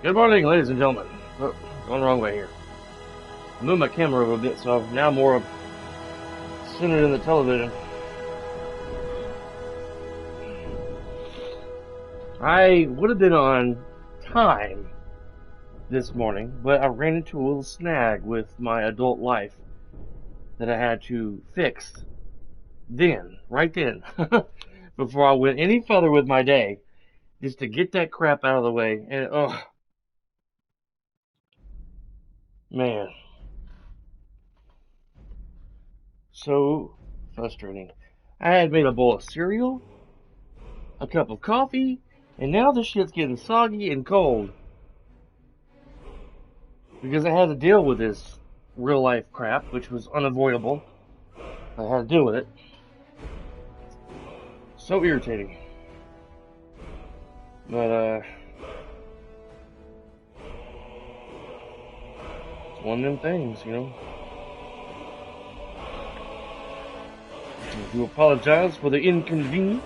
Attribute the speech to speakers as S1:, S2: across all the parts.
S1: Good morning, ladies and gentlemen. Oh, going the wrong way here. I moved my camera over a bit, so I'm now more centered in the television. I would have been on time this morning, but I ran into a little snag with my adult life that I had to fix right then, before I went any further with my day, just to get that crap out of the way. And oh, man, so frustrating. I had made a bowl of cereal, a cup of coffee, and now this shit's getting soggy and cold. Because I had to deal with this real life crap, which was unavoidable. I had to deal with it. So irritating. But, it's one of them things, you know. I do apologize for the inconvenience.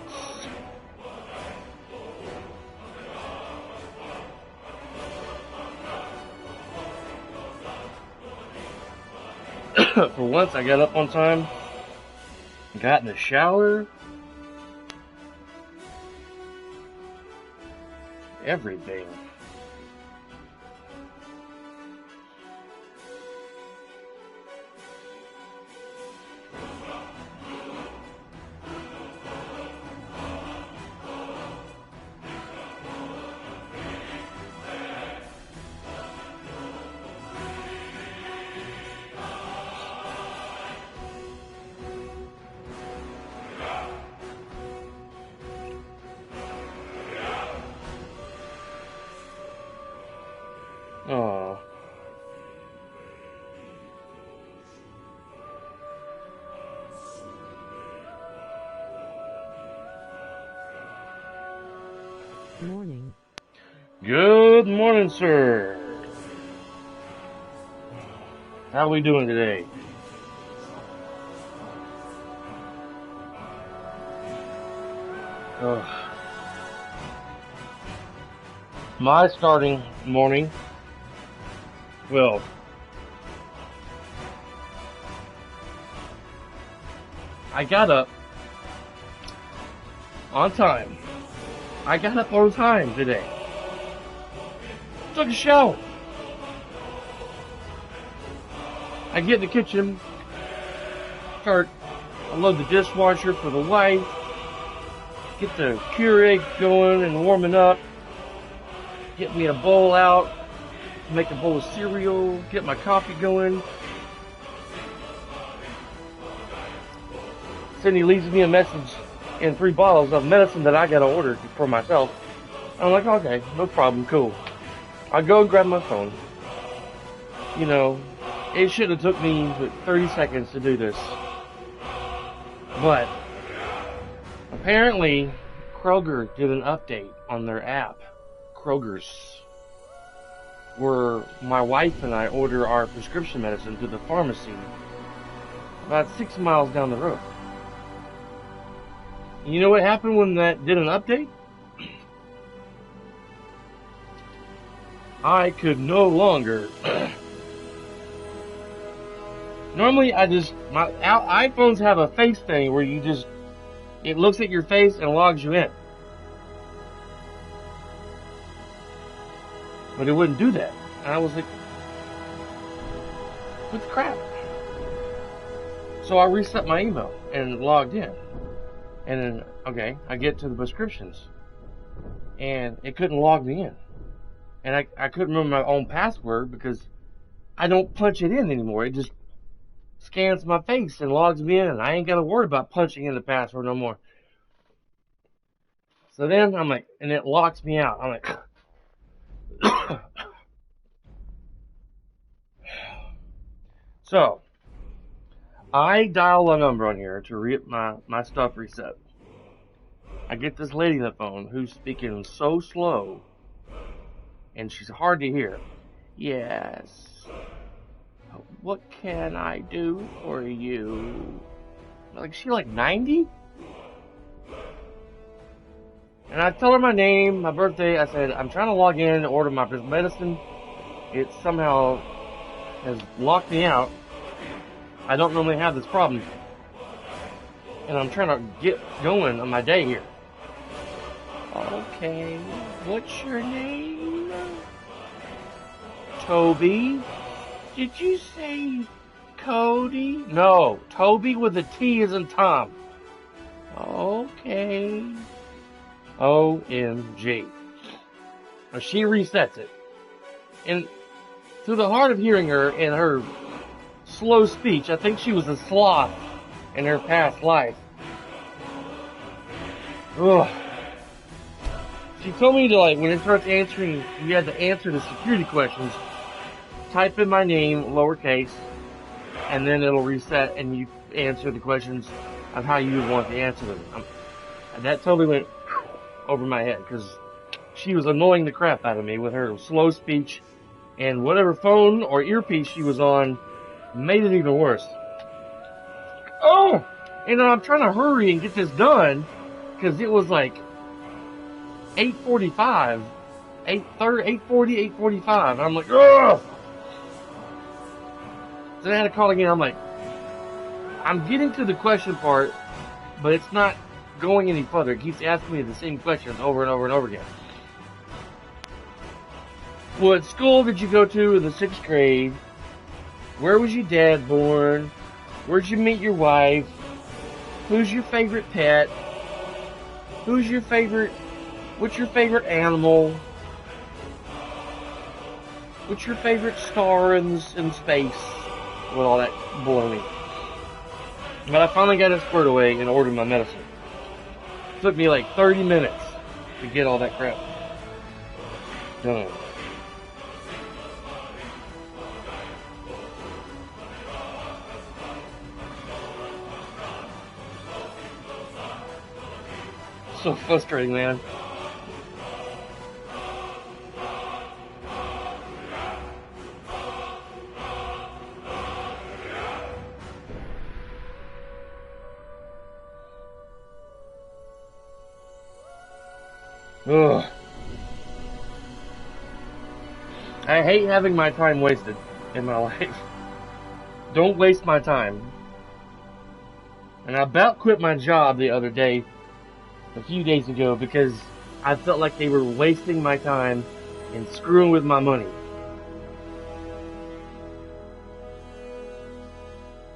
S1: For once, I got up on time, got in the shower, everything. Aww.
S2: Morning.
S1: Good morning, sir. How are we doing today? My starting morning, well, I got up on time. I got up on time today. Took a shower. I get in the kitchen, start unload the dishwasher for the wife, get the Keurig going and warming up, get me a bowl out, make a bowl of cereal, get my coffee going. Cindy leaves me a message in 3 bottles of medicine that I gotta order for myself. I'm like, okay, no problem, cool. I go and grab my phone. You know, it should have took me 30 seconds to do this. But apparently Kroger did an update on their app, Kroger's, where my wife and I order our prescription medicine to the pharmacy about 6 miles down the road. You know what happened when that did an update? I could no longer. Normally, my iPhones have a face thing where it looks at your face and logs you in. But it wouldn't do that. And I was like, what the crap? So I reset my email and logged in. And then, okay, I get to the prescriptions. And it couldn't log me in. And I couldn't remember my own password because I don't punch it in anymore. It just scans my face and logs me in. And I ain't got to worry about punching in the password no more. So then I'm like, and it locks me out. I'm like, so I dial a number on here to get my stuff reset. I get this lady on the phone who's speaking so slow, and she's hard to hear. Yes. What can I do for you? Like, she like 90? And I told her my name, my birthday. I said, I'm trying to log in to order my medicine. It somehow has locked me out. I don't normally have this problem. And I'm trying to get going on my day here. Okay, what's your name? Toby? Did you say Cody? No, Toby with a T as in Tom. Okay. OMG. Now she resets it. And through the heart of hearing her and her slow speech, I think she was a sloth in her past life. Ugh. She told me to, like, when it starts answering, you had to answer the security questions, type in my name, lowercase, and then it'll reset and you answer the questions of how you would want to answer them. That totally went over my head because she was annoying the crap out of me with her slow speech, and whatever phone or earpiece she was on made it even worse. Oh! And I'm trying to hurry and get this done because it was like 8:45, 8:40, 8:45. And I'm like, ugh! So I had to call again. I'm like, I'm getting to the question part, but it's not going any further. It keeps asking me the same questions over and over and over again. What school did you go to in the 6th grade? Where was your dad born? Where'd you meet your wife? Who's your favorite pet? What's your favorite animal? What's your favorite star in space? With all that baloney. But I finally got it squared away and ordered my medicine. It took me like 30 minutes to get all that crap done. So frustrating, man. Ugh. I hate having my time wasted in my life. Don't waste my time. And I about quit my job the other day, a few days ago, because I felt like they were wasting my time and screwing with my money.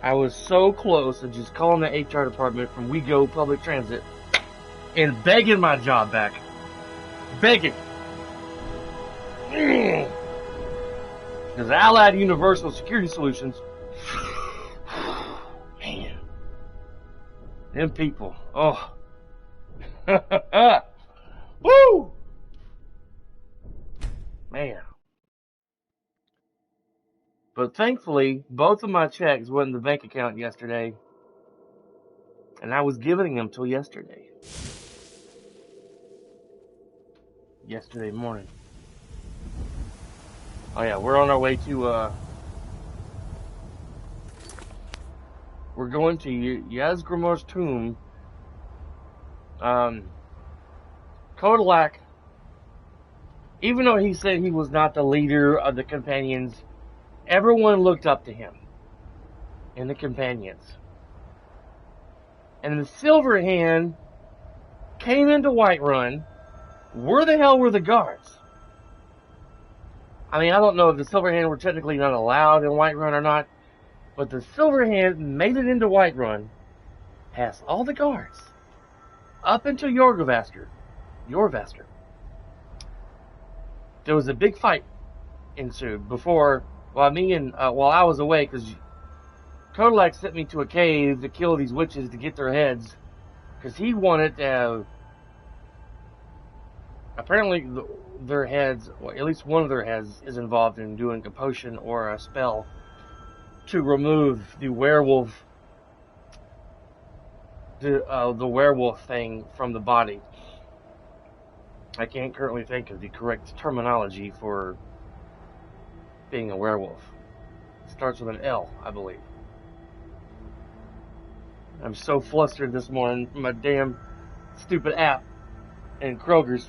S1: I was so close to just calling the HR department from We Go Public Transit and begging my job back. Begging. Because Allied Universal Security Solutions, man, them people, oh. Woo! Man. But thankfully, both of my checks went in the bank account yesterday, and I was giving them till yesterday. Yesterday morning. Oh yeah, we're on our way to, we're going to Yazgrimor's tomb. Kodalak, even though he said he was not the leader of the companions, everyone looked up to him in the companions. And the Silver Hand came into Whiterun. Where the hell were the guards? I mean, I don't know if the Silver Hand were technically not allowed in Whiterun or not, but the Silver Hand made it into Whiterun, past all the guards, up until Jorvaskr. There was a big fight ensued before, while I was away, because Kodalak sent me to a cave to kill these witches to get their heads, because he wanted to have, apparently their heads, or at least one of their heads, is involved in doing a potion or a spell to remove the werewolf thing from the body. I can't currently think of the correct terminology for being a werewolf. It starts with an L, I believe. I'm so flustered this morning from my damn stupid app. in Kroger's,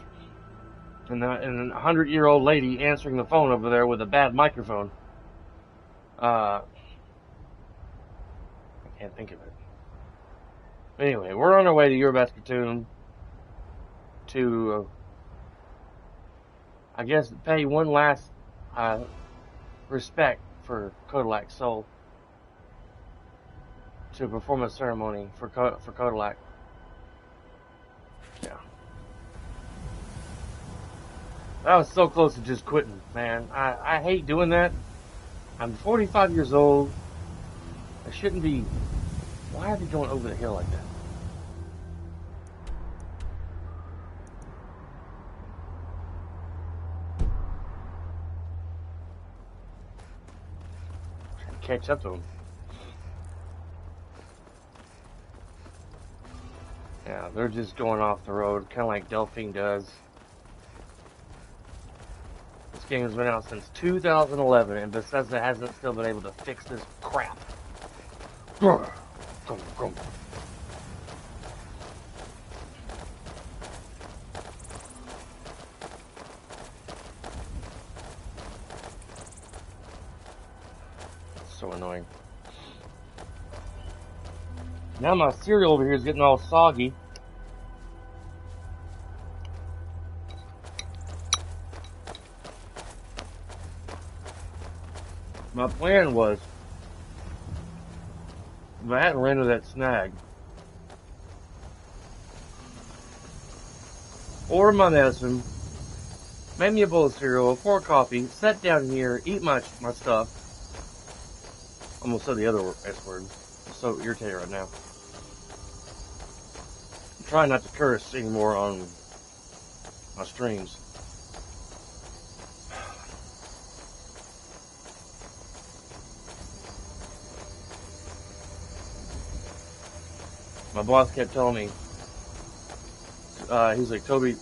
S1: and a 100-year-old lady answering the phone over there with a bad microphone. I can't think of it. Anyway, we're on our way to Eurobasket to, I guess, pay one last respect for Kodalak's soul, to perform a ceremony for Kodalak. Yeah. I was so close to just quitting, man. I hate doing that. I'm 45 years old. I shouldn't be. Why are they going over the hill like that? Trying to catch up to them. Yeah, they're just going off the road, kind of like Delphine does. This game has been out since 2011, and Bethesda hasn't still been able to fix this crap. Grum, grum. So annoying. Now my cereal over here is getting all soggy. My plan was, if I hadn't ran into that snag, order my medicine, make me a bowl of cereal, pour coffee, sit down here, eat my stuff. Almost said the other S word. I'm so irritated right now. I'm trying not to curse anymore on my streams. My boss kept telling me, he's like, Toby,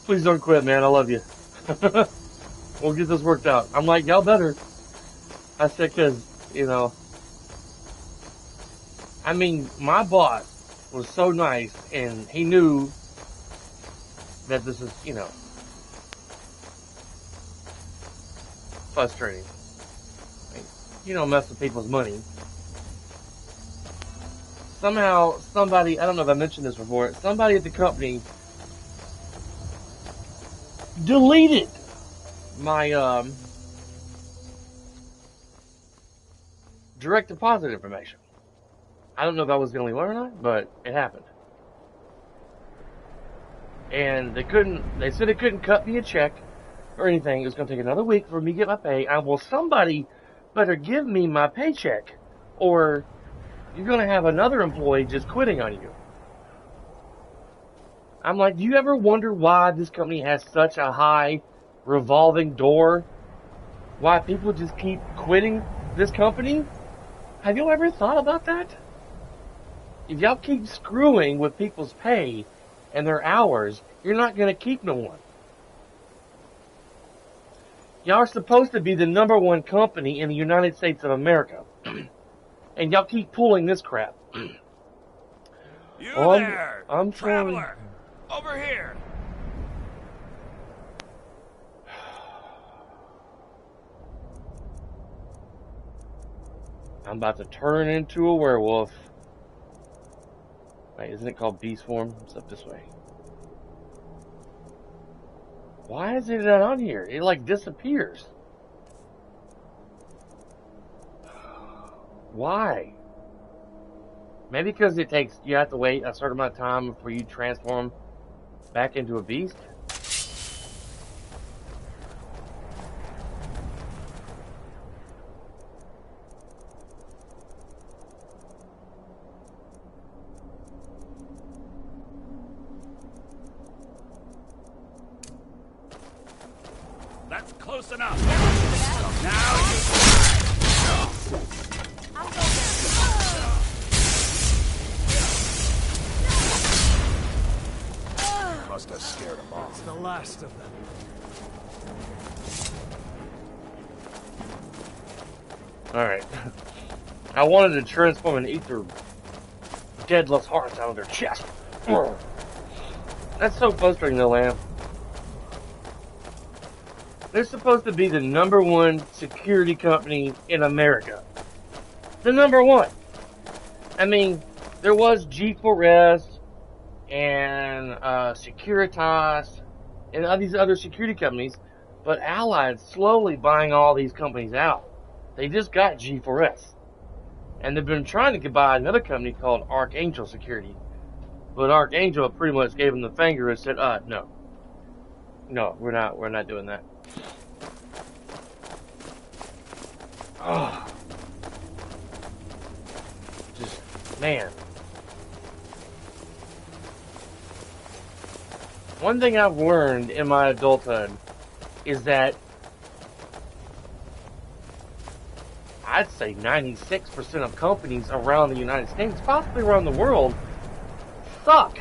S1: please don't quit, man. I love you. We'll get this worked out. I'm like, y'all better. I said, cause, you know, I mean, my boss was so nice, and he knew that this is, you know, frustrating. I mean, you don't mess with people's money. Somehow, somebody, I don't know if I mentioned this before, somebody at the company deleted my direct deposit information. I don't know if I was the only one or not, but it happened. And they said they couldn't cut me a check or anything. It was going to take another week for me to get my pay. Well, somebody better give me my paycheck, or you're going to have another employee just quitting on you. I'm like, do you ever wonder why this company has such a high revolving door? Why people just keep quitting this company? Have you ever thought about that? If y'all keep screwing with people's pay and their hours, you're not going to keep no one. Y'all are supposed to be the #1 company in the United States of America. And y'all keep pulling this crap.
S3: You there!
S1: I'm
S3: Traveler! Over here!
S1: I'm about to turn into a werewolf. Wait, isn't it called beast form? It's up this way. Why is it not on here? It like disappears. Why? Maybe because you have to wait a certain amount of time before you transform back into a beast?
S3: That's close enough. Now must have scared them off.
S4: It's the last of them.
S1: Alright. I wanted to transform and eat their deadless hearts out of their chest. That's so frustrating though, Lamb. They're supposed to be the #1 security company in America. The #1. I mean, there was G4S and Securitas and all these other security companies, but Allied's slowly buying all these companies out. They just got G4S. And they've been trying to buy another company called Archangel Security. But Archangel pretty much gave them the finger and said, no. No, we're not doing that. Oh. Just, man. One thing I've learned in my adulthood is that I'd say 96% of companies around the United States, possibly around the world, suck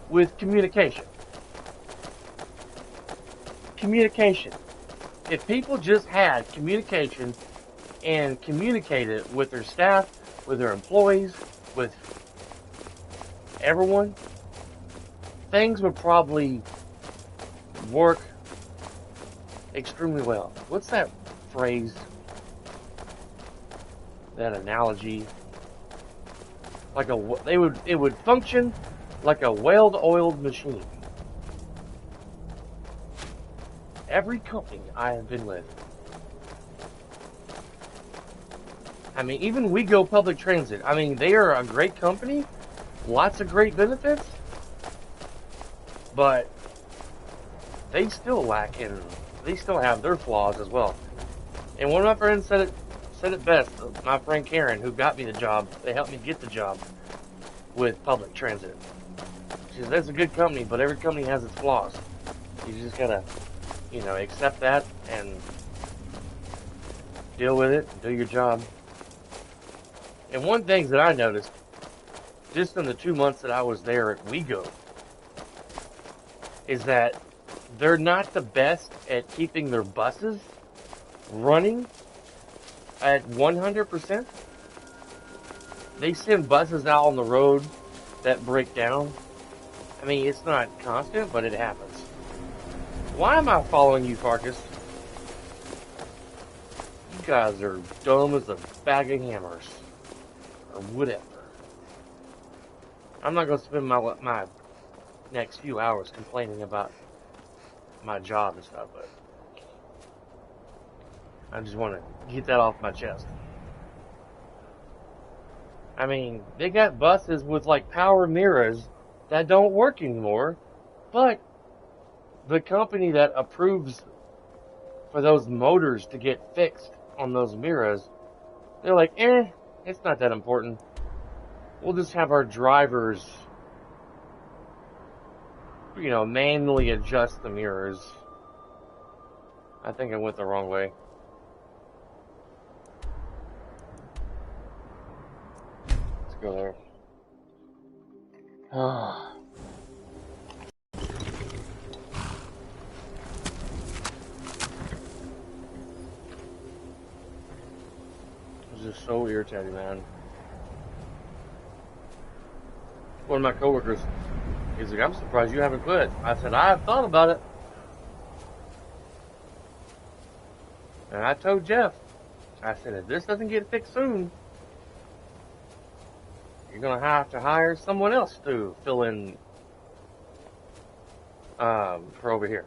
S1: with communication. Communication. If people just had communication and communicated with their staff, with their employees, with everyone, things would probably work extremely well. What's that phrase? That analogy? Like it would function like a well-oiled machine. Every company I have been with. I mean, even We Go Public Transit. I mean, they are a great company. Lots of great benefits. But they still lack in, they still have their flaws as well. And one of my friends said it best. My friend Karen, who got me the job, they helped me get the job with public transit. She says, that's a good company, but every company has its flaws. You just gotta, accept that and deal with it and do your job. And one thing that I noticed, just in the 2 months that I was there at WeGo, is that they're not the best at keeping their buses running at 100%. They send buses out on the road that break down. I mean, it's not constant, but it happens. Why am I following you, Farkas? You guys are dumb as a bag of hammers. Or whatever. I'm not going to spend my next few hours complaining about my job and stuff, but I just want to get that off my chest. I mean, they got buses with like power mirrors that don't work anymore, but the company that approves for those motors to get fixed on those mirrors, they're like, it's not that important. We'll just have our drivers, manually adjust the mirrors. I think I went the wrong way. Let's go there. This is so irritating, man. One of my coworkers, he's like, I'm surprised you haven't quit. I said, I've thought about it. And I told Jeff, I said, if this doesn't get fixed soon, you're going to have to hire someone else to fill in for over here.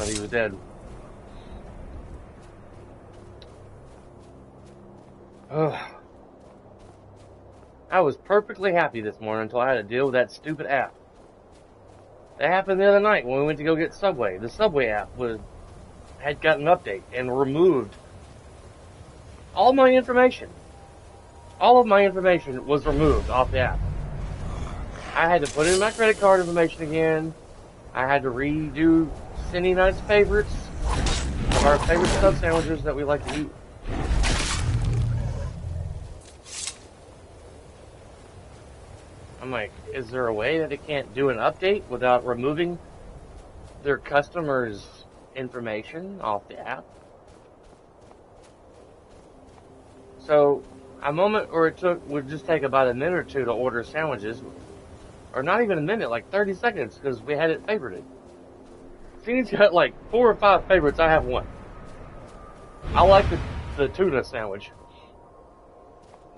S1: He was dead. Ugh. I was perfectly happy this morning until I had to deal with that stupid app. That happened the other night when we went to go get Subway. The Subway app had got an update and removed all my information. All of my information was removed off the app. I had to put in my credit card information again. I had to redo Cindy and I's favorites of our favorite sub sandwiches that we like to eat. I'm like, is there a way that it can't do an update without removing their customers' information off the app? So, a moment where would just take about a minute or two to order sandwiches, or not even a minute, like 30 seconds, because we had it favorited. Cindy's got like 4 or 5 favorites. I have one. I like the tuna sandwich.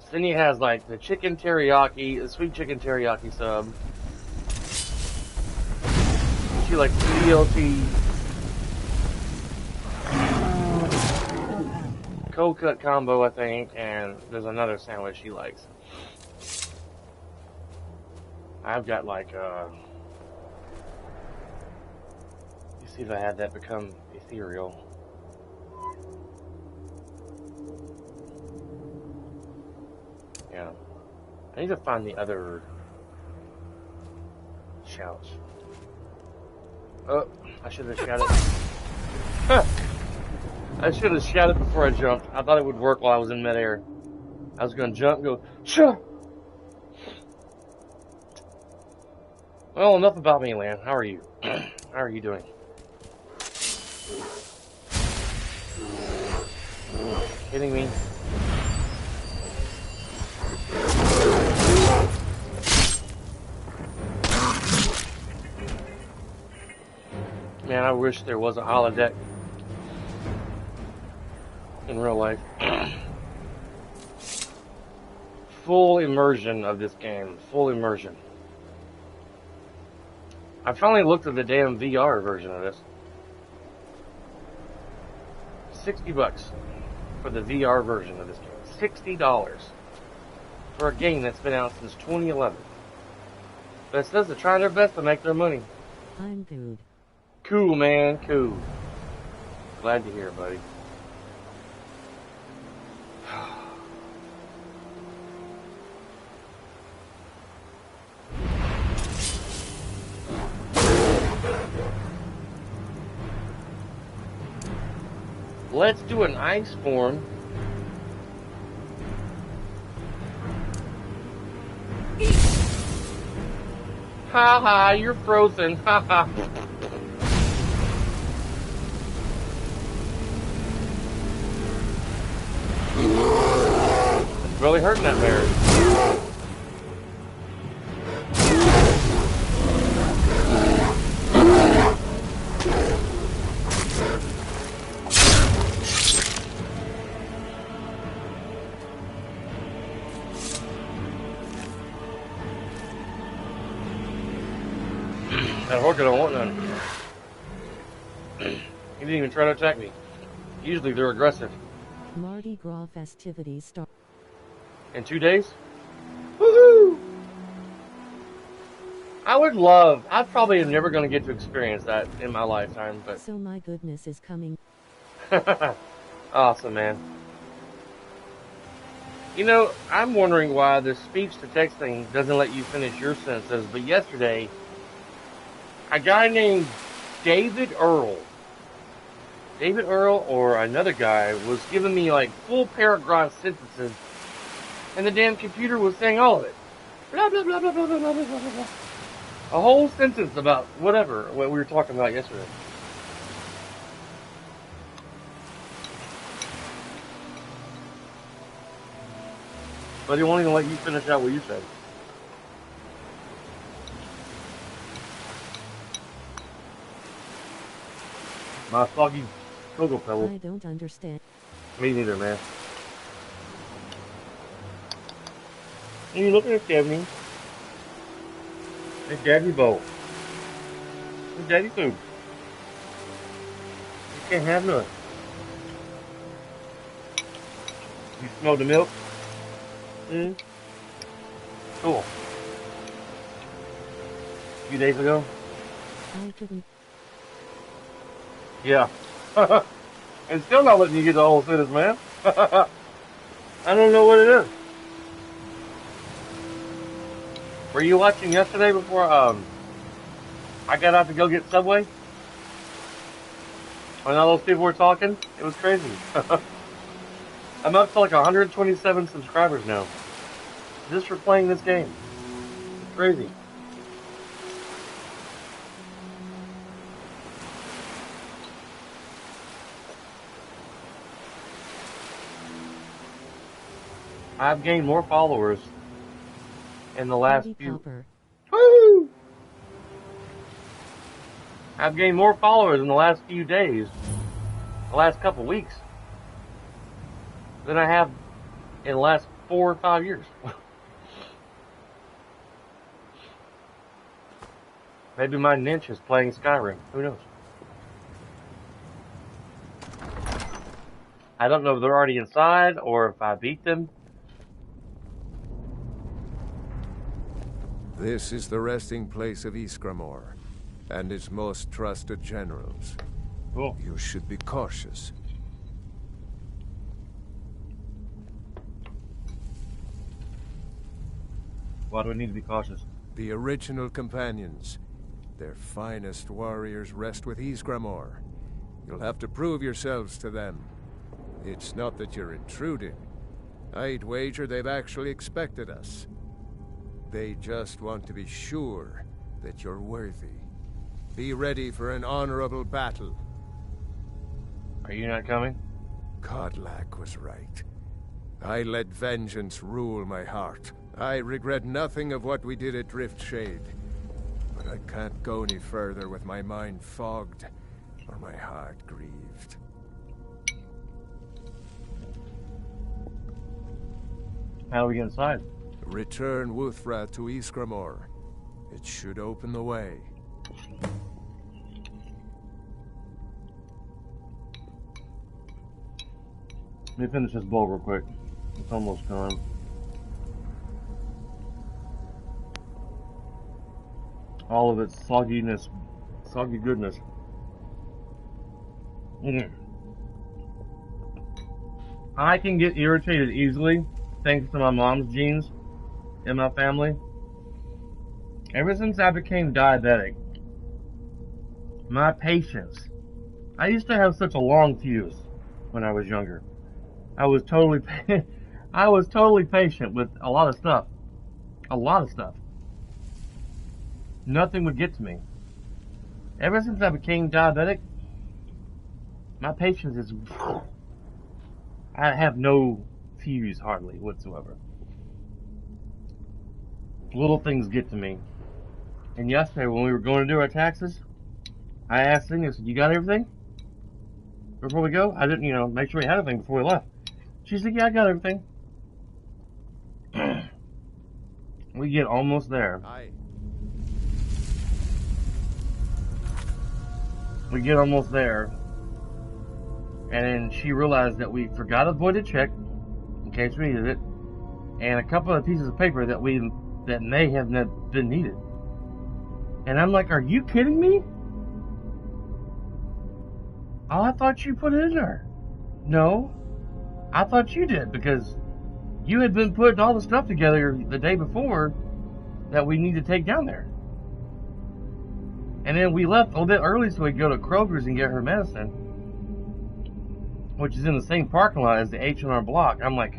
S1: Cindy has like the chicken teriyaki, the sweet chicken teriyaki sub. She likes BLT, cold cut combo, I think, and there's another sandwich she likes. I've got like let me see if I had that become ethereal. Yeah. I need to find the other shouts. Oh, I should have shouted. Huh. I should have shouted before I jumped. I thought it would work while I was in midair. I was going to jump and go, shut. Well, enough about me, Lan. How are you? How are you doing? Kidding me? Man, I wish there was a holodeck in real life. Full immersion of this game. Full immersion. I finally looked at the damn VR version of this. $60 for the VR version of this game. $60 for a game that's been out since 2011. But it says they're trying their best to make their money.
S2: I'm good.
S1: Cool, man. Cool. Glad to hear, buddy. Let's do an ice form. Ha ha, you're frozen. Ha ha. It's really hurting that bear. That orca don't want none. He didn't even try to attack me. Usually they're aggressive.
S2: Mardi Gras festivities start
S1: In 2 days? Woohoo! I probably am never going to get to experience that in my lifetime, but...
S2: So my goodness is coming.
S1: Awesome, man. You know, I'm wondering why the speech-to-text thing doesn't let you finish your sentences, but yesterday, a guy named David Earl or another guy was giving me like full paragraph sentences, and the damn computer was saying all of it. Blah, blah, blah, blah, blah, blah, blah, blah, blah, blah. A whole sentence about whatever, what we were talking about yesterday. But he won't even let you finish out what you said. My soggy cocoa pebble.
S2: I don't understand.
S1: Me neither, man. And you looking at Stephanie? It's daddy bowl. It's daddy food. You can't have none. You smell the milk? Cool. A few days ago?
S2: I couldn't.
S1: Yeah. And still not letting you get the whole sentence, man. I don't know what it is. Were you watching yesterday before I got out to go get Subway? When all those people were talking, it was crazy. I'm up to like 127 subscribers now. Just for playing this game. It's crazy. I've gained more followers in the last
S2: Marty
S1: few...
S2: Copper.
S1: Woo! I've gained more followers in the last few days, the last couple weeks, than I have in the last 4 or 5 years. Maybe my niche is playing Skyrim. Who knows? I don't know if they're already inside or if I beat them.
S4: This is the resting place of Ysgramor, and its most trusted generals.
S1: Cool.
S4: You should be cautious.
S1: Why do we need to be cautious?
S4: The original companions, their finest warriors, rest with Ysgramor. You'll have to prove yourselves to them. It's not that you're intruding. I'd wager they've actually expected us. They just want to be sure that you're worthy. Be ready for an honorable battle.
S1: Are you not coming?
S4: Kodlak was right. I let vengeance rule my heart. I regret nothing of what we did at Driftshade. But I can't go any further with my mind fogged or my heart grieved.
S1: How do we get inside?
S4: Return Wuthra to Ysgramor. It should open the way.
S1: Let me finish this bowl real quick. It's almost gone. All of its sogginess, soggy goodness. I can get irritated easily thanks to my mom's genes in my family. Ever since I became diabetic, my patience. I used to have such a long fuse when I was younger. I was totally patient with a lot of stuff. A lot of stuff. Nothing would get to me. Ever since I became diabetic, my patience is... I have no fuse hardly whatsoever. Little things get to me. And yesterday when we were going to do our taxes, I asked Cindy, I said, you got everything? Before we go? I didn't, make sure we had everything before we left. She said, yeah, I got everything. We get almost there. We get almost there. And then she realized that we forgot a voided check, in case we needed it, and a couple of pieces of paper that may have been needed. And I'm like, are you kidding me? Oh, I thought you put it in there. No, I thought you did, because you had been putting all the stuff together the day before that we need to take down there. And then we left a little bit early so we could go to Kroger's and get her medicine, which is in the same parking lot as the H&R Block. I'm like,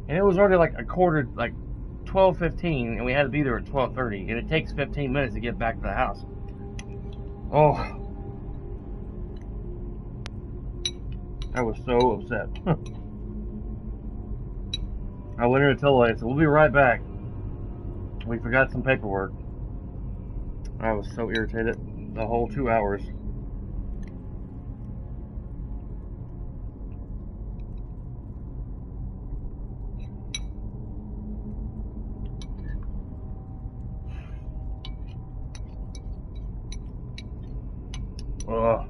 S1: and it was already like 12:15, and we had to be there at 12:30, and it takes 15 minutes to get back to the house. Oh, I was so upset. I went in to tell her, I said, we'll be right back. We forgot some paperwork. I was so irritated the whole 2 hours. Ugh.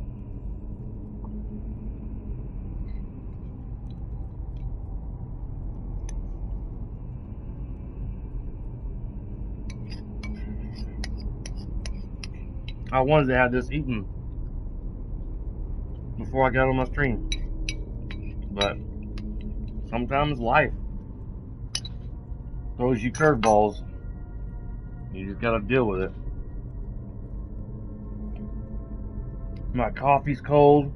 S1: I wanted to have this eaten before I got on my stream, but sometimes life throws you curveballs. You just gotta deal with it. My coffee's cold.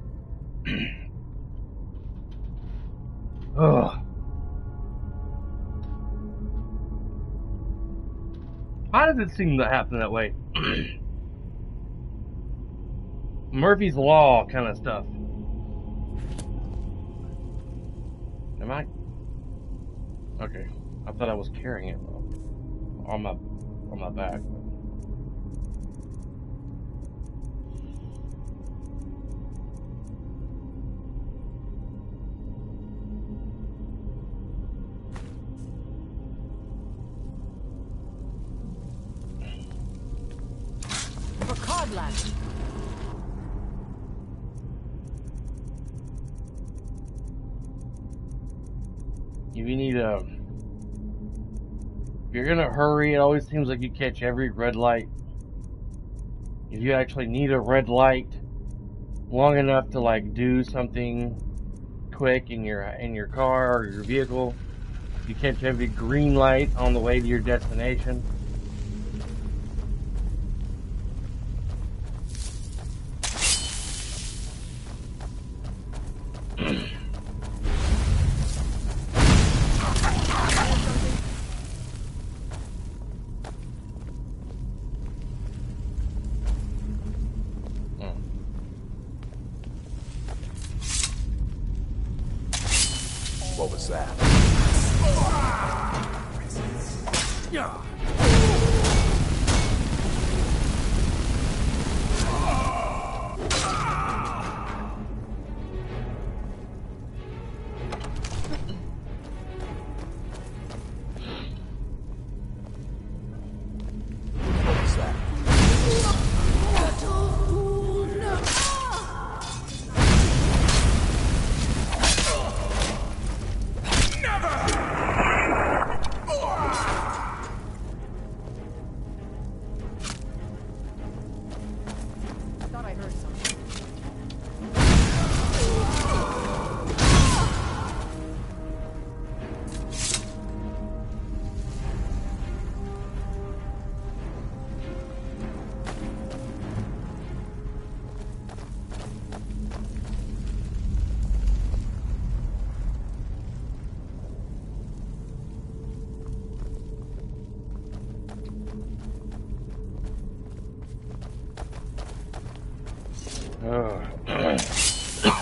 S1: Ugh. Why does it seem to happen that way? Murphy's Law kind of stuff. Am I? Okay. I thought I was carrying it on my back.
S5: For Codland.
S1: If you need if you're gonna hurry, it always seems like you catch every red light. If you actually need a red light long enough to like do something quick in your car or your vehicle, you catch every green light on the way to your destination.
S3: What was that? What was that?
S5: Thought I heard something.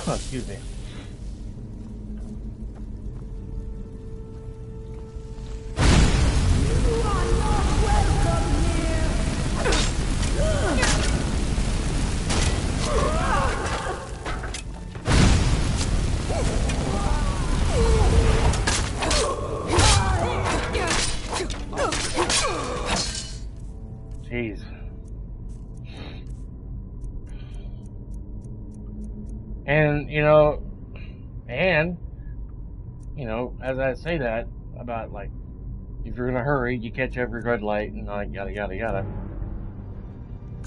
S1: Excuse me. Jeez. And, as I say that, about, like, if you're in a hurry, you catch every red light, and like, yada, yada, yada.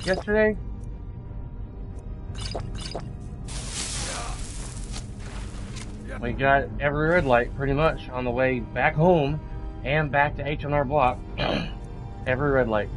S1: Yesterday, we got every red light, pretty much, on the way back home, and back to H&R Block. Every red light.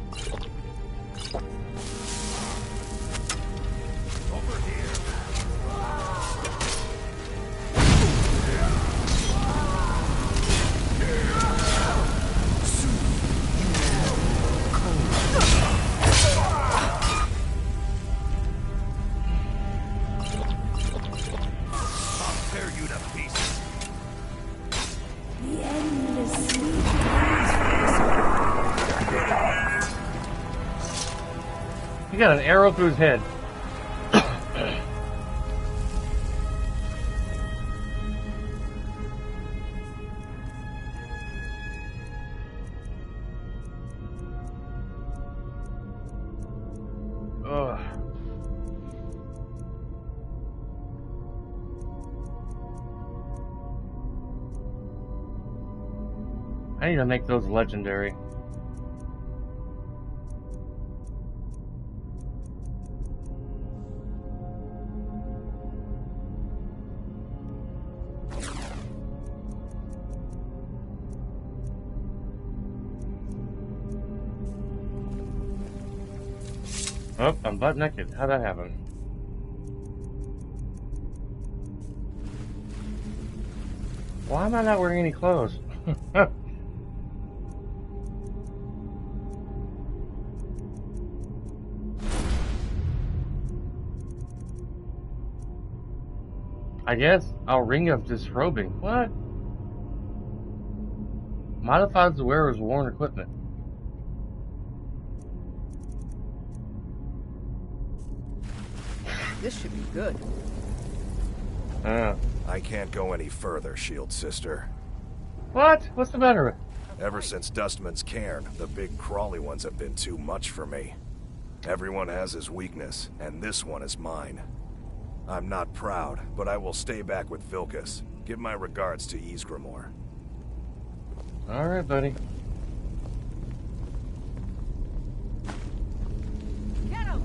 S1: He got an arrow through his head. Ugh. I need to make those legendary. Oh, I'm butt naked. How'd that happen? Why am I not wearing any clothes? I guess I'll ring of disrobing. What? Modifies the wearer's worn equipment.
S5: This should be good.
S3: I can't go any further, Shield Sister.
S1: What? What's the matter?
S3: Ever since Dustman's cairn, the big crawly ones have been too much for me. Everyone has his weakness, and this one is mine. I'm not proud, but I will stay back with Vilkas. Give my regards to Ysgramor.
S1: Alright, buddy.
S5: Get him!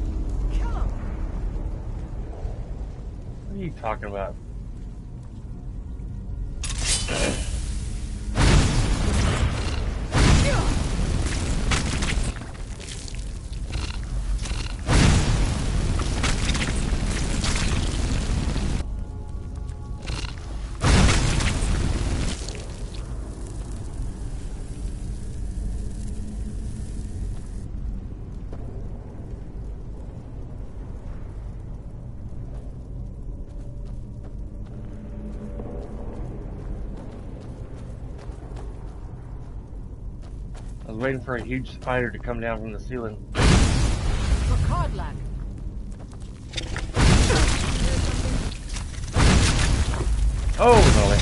S5: Kill him!
S1: What are you talking about? I was waiting for a huge spider to come down from the ceiling.
S5: For Codlack.
S1: Oh, Molly.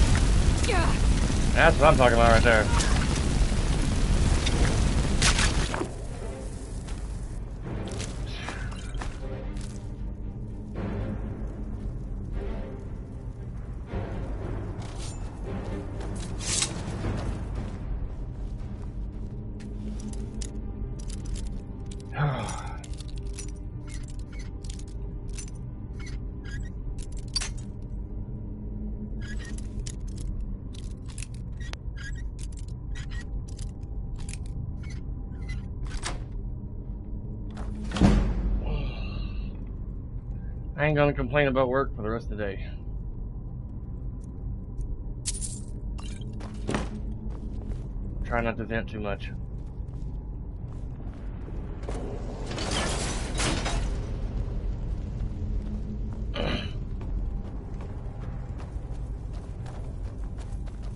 S1: That's what I'm talking about right there. I ain't gonna complain about work for the rest of the day. Try not to vent too much.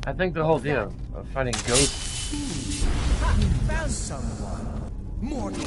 S1: I think the whole deal of finding ghosts.
S5: Ha! Found someone. Mortal.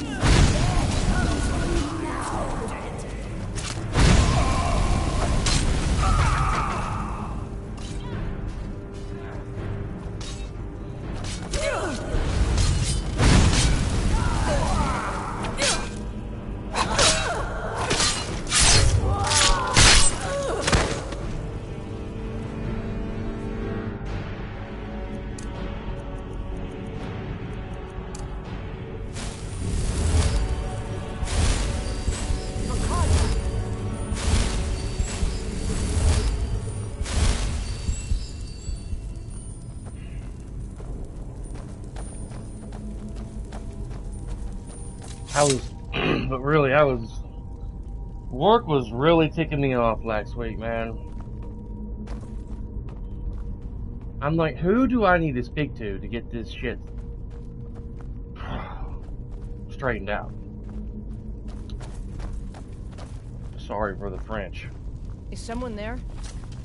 S1: Work was really ticking me off last week, man. I'm like, who do I need to speak to get this shit straightened out? Sorry for the French.
S5: Is someone there?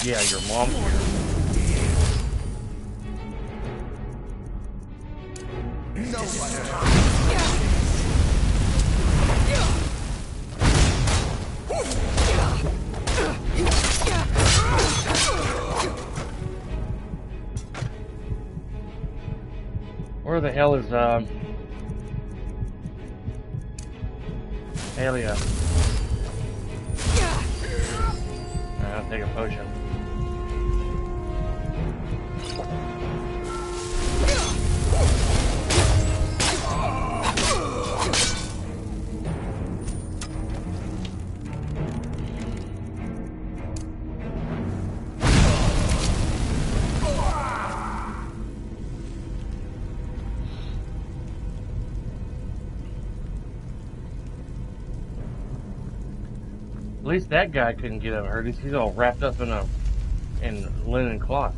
S1: Yeah, your mom's here. Where the hell is Alia? I'll take a potion. At least that guy couldn't get hurt. He's all wrapped up in linen cloth.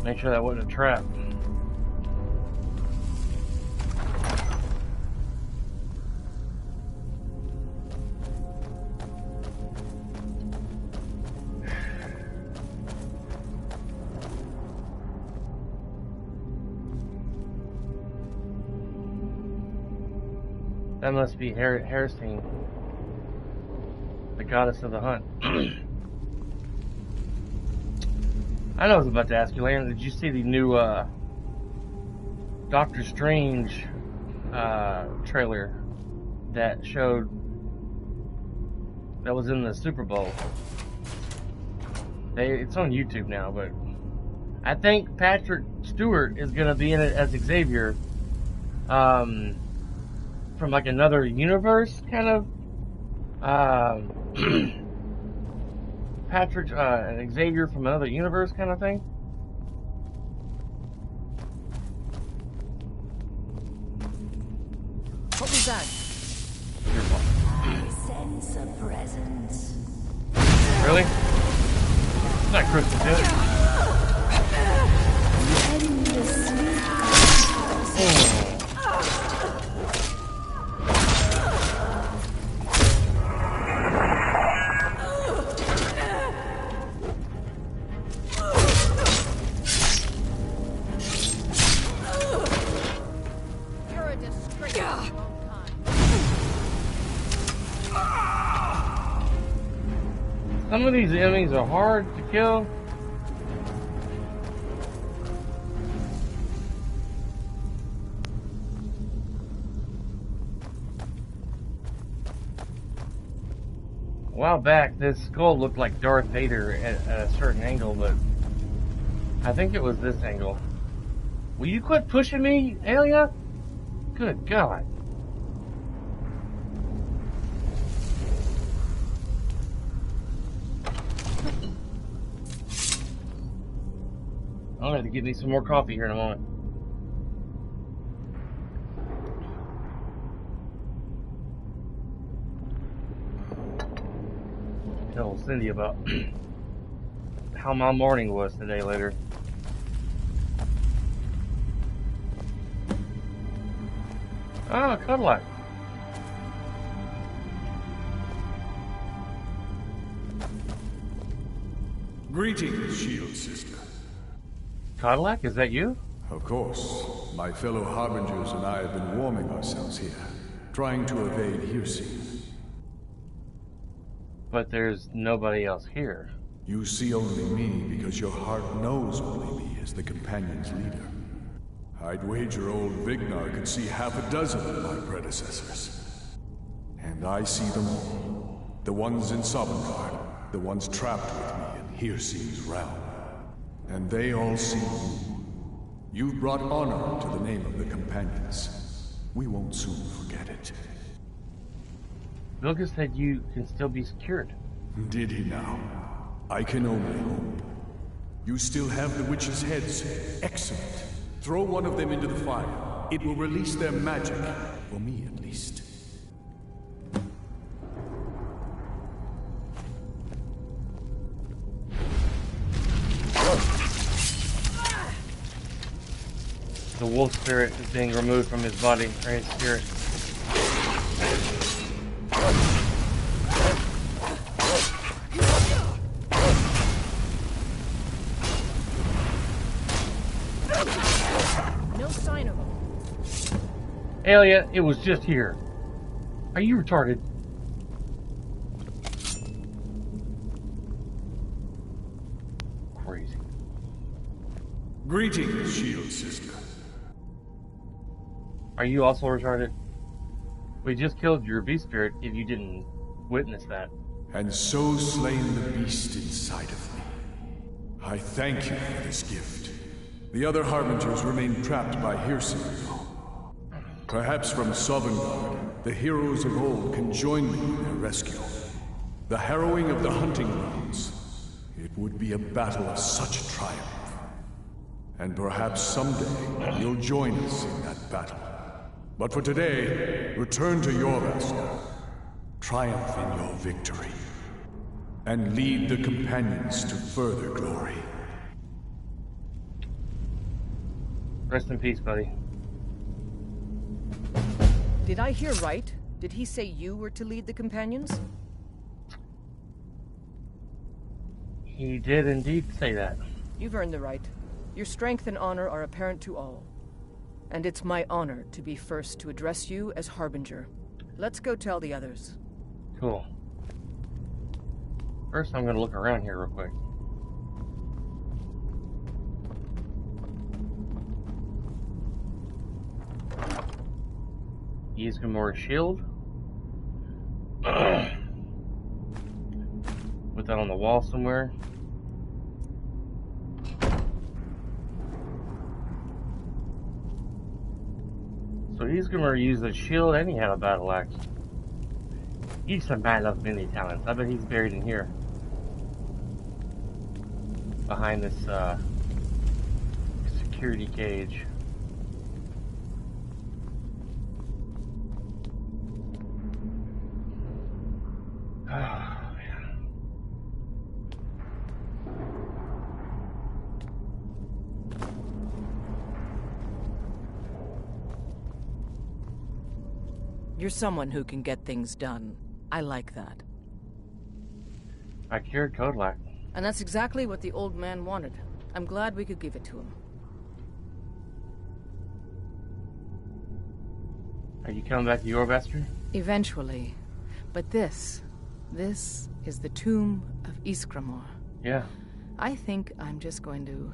S1: Make sure that wasn't a trap. That must be Hairsting, the goddess of the hunt. I know I was about to ask you, Lance, did you see the new Doctor Strange trailer that showed, that was in the Super Bowl? It's on YouTube now, but I think Patrick Stewart is going to be in it as Xavier. From like another universe, kind of. Patrick and Xavier from another universe, kind of thing.
S5: What was that?
S6: I sense a presence.
S1: Really? It's not Crystal, is it? Oh. Some of these enemies are hard to kill. A while back, this skull looked like Darth Vader at a certain angle, but I think it was this angle. Will you quit pushing me, Alia? Good God. I'm going to get me some more coffee here in a moment. Tell Cindy about how my morning was today later. Oh, Cadillac.
S7: Greetings, Shield Sister.
S1: Cadillac, is that you?
S7: Of course. My fellow Harbingers and I have been warming ourselves here, trying to evade hearsay.
S1: But there's nobody else here.
S7: You see only me because your heart knows only me as the Companion's leader. I'd wager old Vignar could see half a dozen of my predecessors. And I see them all. The ones in Sovngarde, the ones trapped with me in Hearsay's realm. And they all see you. You've brought honor to the name of the Companions. We won't soon forget it.
S1: Vilga said you can still be secured.
S7: Did he now? I can only hope. You still have the witches' heads. Excellent. Throw one of them into the fire. It will release their magic. For me, at least.
S1: The wolf spirit is being removed from his body, or his spirit.
S5: No sign of him.
S1: Alia, it was just here. Are you retarded? Crazy.
S7: Greetings, Shield Sister.
S1: Are you also retarded? We just killed your beast spirit if you didn't witness that.
S7: And so slain the beast inside of me. I thank you for this gift. The other Harbingers remain trapped by hearsay. Perhaps from Sovngarde, the heroes of old can join me in their rescue. The harrowing of the hunting grounds. It would be a battle of such triumph. And perhaps someday you'll join us in that battle. But for today, return to your master. Triumph in your victory. And lead the Companions to further glory.
S1: Rest in peace, buddy.
S5: Did I hear right? Did he say you were to lead the companions?
S1: He did indeed say that.
S5: You've earned the right. Your strength and honor are apparent to all. And it's my honor to be first to address you as Harbinger. Let's go tell the others.
S1: Cool. First, I'm gonna look around here real quick. Ysgramor's shield. Put that on the wall somewhere. So Ysgramor used a shield and he had a battle axe. He's a man of many talents. I bet he's buried in here. Behind this security cage. Oh, man.
S5: You're someone who can get things done. I like that.
S1: I cured Kodlak.
S5: And that's exactly what the old man wanted. I'm glad we could give it to him.
S1: Are you coming back to Yorvester?
S5: Eventually. But this is the tomb of Ysgramor.
S1: Yeah.
S5: I think I'm just going to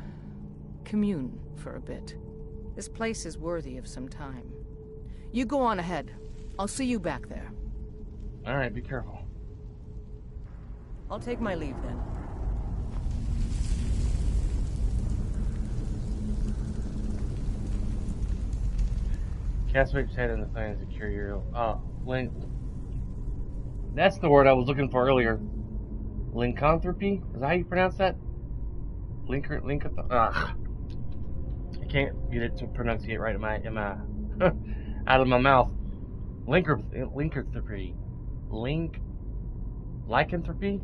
S5: commune for a bit. This place is worthy of some time. You go on ahead. I'll see you back there.
S1: Alright, be careful.
S5: I'll take my leave then.
S1: Cast which head in the flames to cure your... link... That's the word I was looking for earlier. Lycanthropy? Is that how you pronounce that? I can't get it to pronunciate right in my out of my mouth. Lycanthropy. Lycanthropy?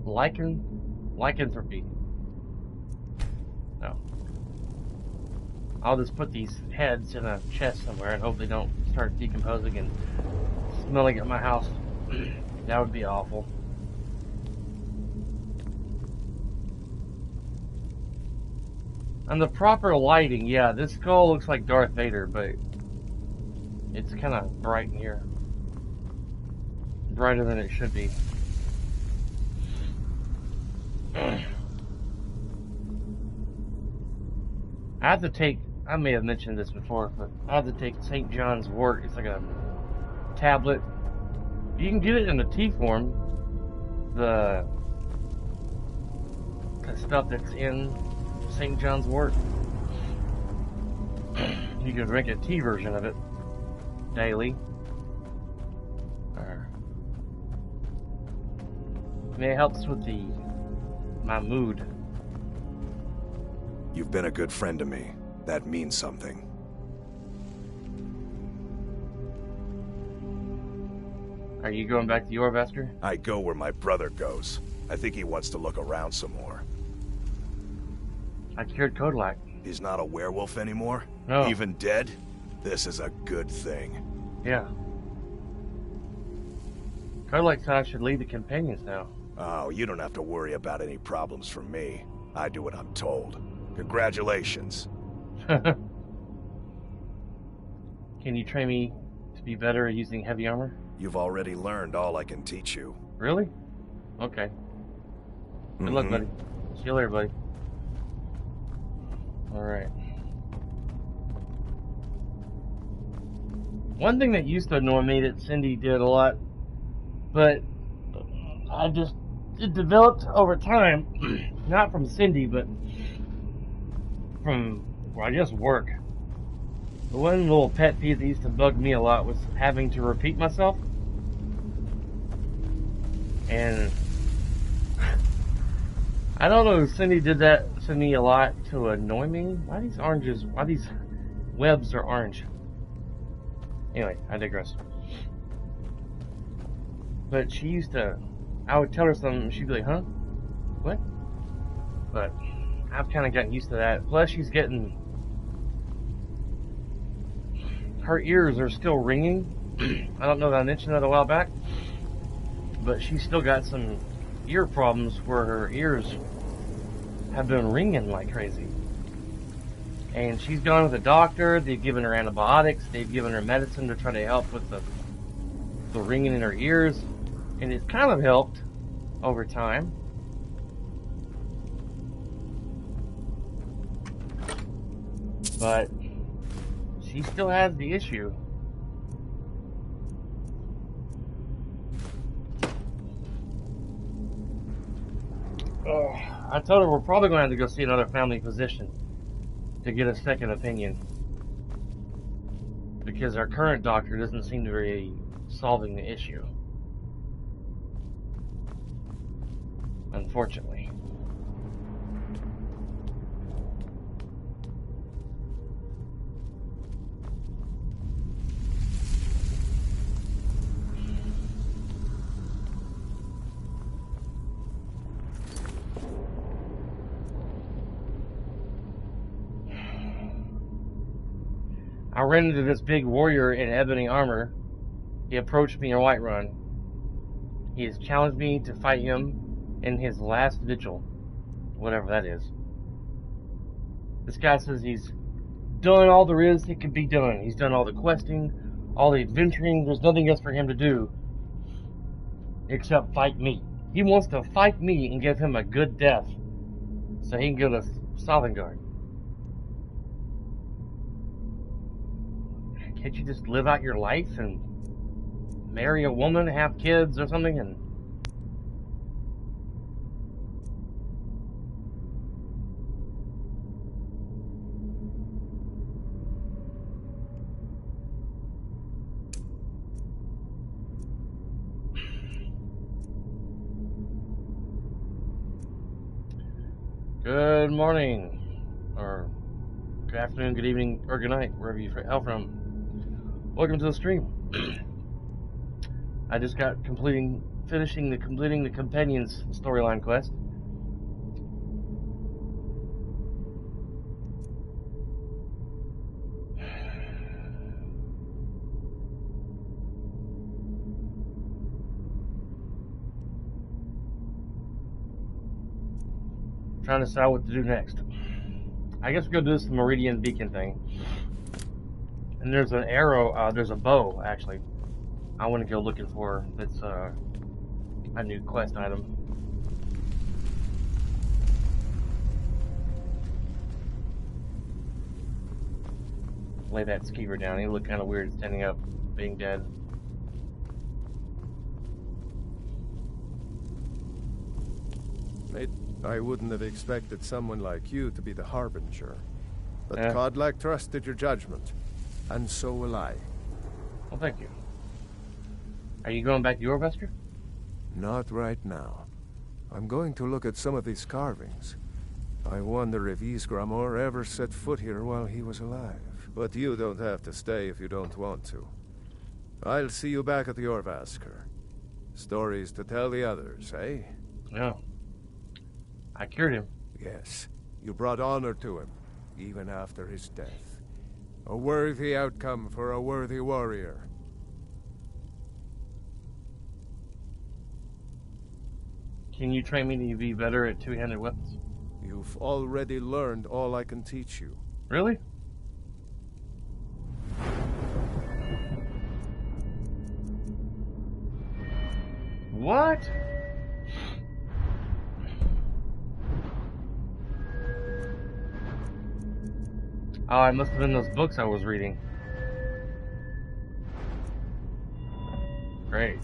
S1: Lycanthropy. No. I'll just put these heads in a chest somewhere and hope they don't start decomposing and smelling at my house. That would be awful. And the proper lighting, yeah, this skull looks like Darth Vader, but it's kind of bright in here. Brighter than it should be. I may have mentioned this before, but I have to take St. John's wort. It's like a tablet. You can get it in the tea form. The stuff that's in St. John's wort. You could drink a tea version of it daily. It helps with my mood.
S3: You've been a good friend to me. That means something.
S1: Are you going back to Yorvester?
S3: I go where my brother goes. I think he wants to look around some more.
S1: I cured Kodlak.
S3: He's not a werewolf anymore?
S1: No.
S3: Even dead? This is a good thing.
S1: Yeah. Kodlak said I should lead the companions now.
S3: Oh, you don't have to worry about any problems from me. I do what I'm told. Congratulations.
S1: Can you train me to be better at using heavy armor?
S3: You've already learned all I can teach you.
S1: Really? Okay. Good luck, buddy. See you later, buddy. Alright. One thing that used to annoy me that Cindy did a lot, but it developed over time, not from Cindy, but from, well, I guess work. The one little pet peeve that used to bug me a lot was having to repeat myself. And I don't know, Cindy did that to me a lot to annoy me. Why these webs are orange? Anyway, I digress. But I would tell her something and she'd be like, huh? What? But I've kind of gotten used to that. Plus, she's getting... Her ears are still ringing. I don't know that I mentioned that a while back. But she's still got some ear problems where her ears have been ringing like crazy. And she's gone to the doctor. They've given her antibiotics. They've given her medicine to try to help with the ringing in her ears. And it's kind of helped over time. But she still has the issue. I told her we're probably going to have to go see another family physician to get a second opinion. Because our current doctor doesn't seem to be solving the issue. Unfortunately. I ran into this big warrior in ebony armor. He approached me in Whiterun. He has challenged me to fight him in his last vigil. Whatever that is. This guy says he's done all there is that could be done. He's done all the questing, all the adventuring. There's nothing else for him to do except fight me. He wants to fight me and give him a good death so he can go to Sovngarde. Can't you just live out your life and marry a woman, have kids or something, and good morning, or good afternoon, good evening, or good night, wherever you hail from. Welcome to the stream. I just got completing the companions storyline quest. Trying to decide what to do next. I guess we're gonna do this Meridian Beacon thing. And there's an arrow, there's a bow, actually. I want to go looking for. That's a new quest item. Lay that skeever down. He looked kind of weird standing up, being dead.
S4: Mate, I wouldn't have expected someone like you to be the Harbinger. But Kodlak trusted your judgment. And so will I.
S1: Well, thank you. Are you going back to Yorvester?
S4: Not right now. I'm going to look at some of these carvings. I wonder if Ysgramor ever set foot here while he was alive. But you don't have to stay if you don't want to. I'll see you back at the Jorrvaskr. Stories to tell the others, eh?
S1: Yeah. I cured him.
S4: Yes. You brought honor to him, even after his death. A worthy outcome for a worthy warrior.
S1: Can you train me to be better at two-handed weapons?
S4: You've already learned all I can teach you.
S1: Really? What? Oh, it must have been those books I was reading. Great.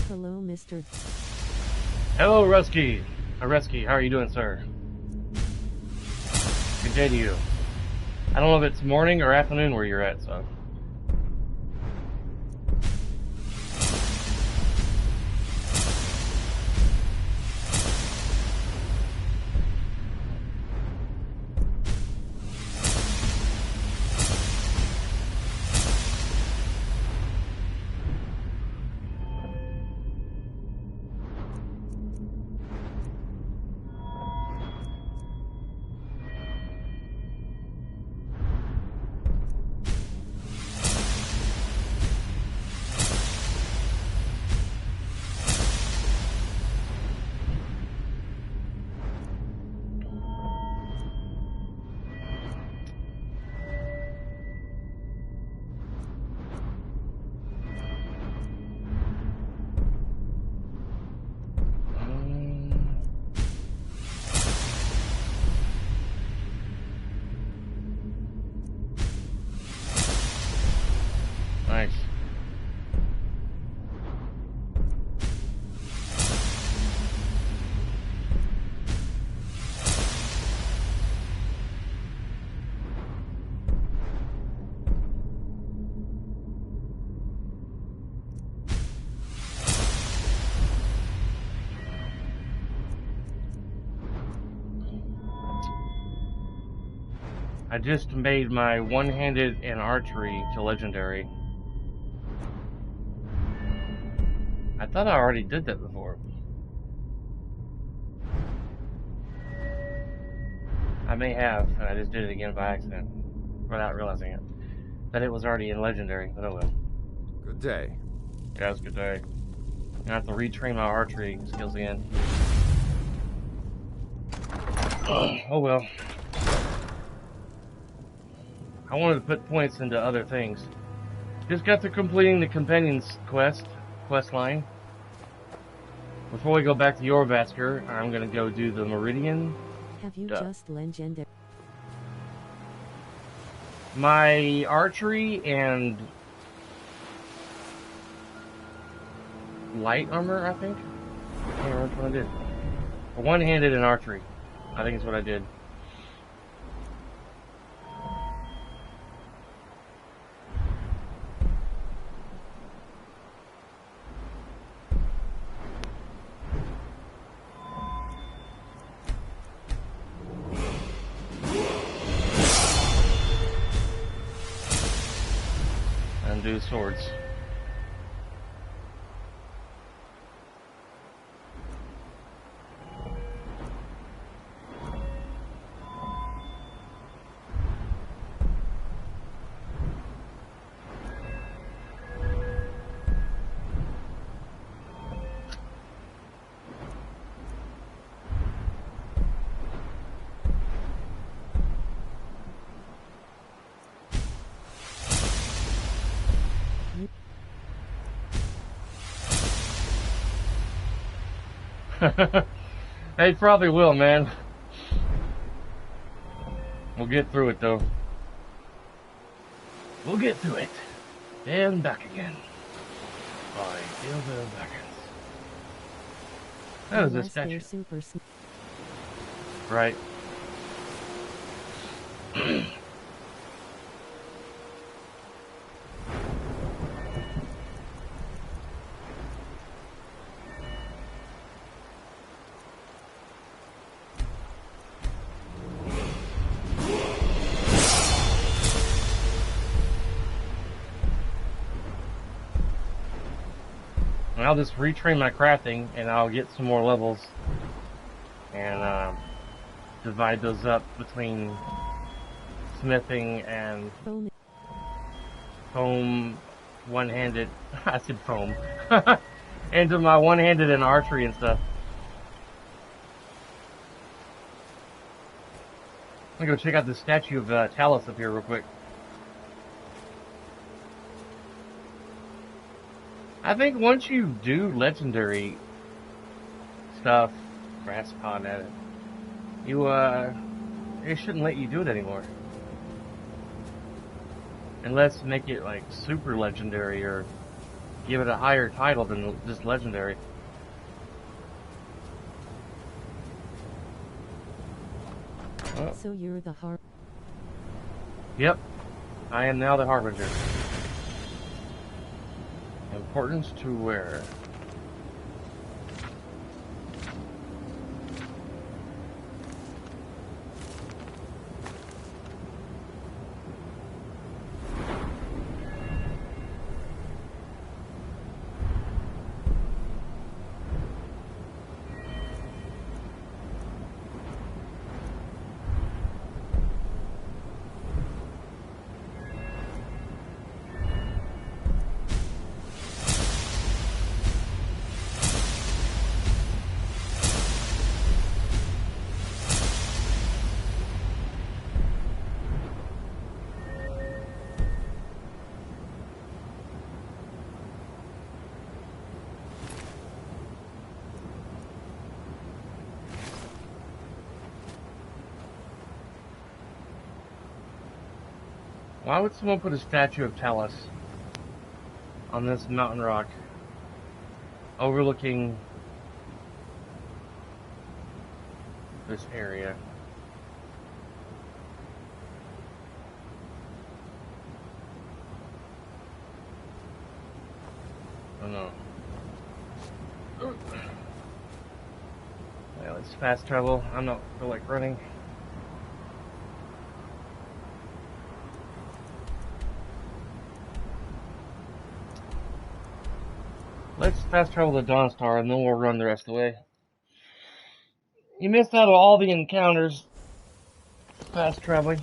S2: Hello, Mr.
S1: Hello, Rusky. Rusky, how are you doing, sir? Good day to you. I don't know if it's morning or afternoon where you're at, so. Nice. I just made my one-handed and archery to legendary. I thought I already did that before. I may have, and I just did it again by accident, without realizing it. That it was already in legendary, but oh well.
S4: Good day.
S1: Yeah, it's a good day. I have to retrain my archery skills again. Oh well. I wanted to put points into other things. Just got to completing the companion's quest line. Before we go back to Yorvasker, I'm gonna go do the Meridian.
S2: Have you just legendary?
S1: My archery and light armor, I think. I can't remember which one I did. One-handed and archery, I think is what I did. Do swords. They probably will, man. We'll get through it, though. We'll get through it. And back again. By Dildo Backers. That was a statue. Right. I'll just retrain my crafting and I'll get some more levels and divide those up between smithing and foam one-handed. I said foam. Into my one-handed and archery and stuff. I'm gonna go check out the statue of Talus up here real quick. I think once you do legendary stuff, grass pod at it, you it shouldn't let you do it anymore. Unless make it like super legendary or give it a higher title than just legendary. Oh.
S2: So you're the
S1: Yep, I am now the Harbinger. Importance to wear. Why would someone put a statue of Talus on this mountain rock overlooking this area? I don't know. Yeah, let's fast travel. I'm not feel like running. Let's fast travel to Dawnstar and then we'll run the rest of the way. You missed out on all the encounters. Fast traveling.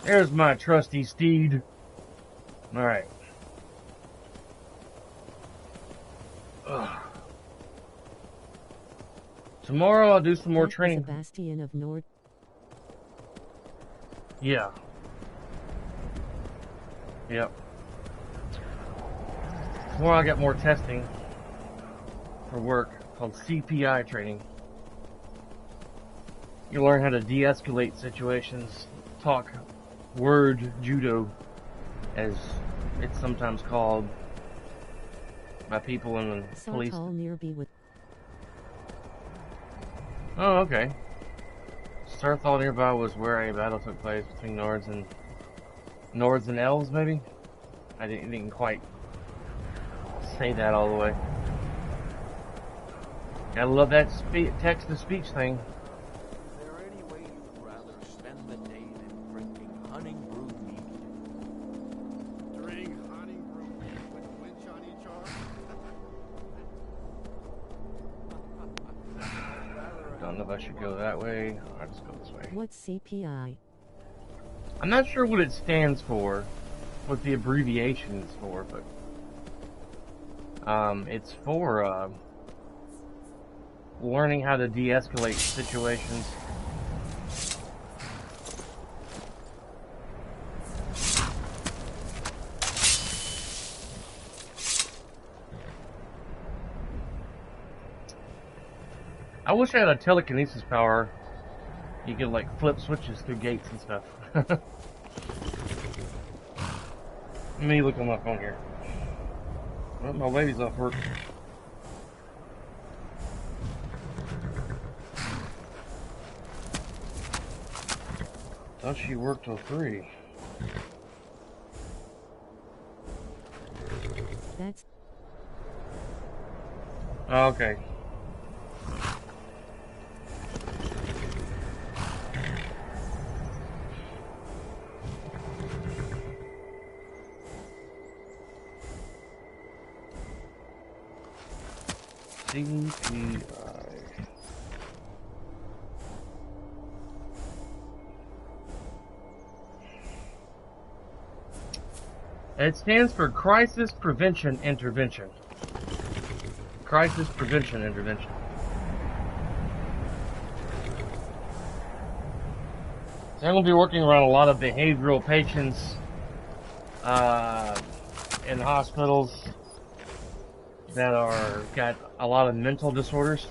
S1: There's my trusty steed. Alright. Tomorrow I'll do some more training.
S2: The bastion of Nord.
S1: Yeah. Yep. Tomorrow I'll get more testing for work called CPI training. You learn how to de-escalate situations, talk word judo, as it's sometimes called by people in the police. Oh, okay. Sarthal nearby was where a battle took place between Nords and Elves, maybe? I didn't quite say that all the way. Gotta love that text-to-speech thing.
S8: Is there any way you'd rather spend the day than drinking honey brew mead?
S9: Drink honey brew mead with a winch on each arm?
S1: Don't know if I should go that way. I'll just go this way.
S2: What's CPI?
S1: I'm not sure what it stands for, what the abbreviation is for, but it's for learning how to de-escalate situations. I wish I had a telekinesis power. You could like flip switches through gates and stuff. Let me look on my phone here. Oh, my lady's off work. Thought she worked till 3.
S2: That's...
S1: Oh, okay. CPI. It stands for Crisis Prevention Intervention. Crisis Prevention Intervention. So I'm going to be working around a lot of behavioral patients in hospitals that got a lot of mental disorders.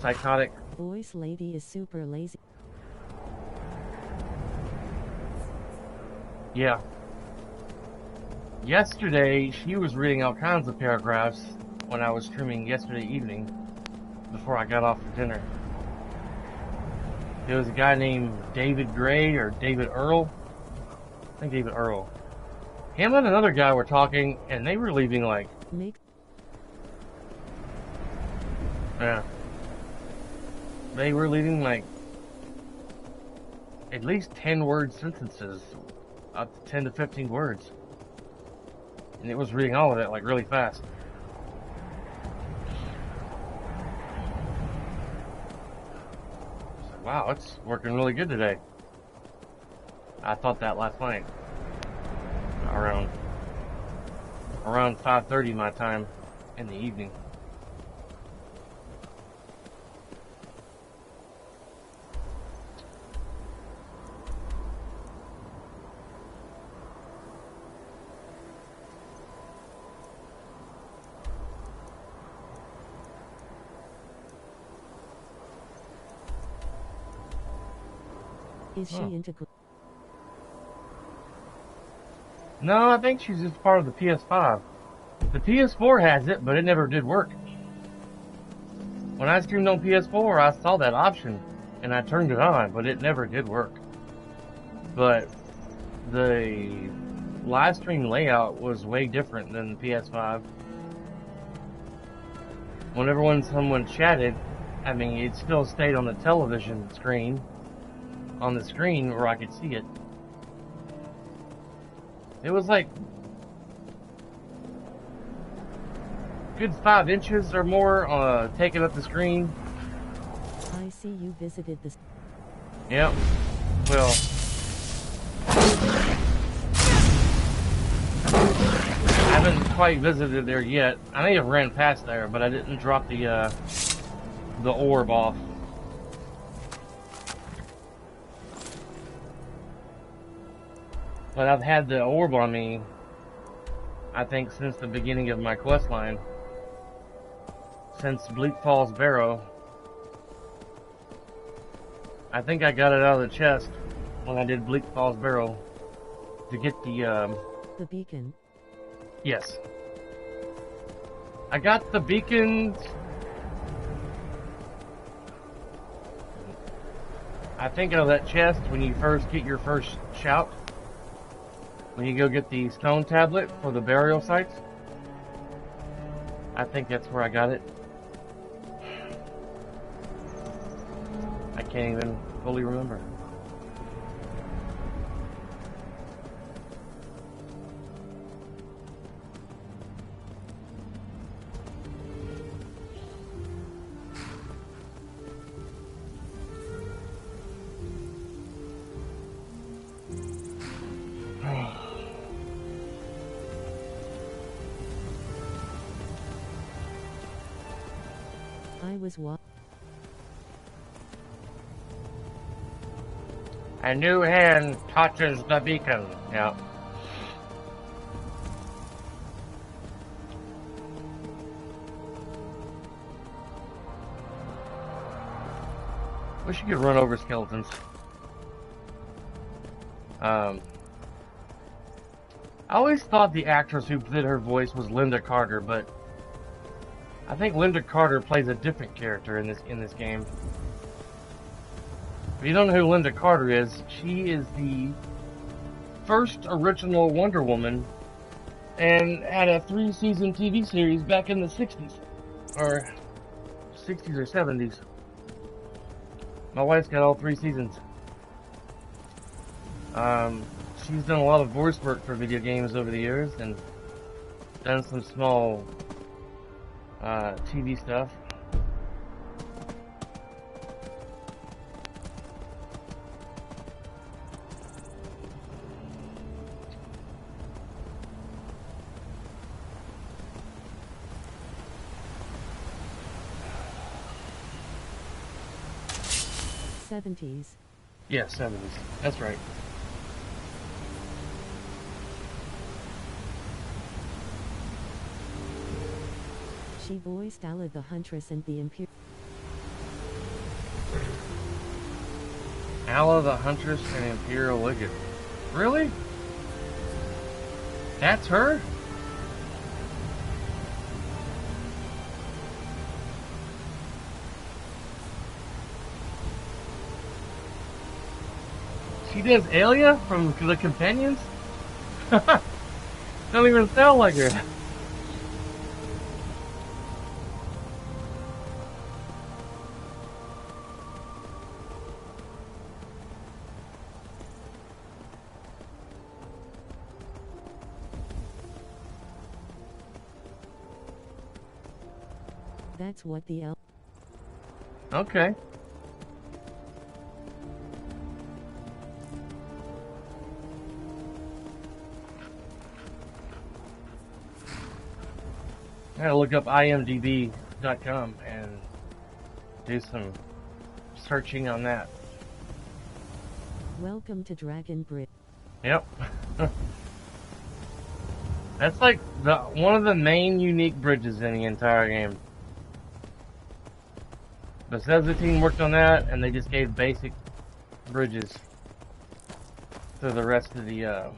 S1: Psychotic.
S2: Voice lady is super lazy.
S1: Yeah. yesterday she was reading all kinds of paragraphs when I was streaming yesterday evening before I got off for dinner. There was a guy named David Gray or David Earl. I think David Earl. Him and another guy were talking, and they were leaving like... Yeah. They were leaving like at least 10-word sentences, up to 10 to 15 words. And it was reading all of it like really fast. I was like, wow, it's working really good today. I thought that last night. Around 5:30 my time in the evening.
S2: Is she into...
S1: No, I think she's just part of the PS5. The PS4 has it, but it never did work. When I streamed on PS4, I saw that option, and I turned it on, but it never did work. But the live stream layout was way different than the PS5. Whenever someone chatted, I mean, it still stayed on the television screen, on the screen where I could see it. It was like good 5 inches or more taking up the screen.
S2: I see you visited this.
S1: Yep. Well, I haven't quite visited there yet. I may have ran past there, but I didn't drop the orb off. But I've had the orb on me, I think, since the beginning of my quest line. Since Bleak Falls Barrow. I think I got it out of the chest when I did Bleak Falls Barrow to get the
S2: beacon.
S1: Yes. I got the beacon. I think out of that chest when you first get your first shout. When you go get the stone tablet for the burial sites. I think that's where I got it. I can't even fully remember.
S2: I was
S1: A new hand touches the beacon. Yeah. Wish you could run over skeletons. I always thought the actress who did her voice was Linda Carter, but I think Linda Carter plays a different character in this game. If you don't know who Linda Carter is, she is the first original Wonder Woman and had a 3-season TV series back in the 60s. Or 60s or 70s. My wife's got all 3 seasons. She's done a lot of voice work for video games over the years and done some small TV stuff.
S2: '70s.
S1: Yeah, 70s. That's right.
S2: She voiced Alla the Huntress and the Imperial.
S1: Alla the Huntress and Imperial Legate. Really? That's her? She does Alia from the Companions? Don't even sound like her.
S2: That's what the L.
S1: Okay. I gotta look up imdb.com and do some searching on that.
S2: Welcome to Dragon Bridge.
S1: Yep. That's like one of the main unique bridges in the entire game. Bethesda team worked on that, and they just gave basic bridges to the rest of the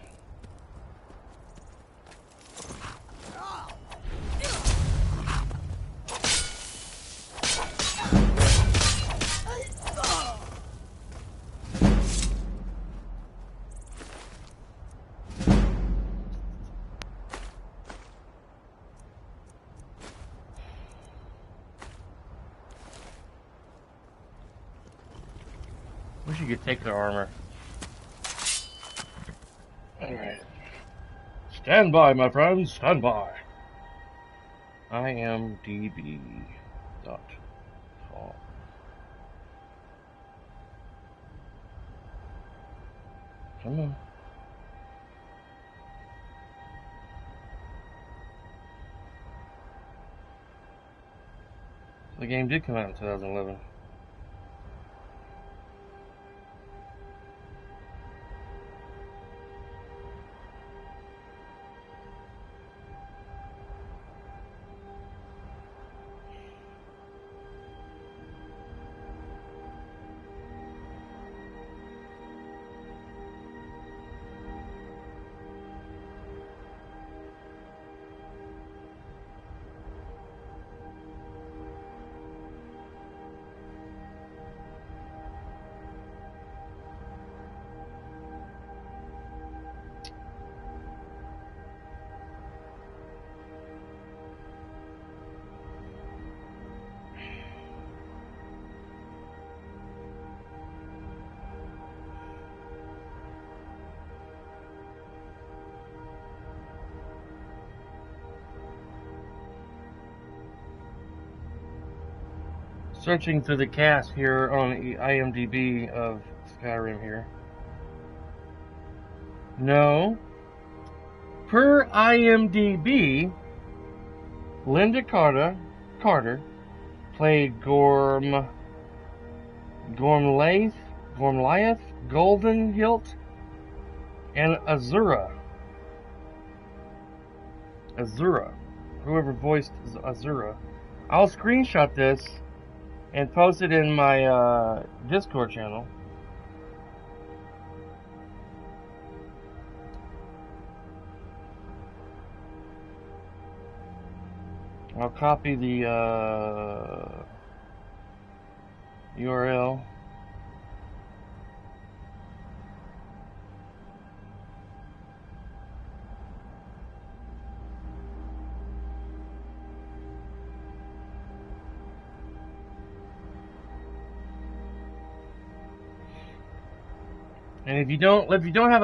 S1: wish you could take their armor. Alright. Stand by, my friends, stand by. imdb.com. Come on. The game did come out in 2011. Searching through the cast here on IMDb of Skyrim here. No. Per IMDb, Linda Carter played Gormlaith, Golden Hilt, and Azura. Whoever voiced Azura. I'll screenshot this and post it in my Discord channel. I'll copy the URL. And if you don't have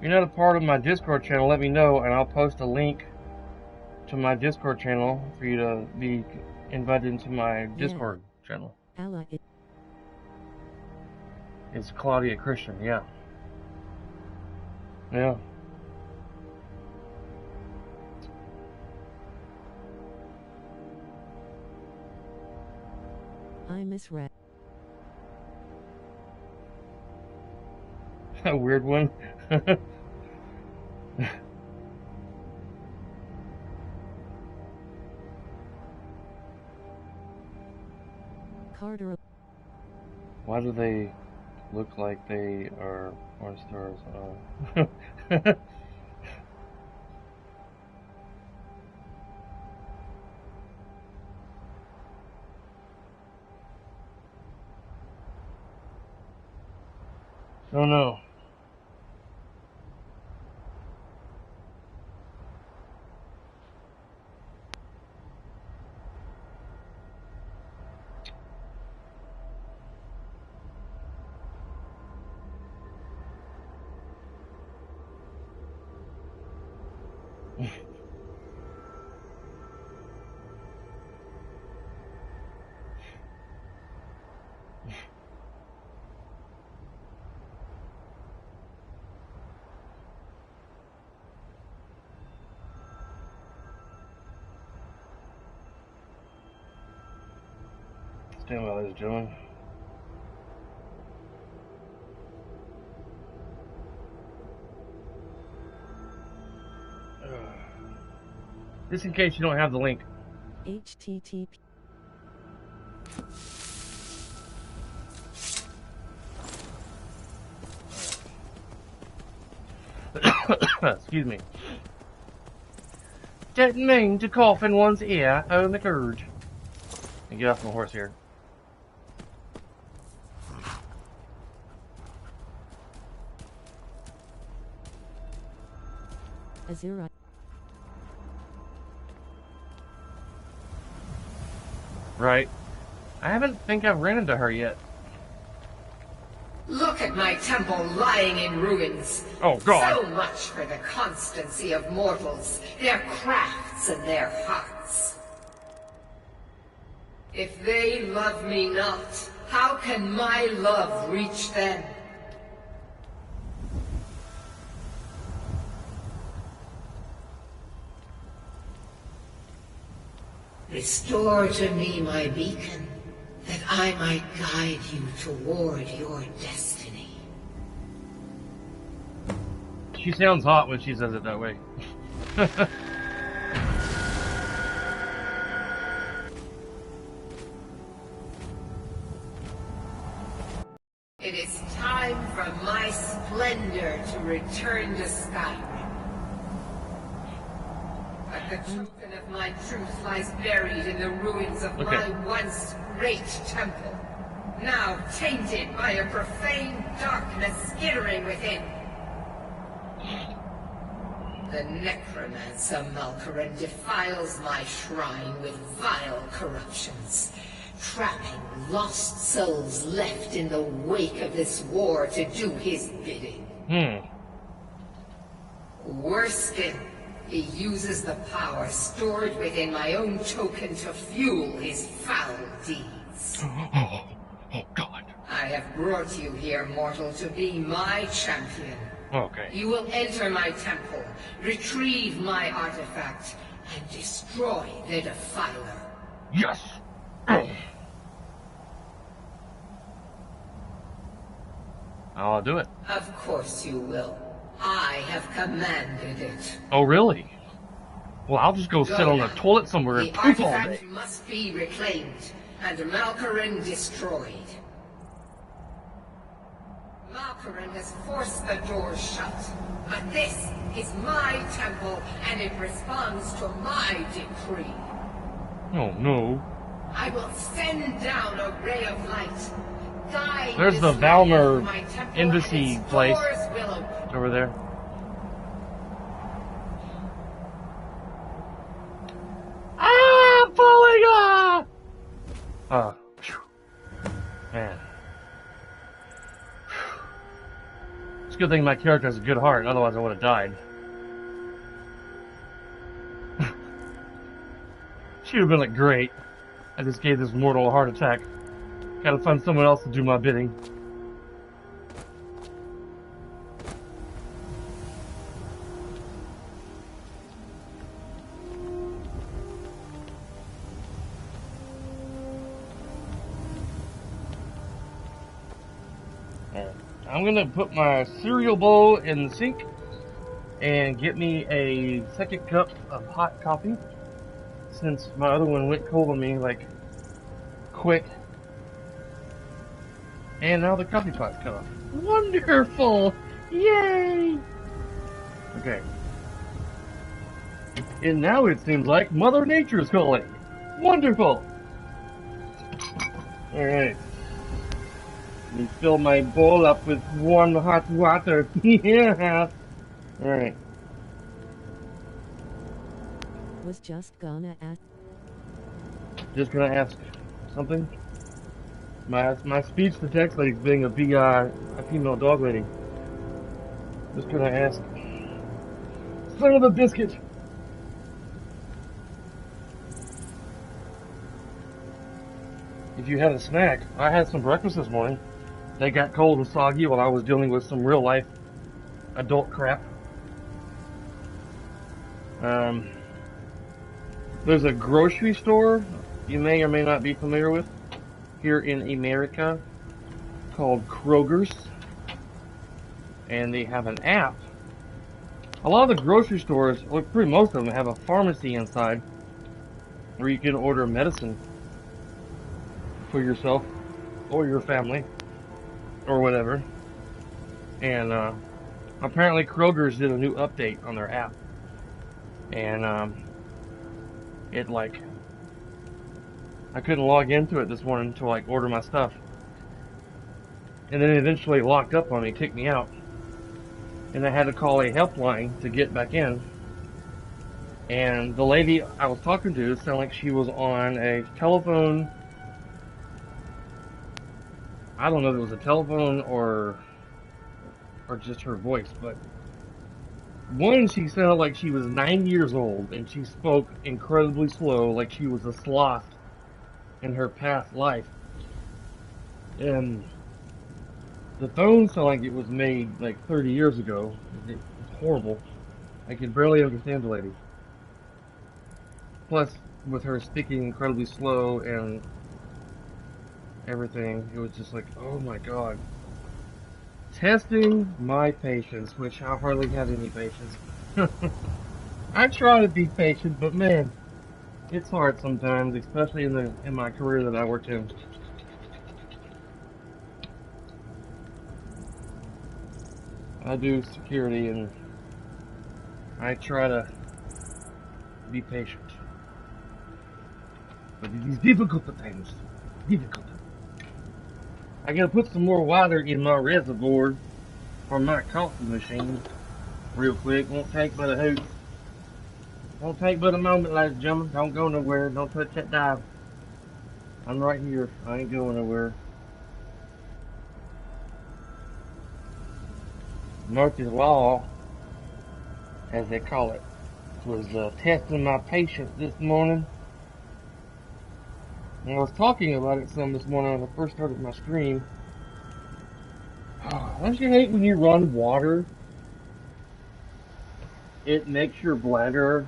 S1: you're not a part of my Discord channel, let me know, and I'll post a link to my Discord channel for you to be invited into my Discord channel.
S2: Ally.
S1: It's Claudia Christian, yeah. Yeah.
S2: I misread.
S1: A weird one.
S2: Carter.
S1: Why do they look like they are porn stars? Oh no. Stand by, ladies and gentlemen. Just in case you don't have the link.
S2: HTTP.
S1: Excuse me. Didn't mean to cough in one's ear. Oh my god. And get off my horse here.
S2: Azura.
S1: Right. I haven't think I've ran into her yet.
S10: Look at my temple lying in ruins.
S1: Oh god.
S10: So much for the constancy of mortals, their crafts and their hearts. If they love me not, how can my love reach them? Restore to me my beacon, that I might guide you toward your destiny.
S1: She sounds hot when she says it that way.
S10: It is time for my splendor to return to Skyrim. But the token of my truth lies buried in the ruins of my once great temple, now tainted by a profane darkness skittering within. The necromancer Malkaran defiles my shrine with vile corruptions, trapping lost souls left in the wake of this war to do his bidding. Worse still, he uses the power stored within my own token to fuel his foul deeds.
S1: Oh god.
S10: I have brought you here, mortal, to be my champion.
S1: Okay.
S10: You will enter my temple, retrieve my artifact, and destroy the Defiler.
S1: Yes! I'll do it.
S10: Of course you will. I have commanded it.
S1: Oh, really? Well, I'll just go sit on the toilet somewhere and
S10: The
S1: poop all day.
S10: artifact must be reclaimed, and Malkaran destroyed. Malkaran has forced the doors shut, but this is my temple, and it responds to my decree.
S1: Oh, no.
S10: I will send down a ray of light. Guide
S1: There's the
S10: this man into
S1: Valmer
S10: my temple,
S1: embassy
S10: and its
S1: place.
S10: doors will open.
S1: Over there. Ah, I'm falling off! Ah, man. It's a good thing my character has a good heart, otherwise I would have died. She would have been like, great. I just gave this mortal a heart attack. Gotta find someone else to do my bidding. I'm gonna put my cereal bowl in the sink and get me a second cup of hot coffee, since my other one went cold on me like quick. And now the coffee pot's cut off. Wonderful! Yay! Okay. And now it seems like Mother Nature's calling. Wonderful! Alright. Let me fill my bowl up with warm hot water. Yeah. Alright.
S2: Was just gonna ask.
S1: Just gonna ask something. My speech to text lady's being a female dog lady. Just gonna ask. Son of a biscuit! If you had a snack, I had some breakfast this morning. They got cold and soggy while I was dealing with some real life adult crap. There's a grocery store you may or may not be familiar with here in America called Kroger's, and they have an app. A lot of the grocery stores, well, pretty most of them, have a pharmacy inside where you can order medicine for yourself or your family or whatever. And apparently Kroger's did a new update on their app, and it like I couldn't log into it this morning to like order my stuff, and then it eventually locked up on me, kicked me out, and I had to call a helpline to get back in. And the lady I was talking to sounded like she was on a telephone. I don't know if it was a telephone or just her voice, but one, she sounded like she was 90 years old, and she spoke incredibly slow, like she was a sloth in her past life. And the phone sounded like it was made like 30 years ago. It was horrible. I could barely understand the lady. Plus, with her speaking incredibly slow and everything, it was just like, oh my god. Testing my patience, which I hardly have any patience. I try to be patient, but man, it's hard sometimes, especially in my career that I worked in. I do security, and I try to be patient. But these difficult things, difficult. I gotta put some more water in my reservoir for my coffee machine real quick. Won't take but a hoot. Won't take but a moment, ladies and gentlemen. Don't go nowhere. Don't touch that dial. I'm right here. I ain't going nowhere. Murphy's Law, as they call it, was testing my patience this morning. And I was talking about it some this morning when I first started my stream. Don't you hate when you run water? It makes your bladder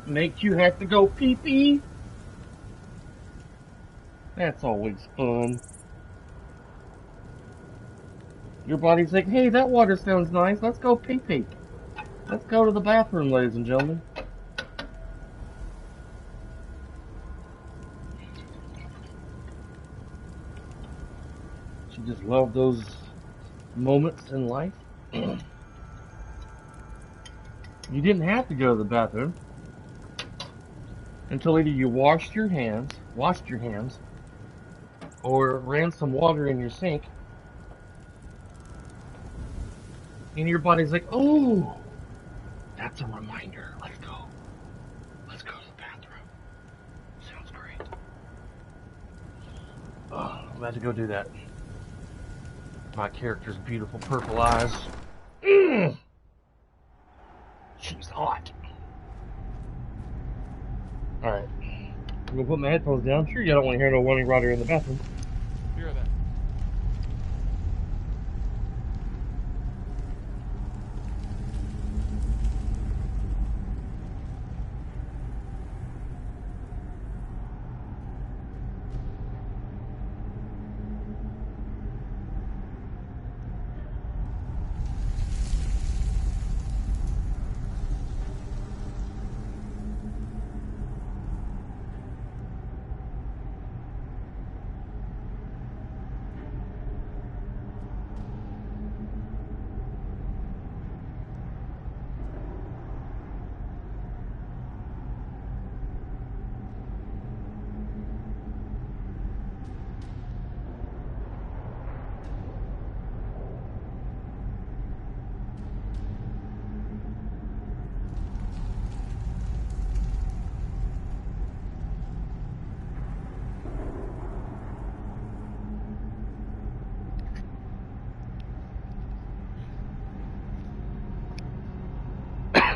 S1: makes you have to go pee-pee. That's always fun. Your body's like, hey, that water sounds nice. Let's go pee-pee. Let's go to the bathroom, ladies and gentlemen. She just loved those moments in life. You didn't have to go to the bathroom until either you washed your hands, or ran some water in your sink, and your body's like, oh, that's a reminder. Let's go. Let's go to the bathroom. Sounds great. Oh, I'm about to go do that. My character's beautiful purple eyes. She's hot. Alright. I'm gonna put my headphones down. Sure, you don't want to hear no running water in the bathroom.
S11: Hear that.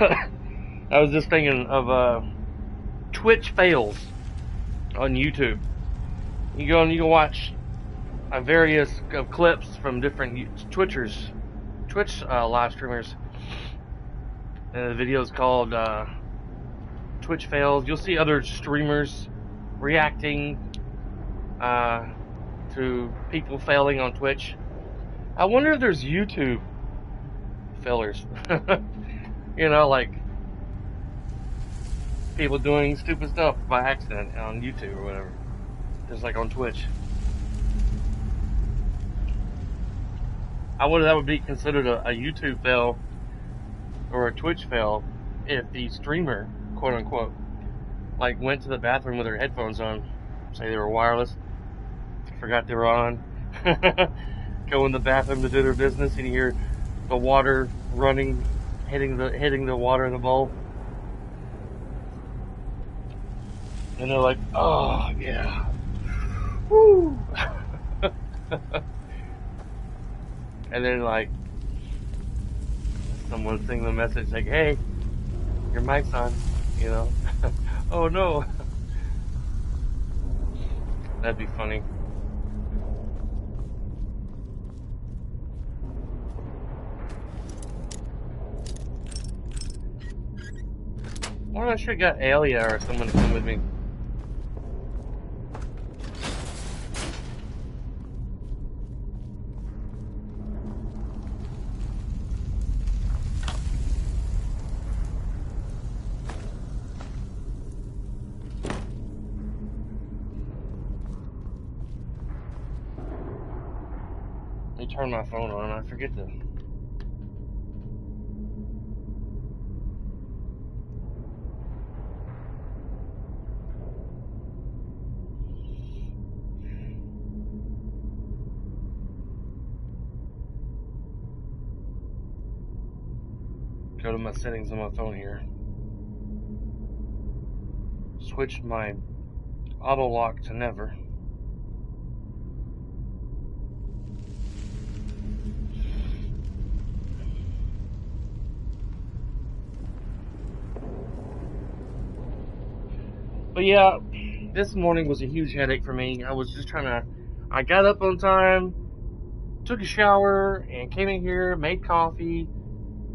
S1: I was just thinking of Twitch fails on YouTube. You go and you can watch various clips from different Twitch live streamers. And the video is called Twitch fails. You'll see other streamers reacting to people failing on Twitch. I wonder if there's YouTube failures. You know, like people doing stupid stuff by accident on YouTube or whatever. Just like on Twitch. I wonder if that would be considered a YouTube fail or a Twitch fail if the streamer, quote unquote, like went to the bathroom with their headphones on, say they were wireless, forgot they were on, go in the bathroom to do their business, and you hear the water running, hitting the water in the bowl, and they're like, oh yeah, woo. And then like someone sing the message like, hey, your mic's on, you know. Oh no. That'd be funny. Why don't I sure got Alia or someone to come with me? Turn my phone on. I forget to. Go to my settings on my phone here. Switch my auto lock to never. But yeah, this morning was a huge headache for me. I was just I got up on time, took a shower, and came in here, made coffee.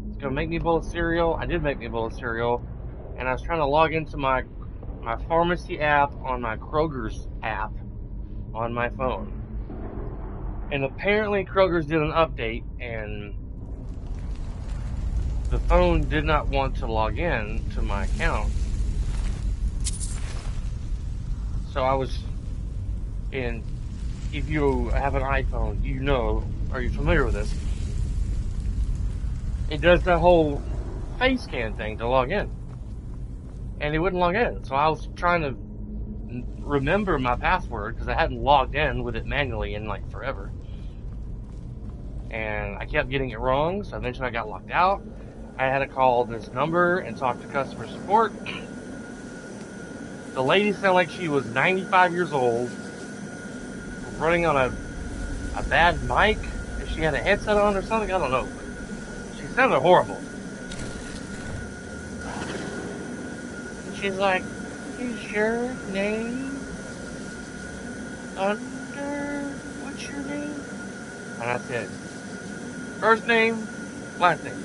S1: It's gonna make me a bowl of cereal. I did make me a bowl of cereal. And I was trying to log into my pharmacy app on my Kroger's app on my phone. And apparently Kroger's did an update, and the phone did not want to log in to my account. So I was in, if you have an iPhone, you know, are you familiar with this? It does the whole face scan thing to log in. And it wouldn't log in. So I was trying to remember my password because I hadn't logged in with it manually in like forever. And I kept getting it wrong, so eventually I got locked out. I had to call this number and talk to customer support. The lady sounded like she was 95 years old, running on a bad mic. If she had a headset on or something, I don't know. She sounded horrible. And she's like, is your name under, what's your name? And I said, first name, last name.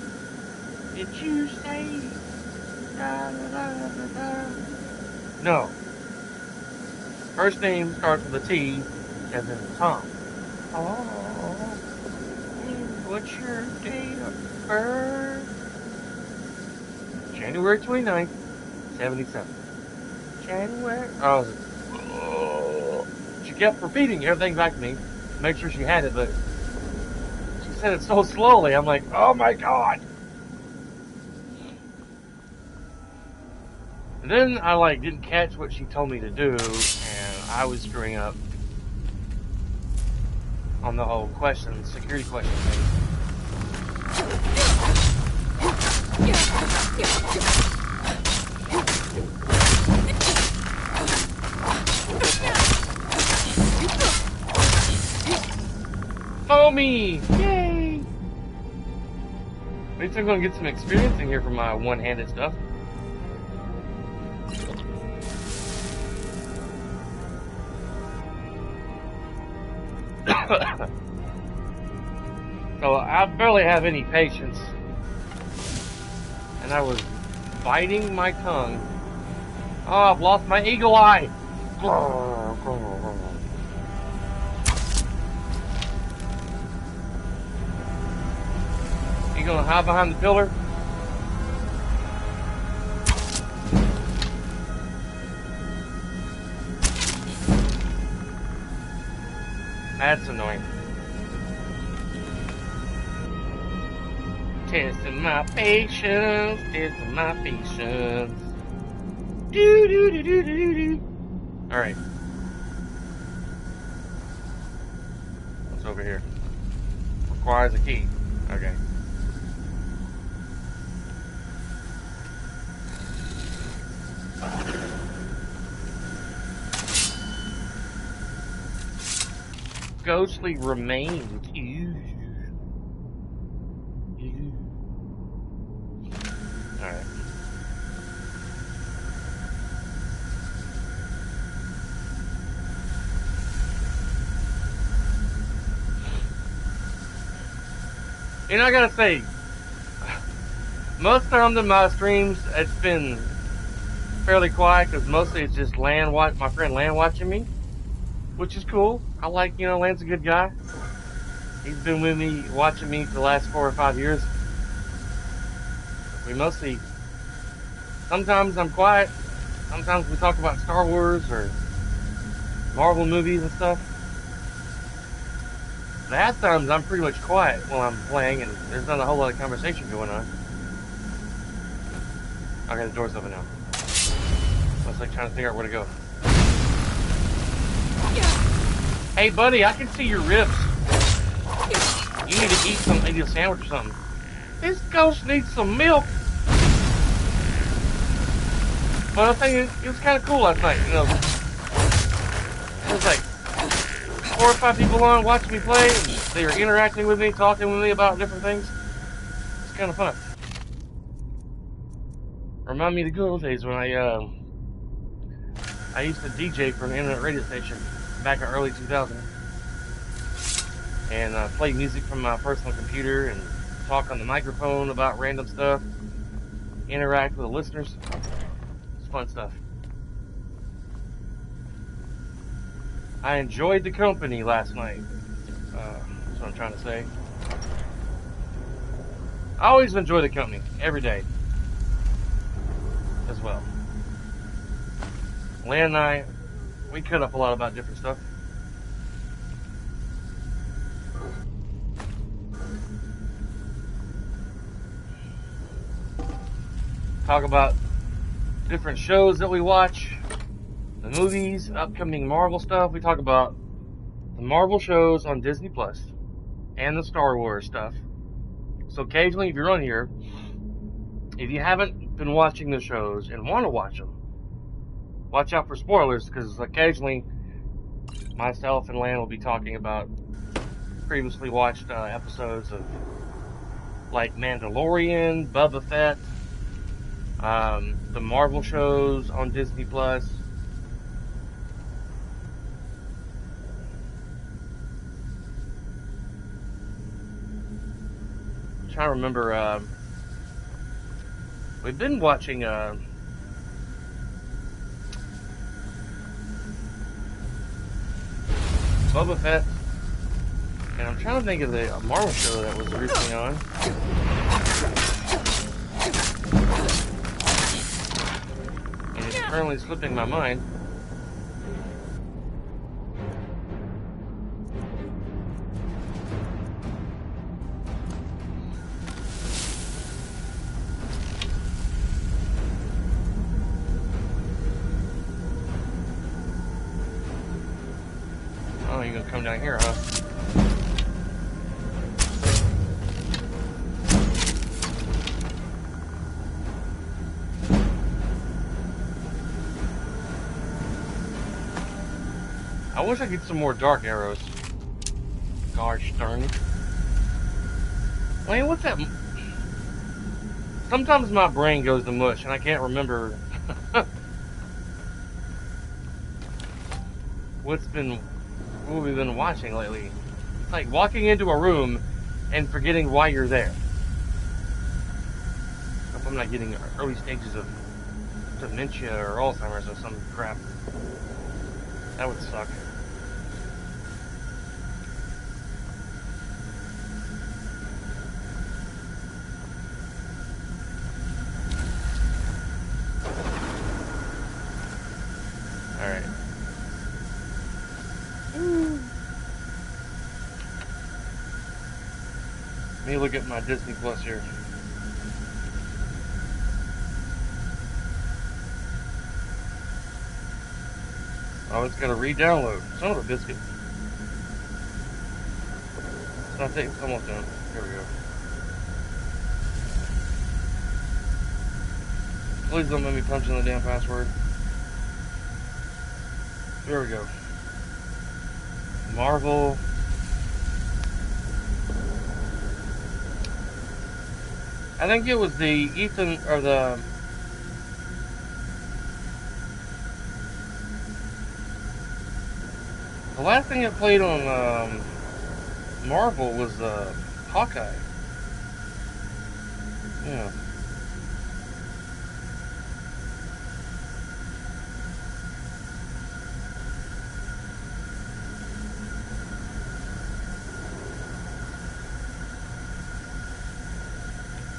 S1: Did you say da da da da da? No. First name starts with a T, and then Tom. Oh. What's your date of birth? January 29th, 77. January. Oh. She kept repeating everything back to me, to make sure she had it, but she said it so slowly. I'm like, oh my god. And then I didn't catch what she told me to do, and I was screwing up on the whole security question thing. Foamy! Yay! At least I'm gonna get some experience in here for my one-handed stuff. So I barely have any patience. And I was biting my tongue. Oh, I've lost my eagle eye! You gonna hide behind the pillar? That's annoying. Testing my patience, testing my patience. Do do do do do do. All right. What's over here? Requires a key. Okay. Ghostly remains. Ew. Ew. Alright. And I gotta say, most times in my streams, it's been fairly quiet because mostly it's just my friend Lan watching me, which is cool. I like, Lan's a good guy. He's been with me, watching me for the last 4 or 5 years. We mostly, sometimes I'm quiet, sometimes we talk about Star Wars or Marvel movies and stuff. The last times I'm pretty much quiet while I'm playing and there's not a whole lot of conversation going on. Okay, the door's open now. I was like trying to figure out where to go. Hey buddy, I can see your ribs. You need to eat maybe a sandwich or something. This ghost needs some milk. But I think it was kind of cool last night, There was like 4 or 5 people on watching me play, and they were interacting with me, talking with me about different things. It's kind of fun. Remind me of the good old days when I used to DJ for an internet radio station back in early 2000, and play music from my personal computer and talk on the microphone about random stuff, interact with the listeners. It's fun stuff. I enjoyed the company last night. That's what I'm trying to say. I always enjoy the company, every day, as well. Lan and I, we cut up a lot about different stuff. Talk about different shows that we watch, the movies, upcoming Marvel stuff. We talk about the Marvel shows on Disney Plus and the Star Wars stuff. So occasionally, if you're on here, if you haven't been watching the shows and want to watch them, watch out for spoilers, because occasionally myself and Lan will be talking about previously watched episodes of like Mandalorian, Boba Fett, the Marvel shows on Disney Plus. I'm trying to remember, we've been watching Boba Fett, and I'm trying to think of the Marvel show that was recently on. And it's currently slipping my mind. Oh, you're gonna come down here, huh? I wish I could get some more dark arrows. Gosh darn it. Wayne, what's that? Sometimes my brain goes to mush and I can't remember what we've been watching lately. It's like walking into a room and forgetting why you're there. I hope I'm not getting early stages of dementia or Alzheimer's or some crap. That would suck. Alright. Let me look at my Disney Plus here. Oh, it's got to re-download. Son of a biscuit. It's not taking. It's almost done. Here we go. Please don't let me punch in the damn password. There we go. Marvel. I think it was the Ethan or the last thing it played on Marvel was Hawkeye. Yeah.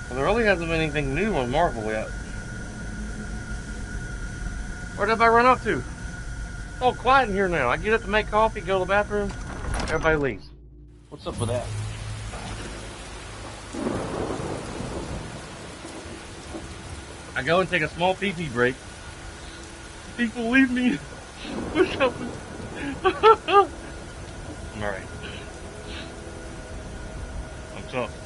S1: Well, there really hasn't been anything new on Marvel yet. Where did everybody run off to? It's all quiet in here now. I get up to make coffee, go to the bathroom, everybody leaves. What's up with that? I go and take a small pee-pee break. People leave me. What's up with... I'm alright. I'm tough.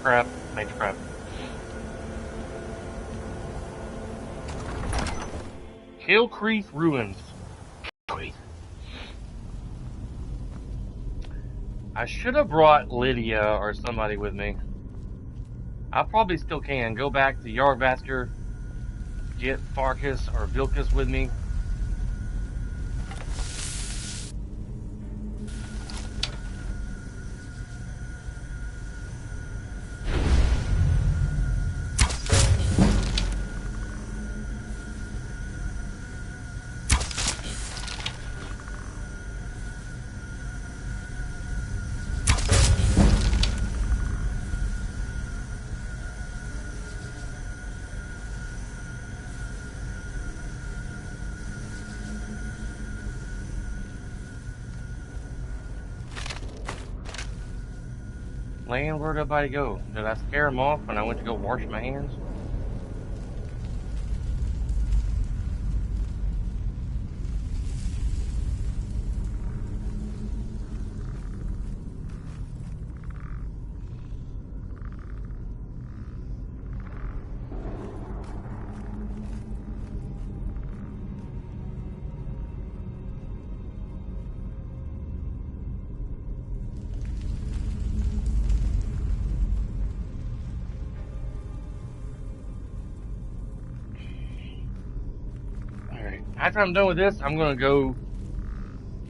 S1: Crap. Major crap. Hill Creek Ruins. Wait. I should have brought Lydia or somebody with me. I probably still can. Go back to Yardvasker, get Farkas or Vilkas with me. Land, where'd everybody go? Did I scare them off when I went to go wash my hands? After I'm done with this, I'm gonna go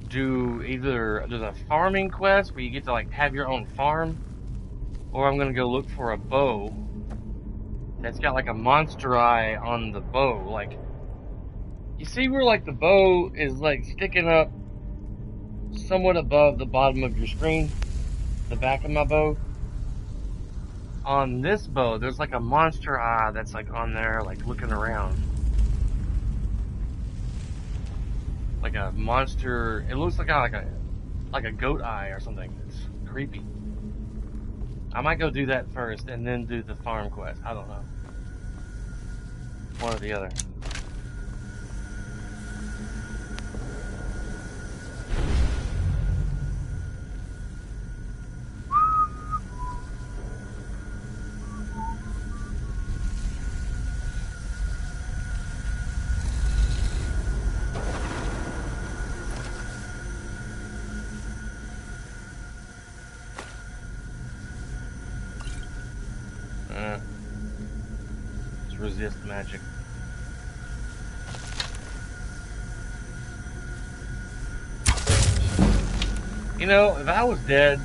S1: do there's a farming quest where you get to like have your own farm, or I'm gonna go look for a bow that's got like a monster eye on the bow. Like, you see where like the bow is like sticking up somewhat above the bottom of your screen, the back of my bow. On this bow, there's like a monster eye that's like on there, like looking around. Like a monster. It looks like a goat eye or something. It's creepy. I might go do that first and then do the farm quest. I don't know. One or the other. resist magic. You know, if I was dead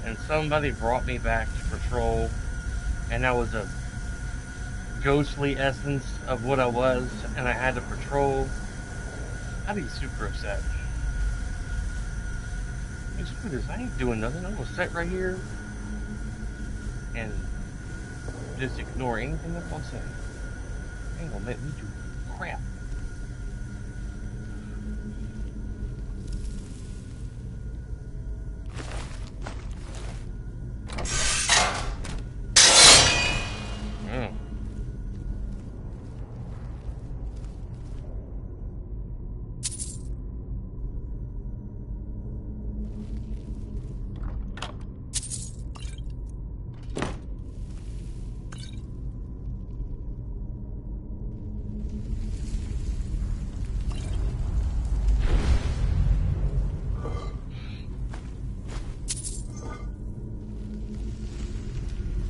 S1: and somebody brought me back to patrol and I was a ghostly essence of what I was and I had to patrol, I'd be super upset. Hey, screw this, I ain't doing nothing. I'm gonna sit right here and just ignore anything else I say. Ain't gonna make me do crap.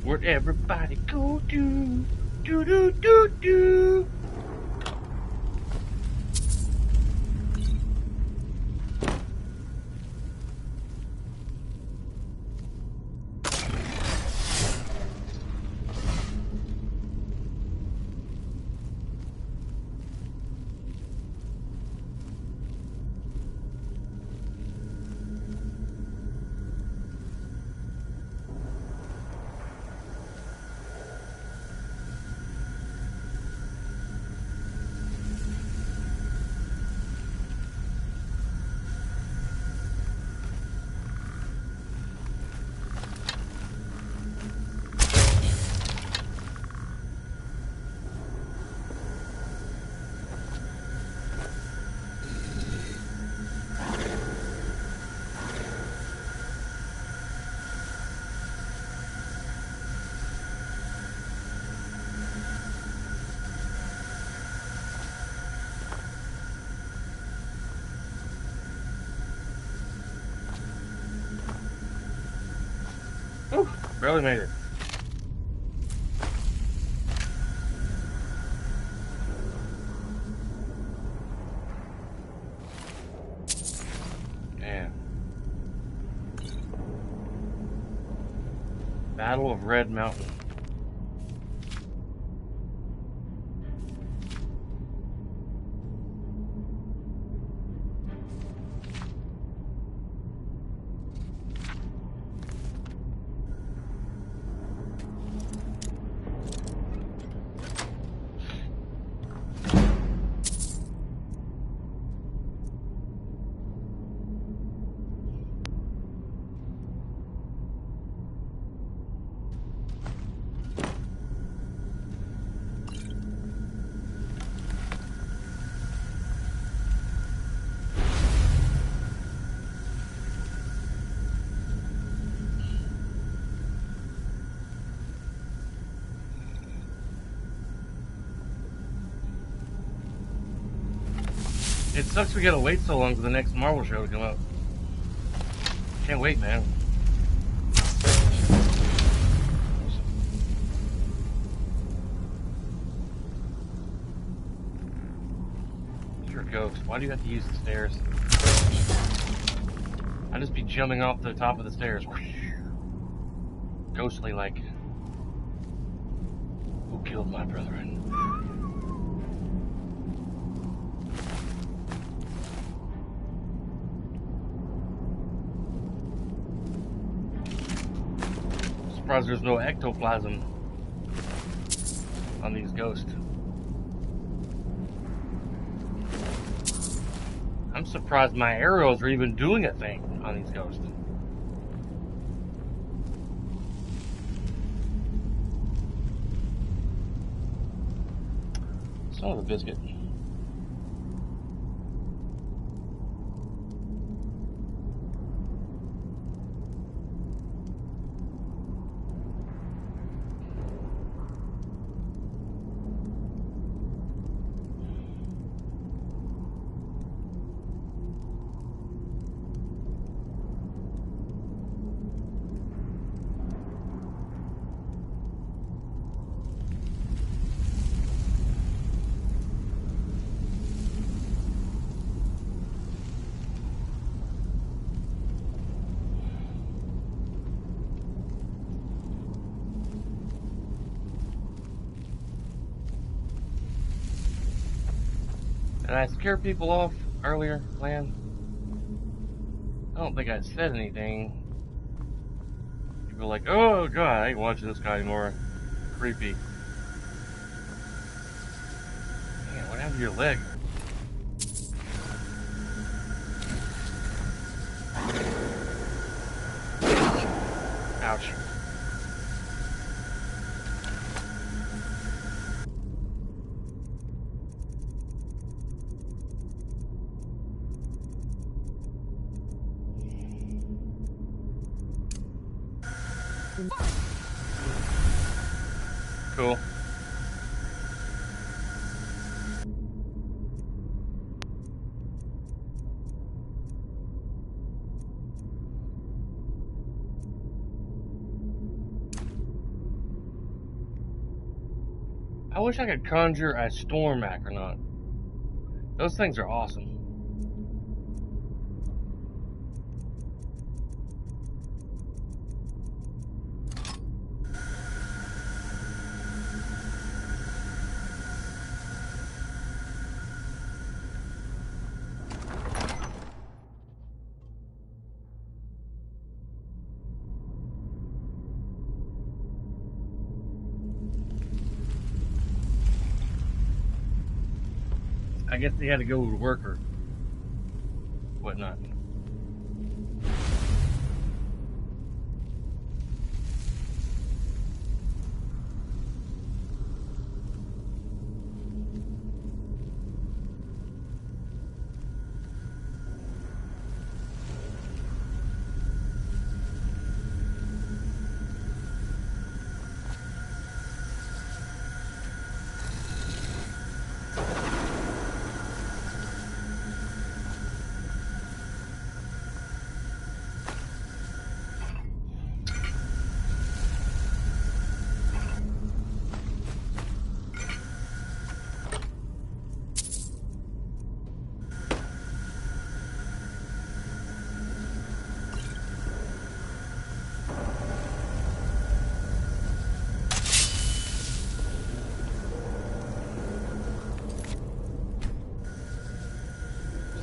S1: Where'd everybody go to? Do do do do. Barely made it. Damn. Battle of Red Mountain. It sucks we gotta wait so long for the next Marvel show to come out. Can't wait, man. You're a ghost. Why do you have to use the stairs? I'd just be jumping off the top of the stairs. Ghostly like. Who killed my brethren? Surprised there's no ectoplasm on these ghosts. I'm surprised my arrows are even doing a thing on these ghosts. Son of a biscuit. And I scared people off earlier, man. I don't think I said anything. People are like, oh god, I ain't watching this guy anymore. Creepy. Man, what happened to your leg? Ouch. Cool. I wish I could conjure a storm acronaut. Those things are awesome. I guess they had to go to work or whatnot.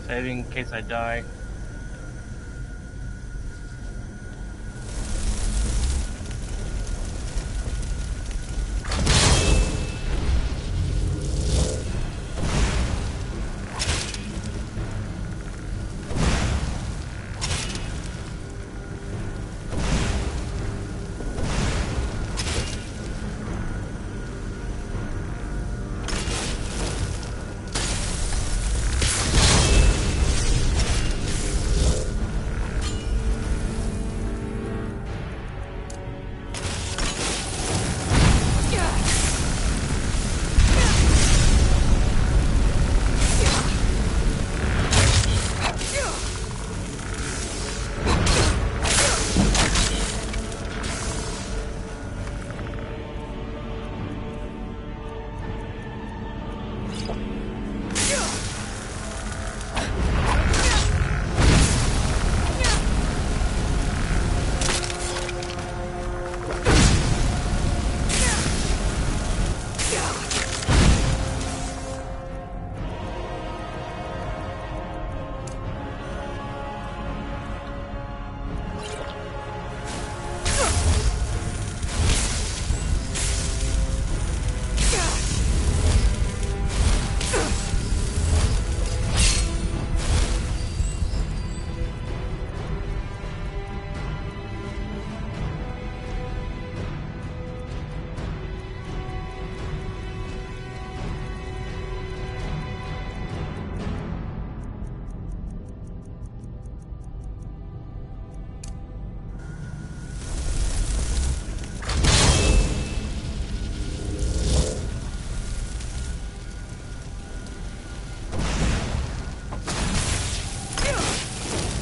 S1: Saving in case I die.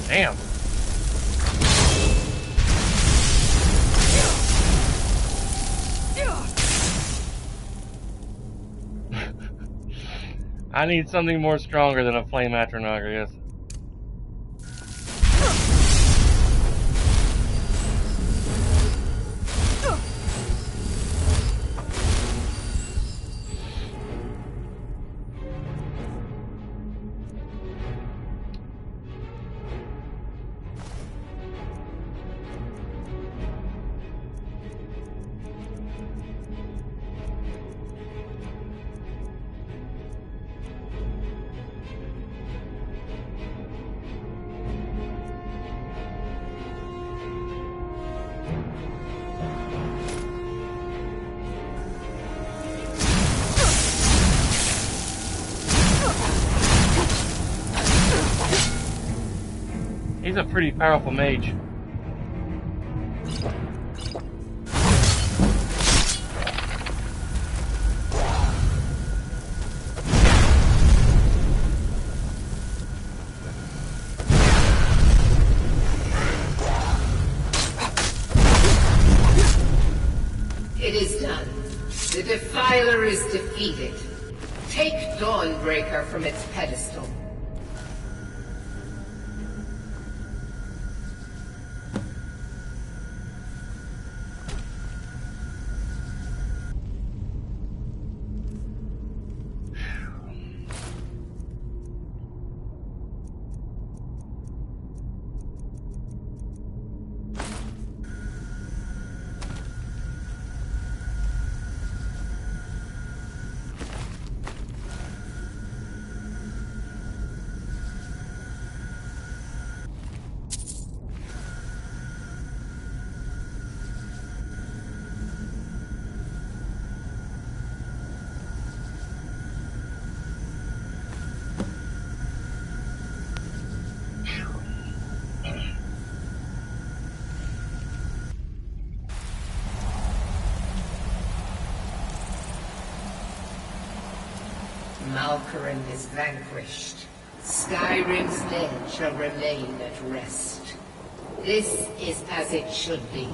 S1: Damn. I need something more stronger than a flame atronach, I guess. He's a pretty powerful mage.
S10: It is done. The Defiler is defeated. Take Dawnbreaker from its pedestal. Malkoran is vanquished. Skyrim's dead shall remain at rest. This is as it should be.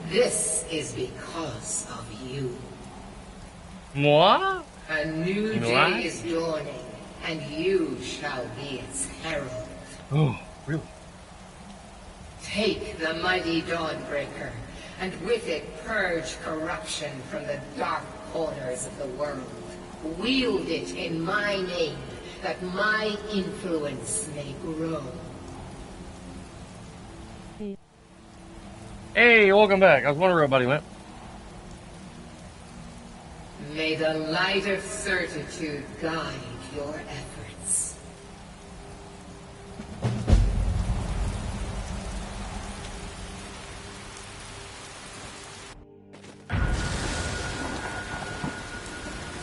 S10: This is because of you.
S1: Moi?
S10: A new day is dawning, and you shall be its herald.
S1: Oh, really?
S10: Take the mighty Dawnbreaker, and with it purge corruption from the dark corners of the world. Wield it in my name, that my influence may grow.
S1: Hey, welcome back. I was wondering where everybody went.
S10: May the light of certitude guide your efforts.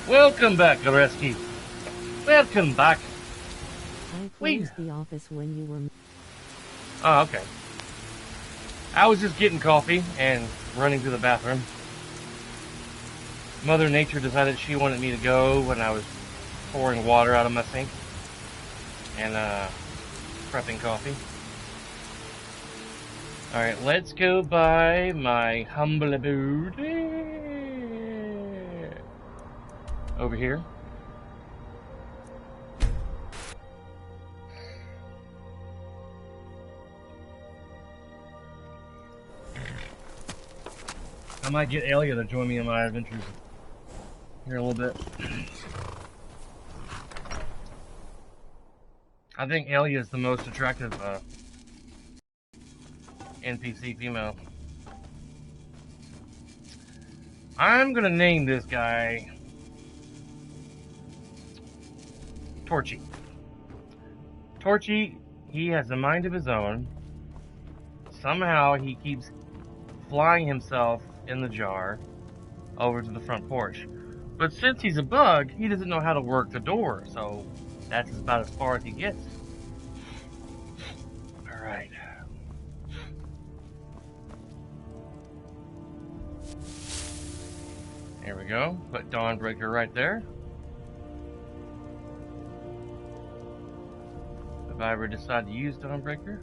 S1: Welcome back, Goreski. Welcome back.
S2: I closed the office when you were...
S1: Oh, okay. I was just getting coffee and running to the bathroom. Mother Nature decided she wanted me to go when I was pouring water out of my sink and prepping coffee. Alright, let's go by my humble abode over here. I might get Elia to join me in my adventures here in a little bit. I think Elia is the most attractive NPC female. I'm gonna name this guy Torchy. Torchy, he has a mind of his own. Somehow he keeps flying himself in the jar over to the front porch. But since he's a bug, he doesn't know how to work the door, so that's about as far as he gets. Alright. There we go. Put Dawnbreaker right there. If I ever decide to use Dawnbreaker.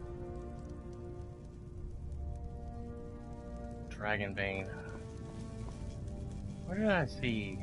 S1: Dragonbane. Where did I see?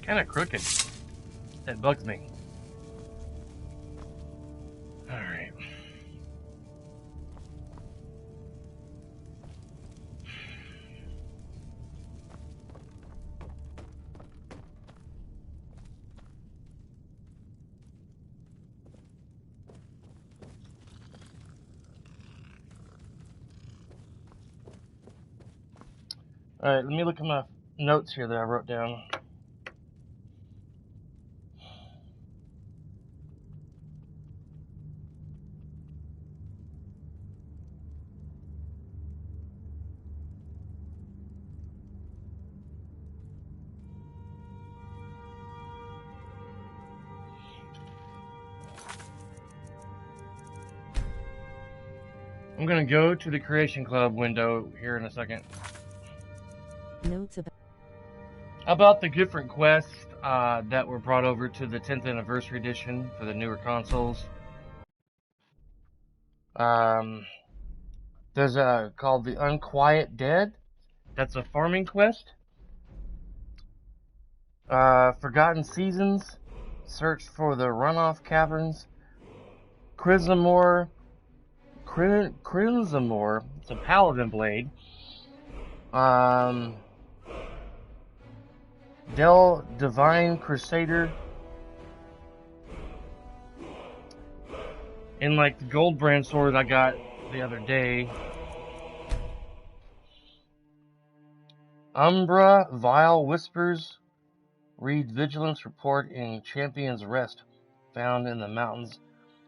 S1: kind of crooked. That bugs me. Alright. Alright, let me look at my notes here that I wrote down. I'm gonna go to the Creation Club window here in a second.
S2: Notes
S1: About the different quests that were brought over to the 10th anniversary edition for the newer consoles. There's a called the Unquiet Dead. That's a farming quest. Forgotten Seasons. Search for the runoff caverns. Crimsomore. It's a paladin blade. Divine Crusader. And like the gold brand sword I got the other day. Umbra, Vile Whispers. Read Vigilance Report in Champion's Rest, found in the mountains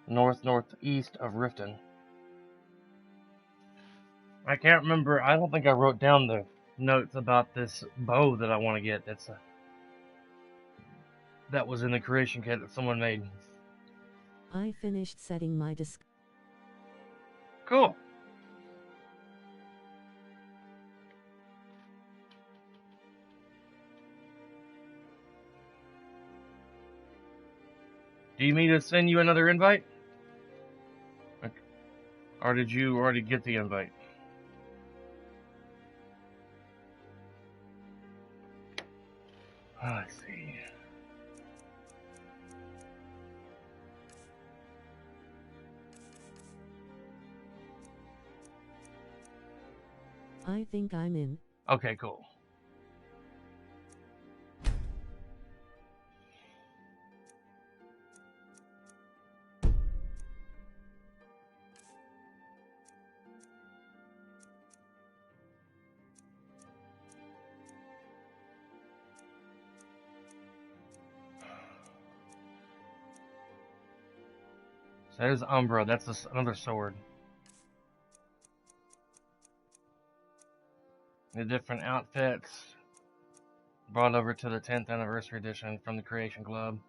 S1: northeast of Riften. I can't remember. I don't think I wrote down the notes about this bow that I want to get. That was in the creation kit that someone made.
S2: I finished setting my
S1: Cool. Do you need me to send you another invite? Or did you already get the invite? Let's see.
S2: I think I'm in.
S1: Okay, cool. So there's Umbra. That's another sword. The different outfits brought over to the 10th anniversary edition from the Creation Club.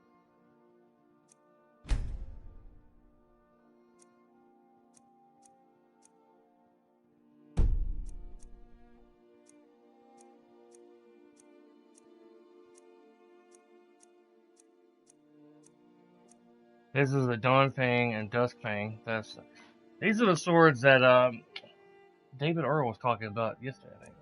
S1: This is the Dawn Fang and Dusk Fang. These are the swords that David Earl was talking about yesterday, I think.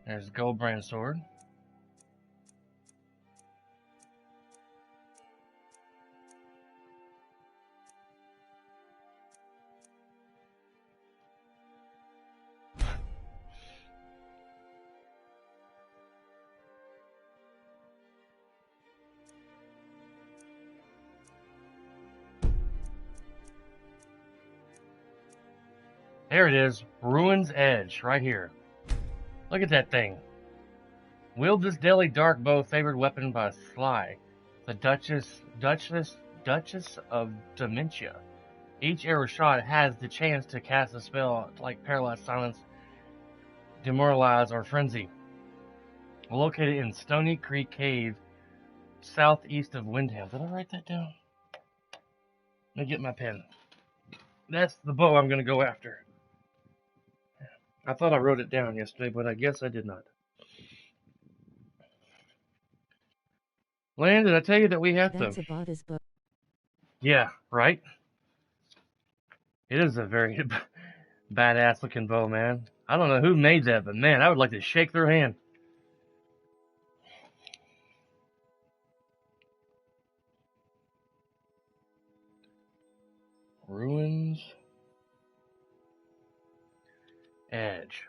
S1: There's the Gold Brand sword. There it is, Ruin's Edge, right here. Look at that thing. Wield this deadly dark bow, favored weapon by Sly, the Duchess of Dementia. Each arrow shot has the chance to cast a spell like Paralyzed Silence demoralize, or frenzy. Located in Stony Creek Cave, southeast of Windham. Did I write that down? Let me get my pen. That's the bow I'm going to go after. I thought I wrote it down yesterday, but I guess I did not. Lan, did I tell you that we have
S2: That's
S1: to...
S2: about as bow.
S1: Yeah, right? It is a very badass looking bow, man. I don't know who made that, but man, I would like to shake their hand. Ruins. Edge.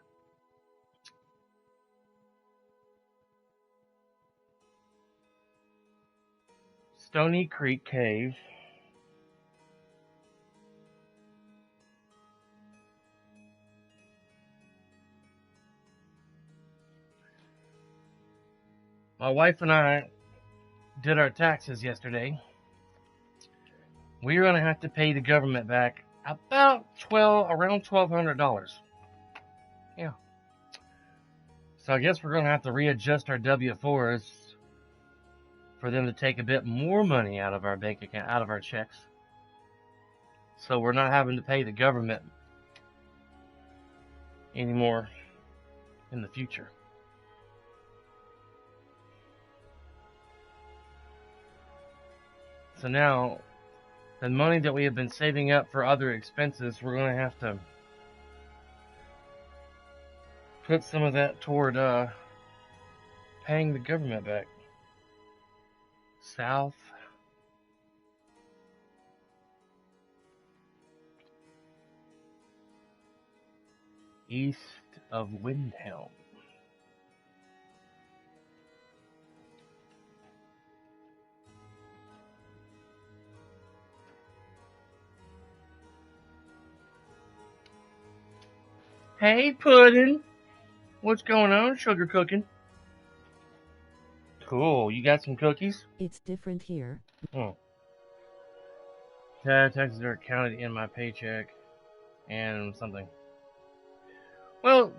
S1: Stony Creek Cave. My wife and I did our taxes yesterday. We're going to have to pay the government back about around $1,200. Yeah. So I guess we're going to have to readjust our W-4s for them to take a bit more money out of our bank account, out of our checks. So we're not having to pay the government anymore in the future. So now, the money that we have been saving up for other expenses, we're going to have to put some of that toward paying the government back. South. East of Windhelm. Hey, Puddin'. What's going on? Sugar cooking. Cool. You got some cookies?
S2: It's different here.
S1: Oh. Taxes are counted in my paycheck and something. Well,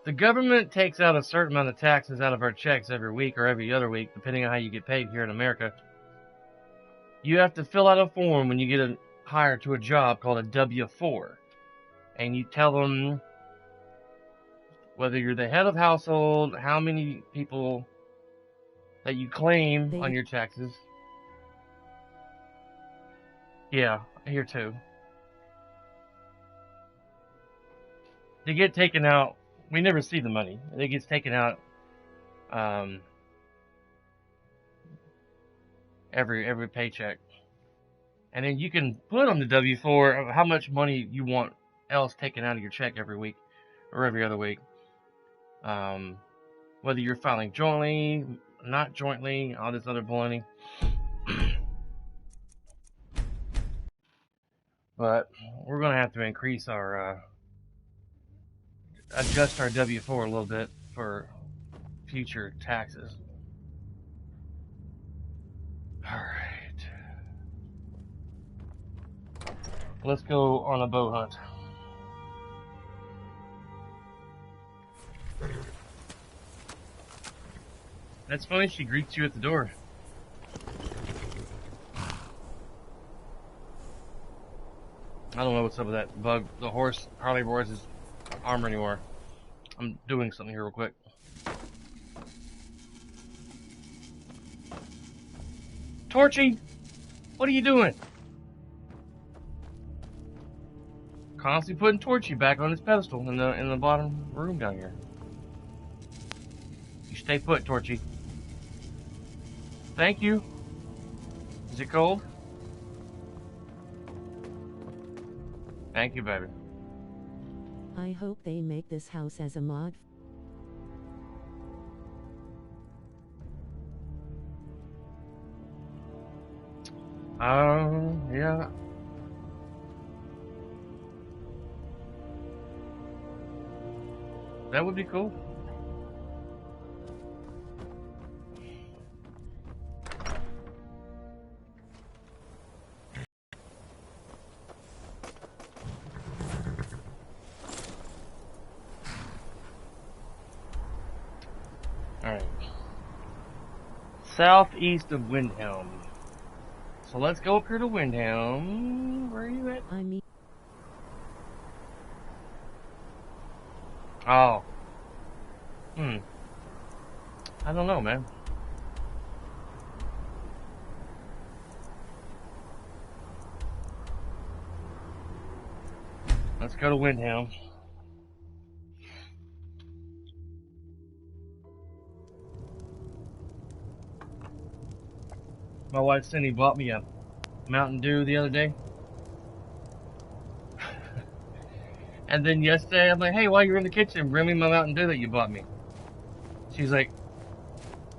S1: the government takes out a certain amount of taxes out of our checks every week or every other week, depending on how you get paid here in America. You have to fill out a form when you get hired to a job called a W-4. And you tell them whether you're the head of household, how many people that you claim on your taxes. Yeah, here too. They get taken out. We never see the money. It gets taken out every paycheck. And then you can put on the W-4 how much money you want else taken out of your check every week or every other week. Whether you're filing jointly, not jointly, all this other baloney. But we're going to have to increase our, adjust our W-4 a little bit for future taxes. Alright. Let's go on a bow hunt. That's funny, she greets you at the door. I don't know what's up with that bug. The horse hardly wears his armor anymore. I'm doing something here real quick. Torchy! What are you doing? Constantly putting Torchy back on his pedestal in the bottom room down here. You stay put, Torchy. Thank you. Is it cold? Thank you, baby.
S2: I hope they make this house as a mod.
S1: Yeah. That would be cool. southeast of Windhelm. So let's go up here to Windhelm. Where are you at?
S2: I mean,
S1: Oh. I don't know, man. Let's go to Windhelm. My wife Cindy bought me a Mountain Dew the other day. And then yesterday, I'm like, hey, while you're in the kitchen, bring me my Mountain Dew that you bought me. She's like,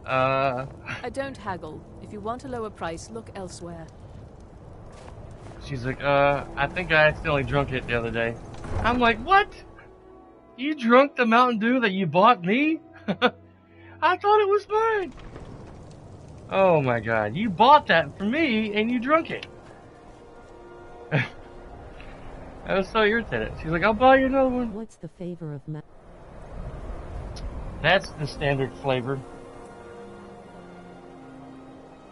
S11: I don't haggle. If you want a lower price, look elsewhere.
S1: She's like, I think I accidentally drunk it the other day. I'm like, what? You drunk the Mountain Dew that you bought me? I thought it was mine. Oh my god, you bought that for me and you drunk it. I was so irritated. She's like, I'll buy you another one.
S2: what's the favor of
S1: That's the standard flavor.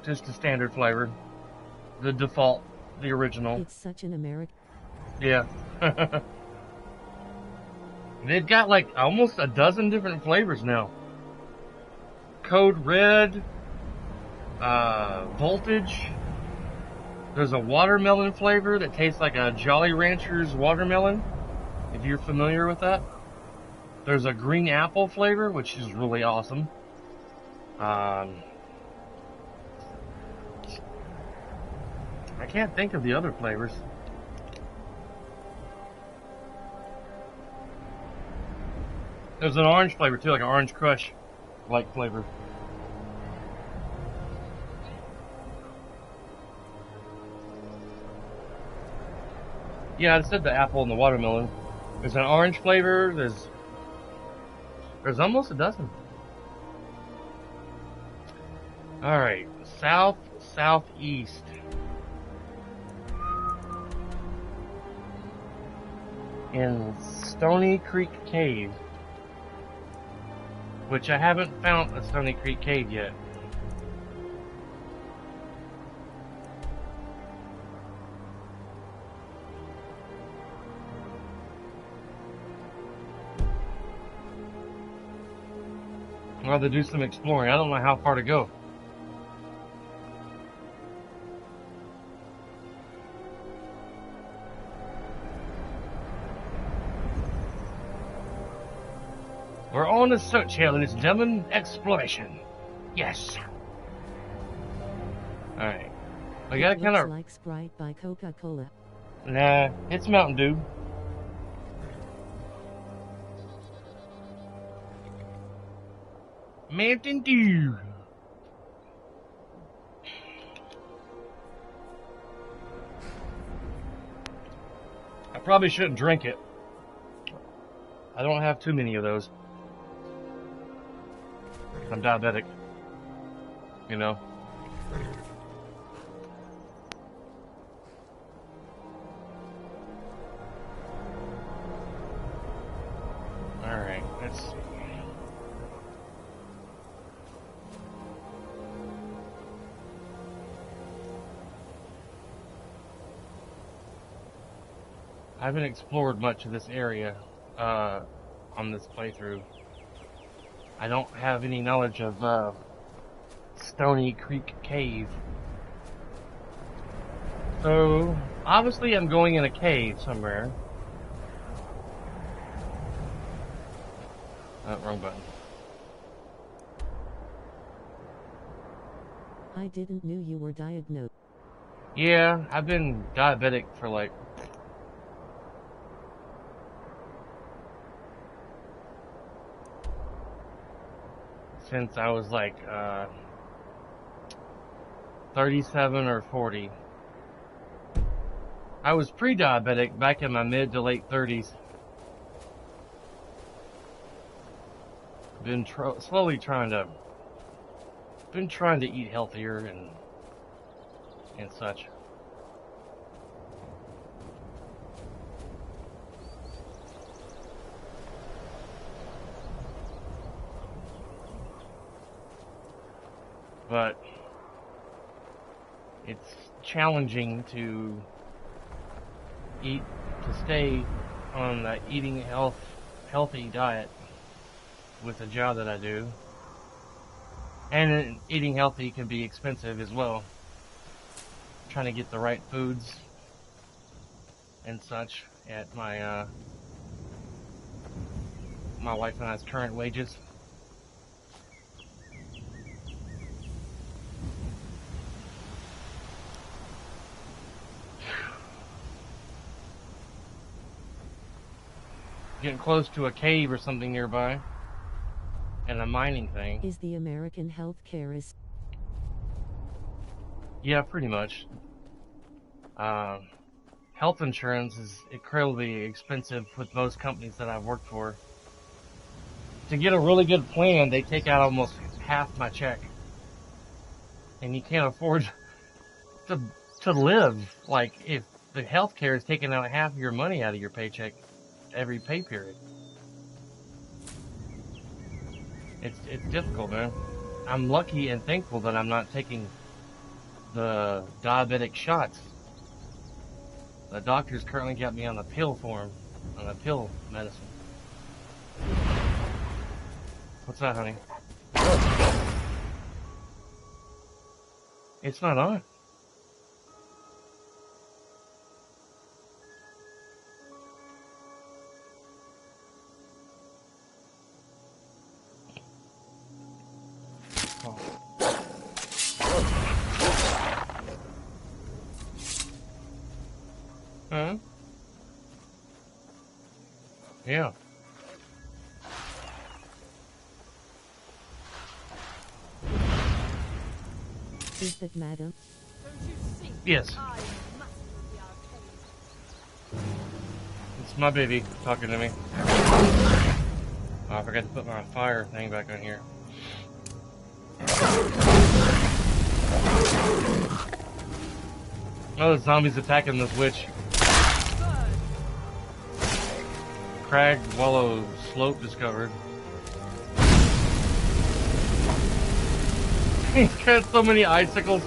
S1: Just the standard flavor. The default. The original.
S2: It's such an American.
S1: Yeah. They've got like almost a dozen different flavors now. Code Red. Voltage. There's a watermelon flavor that tastes like a Jolly Ranchers watermelon, if you're familiar with that. There's a green apple flavor, which is really awesome. I can't think of the other flavors. There's an orange flavor too, like an Orange Crush like flavor. Yeah, I said the apple and the watermelon. There's an orange flavor. There's almost a dozen. All right, southeast. In Stony Creek Cave, which I haven't found a Stony Creek Cave yet. I'll have to do some exploring. I don't know how far to go. We're on a search here, ladies and gentlemen. Exploration. Yes. Alright. I gotta kind of...
S2: like Sprite by Coca-Cola.
S1: Nah, it's Mountain Dew. Mountain Dew. I probably shouldn't drink it. I don't have too many of those. I'm diabetic. You know? Alright, let's see. I haven't explored much of this area on this playthrough. I don't have any knowledge of Stony Creek Cave. So, obviously I'm going in a cave somewhere. Oh, wrong button.
S2: I didn't know you were diagnosed.
S1: Yeah, I've been diabetic for like... since I was like 37 or 40. I was pre-diabetic back in my mid to late 30s. Been slowly trying to eat healthier and such. but it's challenging to stay on the healthy diet with the job that I do. And eating healthy can be expensive as well. Trying to get the right foods and such at my my wife and I's current wages. Getting close to a cave or something nearby. And a mining thing.
S2: Is the American healthcare is...
S1: Yeah, pretty much. Health insurance is incredibly expensive with most companies that I've worked for. To get a really good plan, they take out almost half my check. And you can't afford to live. Like, if the healthcare is taking out half of your money out of your paycheck every pay period. It's difficult, man. I'm lucky and thankful that I'm not taking the diabetic shots. The doctor's currently got me on the pill form, on the pill medicine. What's that, honey? It's not on. Huh? Yeah.
S2: Is that madam?
S1: Yes. It's my baby talking to me. Oh, I forgot to put my fire thing back on here. Oh, the zombies attacking this witch. Crag Wallow slope discovered. He's got so many icicles.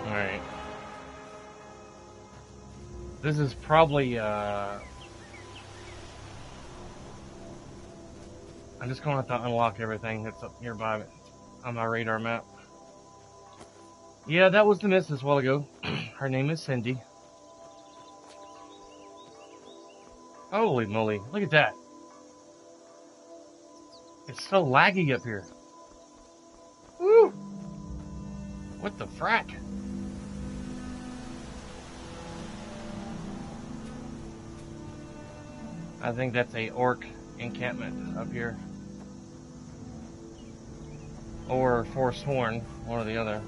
S1: Alright. This is probably, I'm just going to have to unlock everything that's up nearby on my radar map. Yeah, that was the missus a while ago. Her name is Cindy. Holy moly, look at that. It's so laggy up here. Woo! What the frack? I think that's a orc encampment up here. Or Forsworn, one or the other.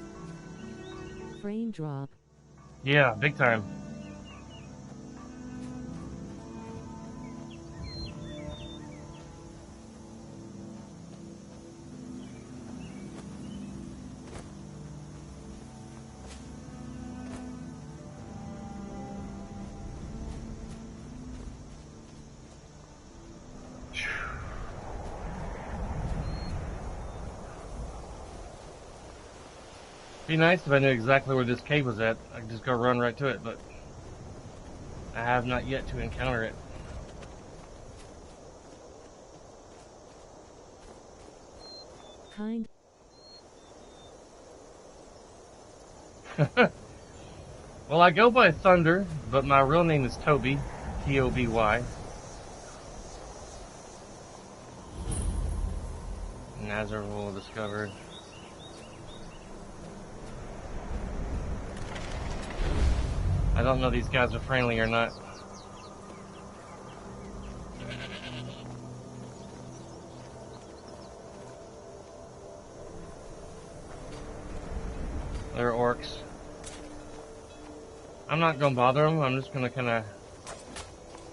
S2: Frame drop.
S1: Yeah, big time. Be nice if I knew exactly where this cave was at. I could just go run right to it, but I have not yet to encounter it.
S2: Kind.
S1: Well, I go by Thunder, but my real name is Toby. T-O-B-Y. Nazareth discovered. I don't know if these guys are friendly or not. They're orcs. I'm not gonna bother them. I'm just gonna kind of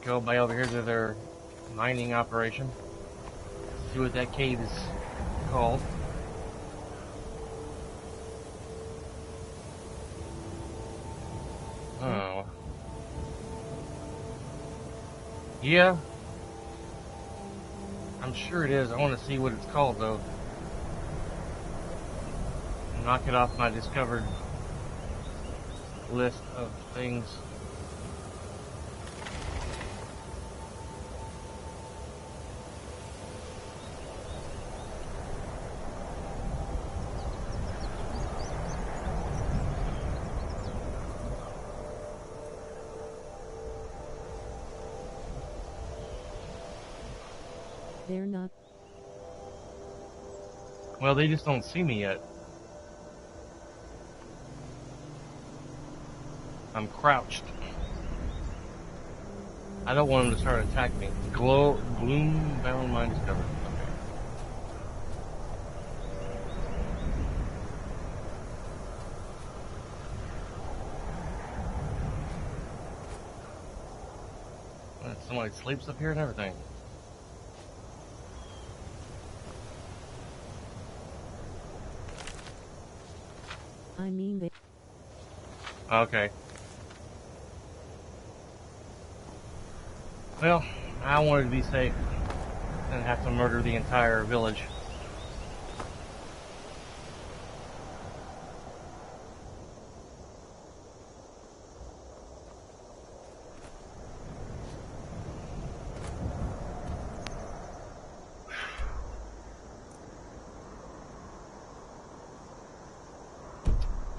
S1: Go by over here to their mining operation. See what that cave is called. Oh. Yeah. I'm sure it is. I want to see what it's called, though. Knock it off my discovered list of things.
S2: They're not.
S1: Well, they just don't see me yet. I'm crouched. I don't want them to start attacking me. Gloom bound mine discovered. Okay. Somebody sleeps up here and everything.
S2: I mean they.
S1: Okay. Well, I wanted to be safe and have to murder the entire village.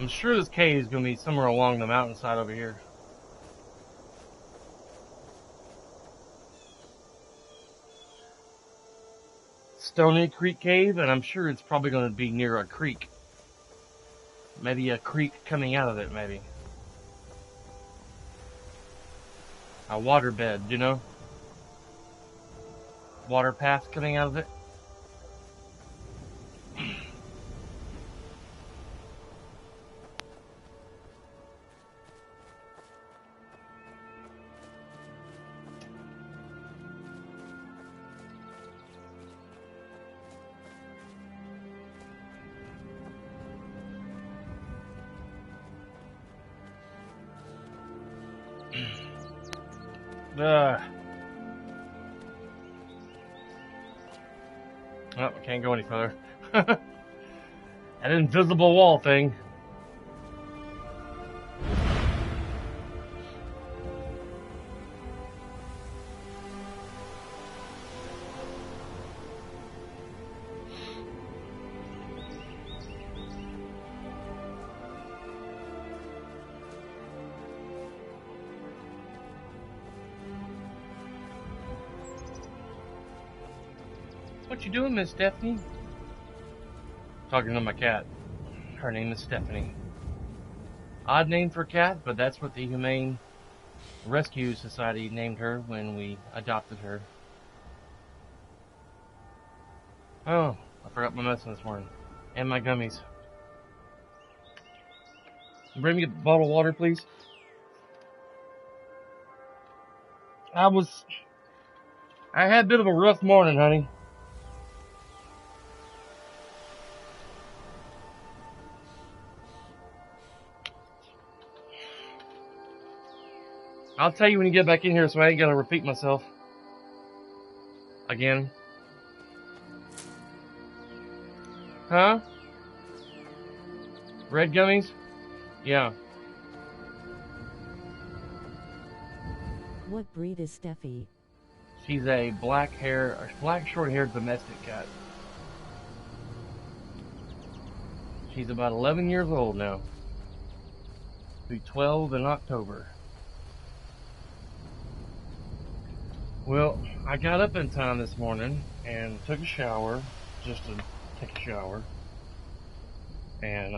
S1: I'm sure this cave is going to be somewhere along the mountainside over here. Stony Creek Cave, and I'm sure it's probably going to be near a creek. Maybe a creek coming out of it, maybe. A waterbed, you know? Water path coming out of it. Oh, I can't go any further. That invisible wall thing. What you doing, Miss Stephanie? Talking to my cat. Her name is Stephanie. Odd name for a cat, but that's what the Humane Rescue Society named her when we adopted her. Oh, I forgot my medicine this morning. And my gummies. Bring me a bottle of water, please. I had a bit of a rough morning, honey. I'll tell you when you get back in here so I ain't gonna repeat myself. Again. Huh? Red gummies? Yeah.
S2: What breed is Steffi?
S1: She's a black short-haired domestic cat. She's about 11 years old now. Be 12 in October. Well, I got up in time this morning and took a shower, just to take a shower. And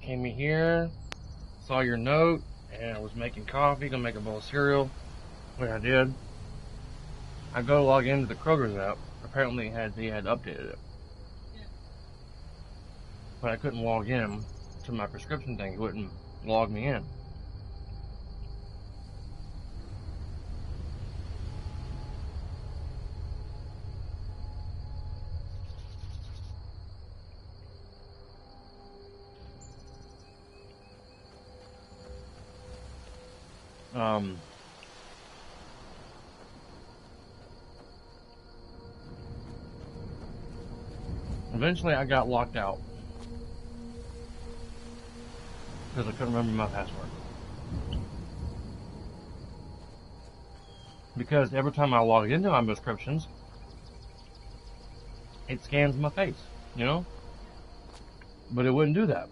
S1: came in here, saw your note, and I was making coffee, gonna make a bowl of cereal, which I did. I go to log into the Kroger's app. Apparently they had updated it. But I couldn't log in to my prescription thing. It wouldn't log me in. Eventually I got locked out because I couldn't remember my password. Because every time I logged into my prescriptions, it scans my face, you know? But it wouldn't do that.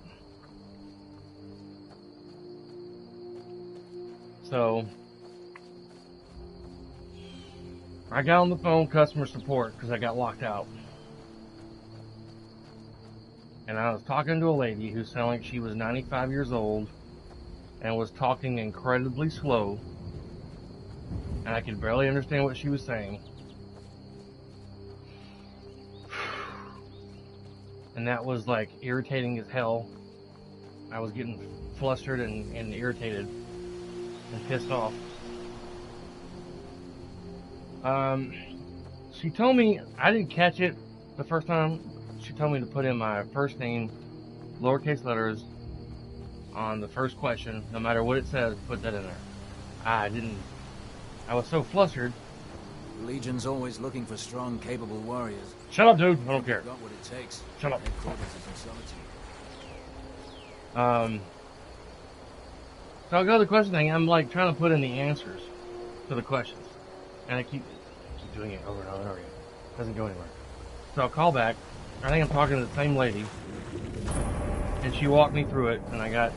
S1: So I got on the phone customer support because I got locked out. And I was talking to a lady who sounded like she was 95 years old and was talking incredibly slow. And I could barely understand what she was saying. And that was like irritating as hell. I was getting flustered and irritated and pissed off. She told me, I didn't catch it the first time. She told me to put in my first name, lowercase letters, on the first question. No matter what it says, put that in there. I didn't. I was so flustered.
S8: Legion's always looking for strong, capable warriors.
S1: Shut up, dude. I don't care.
S8: Got what it takes.
S1: Shut up.
S8: Headquarters is in solitude.
S1: So I go to the question thing. I'm like trying to put in the answers to the questions, and I keep doing it over and over and over again. It doesn't go anywhere. So I'll call back. I think I'm talking to the same lady, and she walked me through it, and I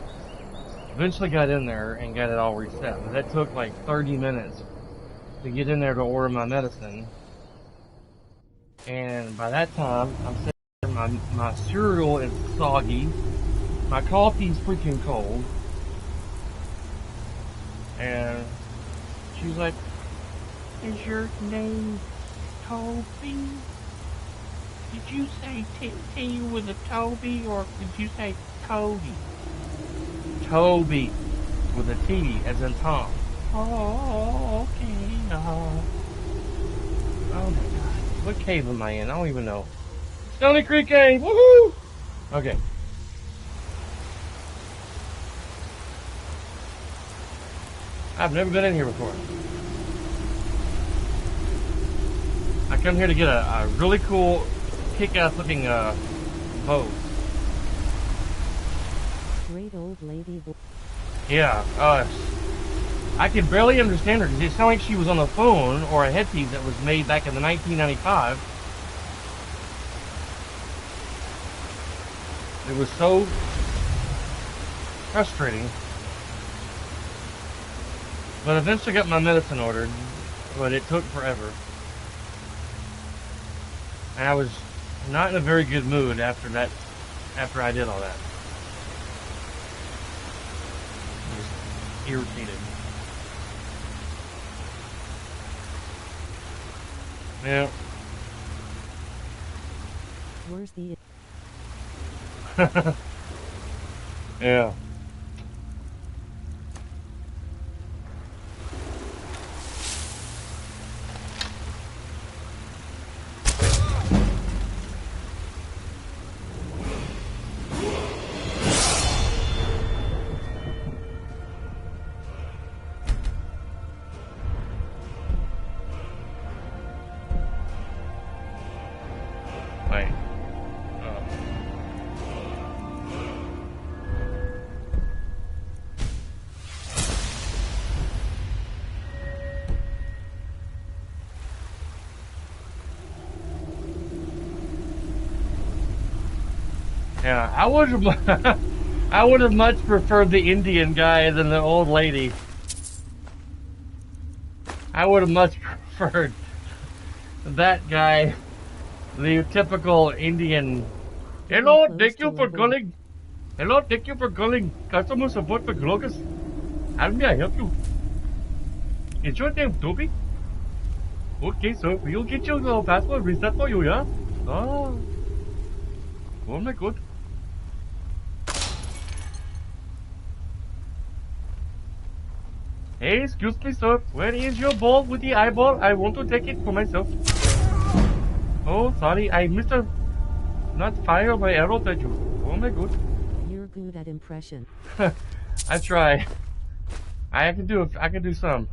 S1: eventually got in there and got it all reset. But that took like 30 minutes to get in there to order my medicine, and by that time I'm sitting there, my cereal is soggy, my coffee's freaking cold, and she's like, "Is your name Toby? Did you say T with a Toby, or did you say Toby?" Toby with a T as in Tom. Oh, okay. Oh my god. What cave am I in? I don't even know. Stony Creek Cave! Woohoo! Okay. I've never been in here before. I come here to get a really cool, kick-ass looking bow.
S2: Great old lady.
S1: Yeah, I could barely understand her because it sounded like she was on the phone or a headpiece that was made back in the 1995. It was so frustrating. But eventually got my medicine ordered, but it took forever. And I was not in a very good mood after I did all that. I was irritated. Yeah.
S2: Where's the...
S1: Yeah. Yeah, I would have much preferred the Indian guy than the old lady. I would have much preferred that guy, the typical Indian. Hello, thank you for calling. Hello, thank you for calling customer support for Glocus. How may I help you? Is your name Toby? Okay, sir, we'll get your password reset for you, yeah? Oh my god. Hey, excuse me, sir. Where is your ball with the eyeball? I want to take it for myself. Oh, sorry. I missed a... Not fire my arrows at you. Oh my god.
S2: You're good at impression.
S1: I try. I can do some.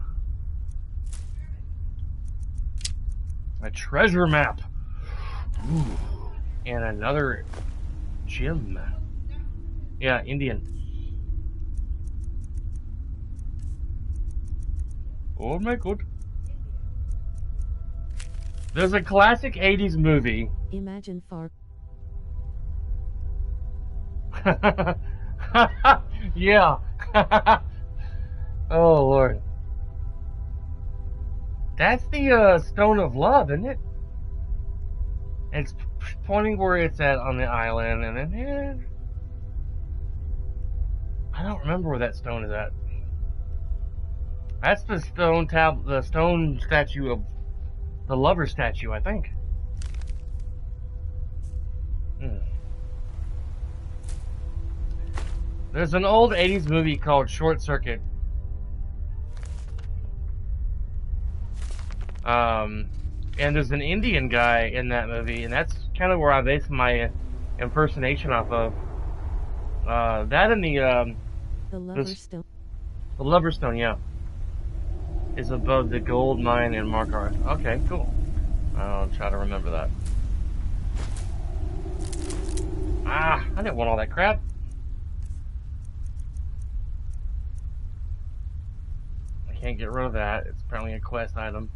S1: A treasure map. Ooh. And another gym. Yeah, Indian. Oh my god. There's a classic 80s movie.
S2: Imagine far.
S1: Yeah. Oh Lord. That's the Stone of Love, isn't it? It's pointing where it's at on the island, and then I don't remember where that stone is at. That's the the stone statue of the lover statue, I think. There's an old 80s movie called Short Circuit. And there's an Indian guy in that movie, and that's kind of where I base my impersonation off of. That and the
S2: Lover's Stone.
S1: The Lover's Stone, yeah, is above the gold mine in Markarth. Okay, cool. I'll try to remember that. Ah, I didn't want all that crap. I can't get rid of that. It's apparently a quest item.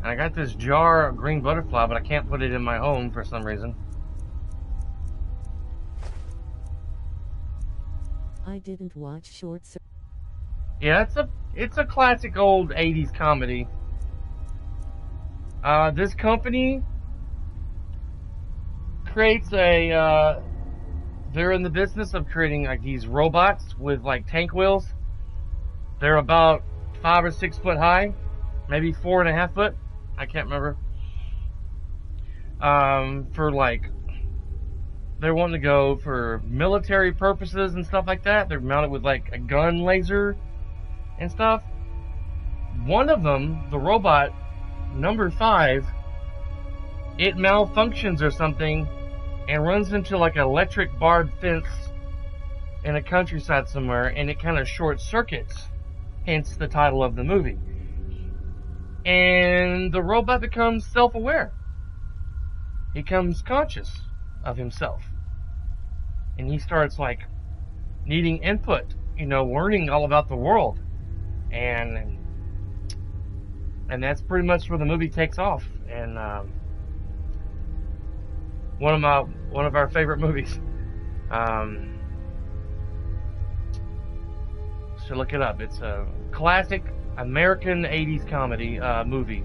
S1: And I got this jar of green butterfly, but I can't put it in my home for some reason.
S2: I didn't watch Short Circuit.
S1: Yeah, it's a classic old 80s comedy. This company creates they're in the business of creating like these robots with like tank wheels. They're about 5 or 6 foot high, maybe 4.5 foot. I can't remember. For like, they're wanting to go for military purposes and stuff like that. They're mounted with like a gun laser and stuff. One of them, the robot, number 5, it malfunctions or something and runs into like an electric barbed fence in a countryside somewhere, and it kind of short circuits, hence the title of the movie. And the robot becomes self-aware. He becomes conscious of himself. And he starts like needing input, learning all about the world. And that's pretty much where the movie takes off. And one of our favorite movies. So look it up. It's a classic American 80s comedy movie.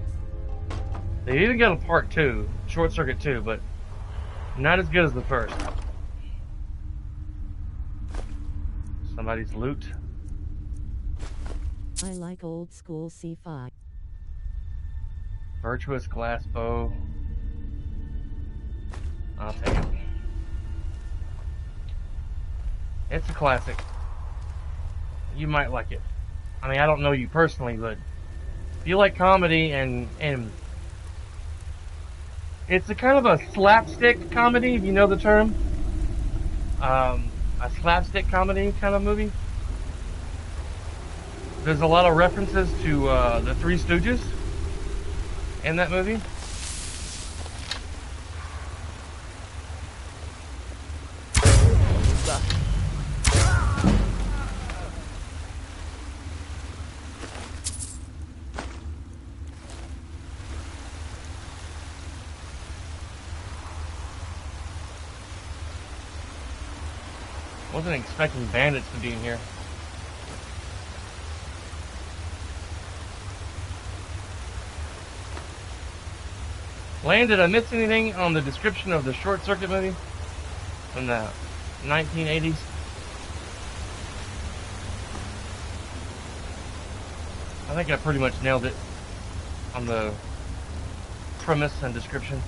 S1: They even got a part 2, Short Circuit 2, but not as good as the first. Somebody's loot.
S2: I like old school C5.
S1: Virtuous glass bow. I'll take it. It's a classic. You might like it. I mean, I don't know you personally, but if you like comedy and it's a kind of a slapstick comedy, if you know the term. A slapstick comedy kind of movie. There's a lot of references to the Three Stooges in that movie. Wasn't expecting bandits to be in here. Land, did I miss anything on the description of the Short Circuit movie from the 1980s? I think I pretty much nailed it on the premise and description.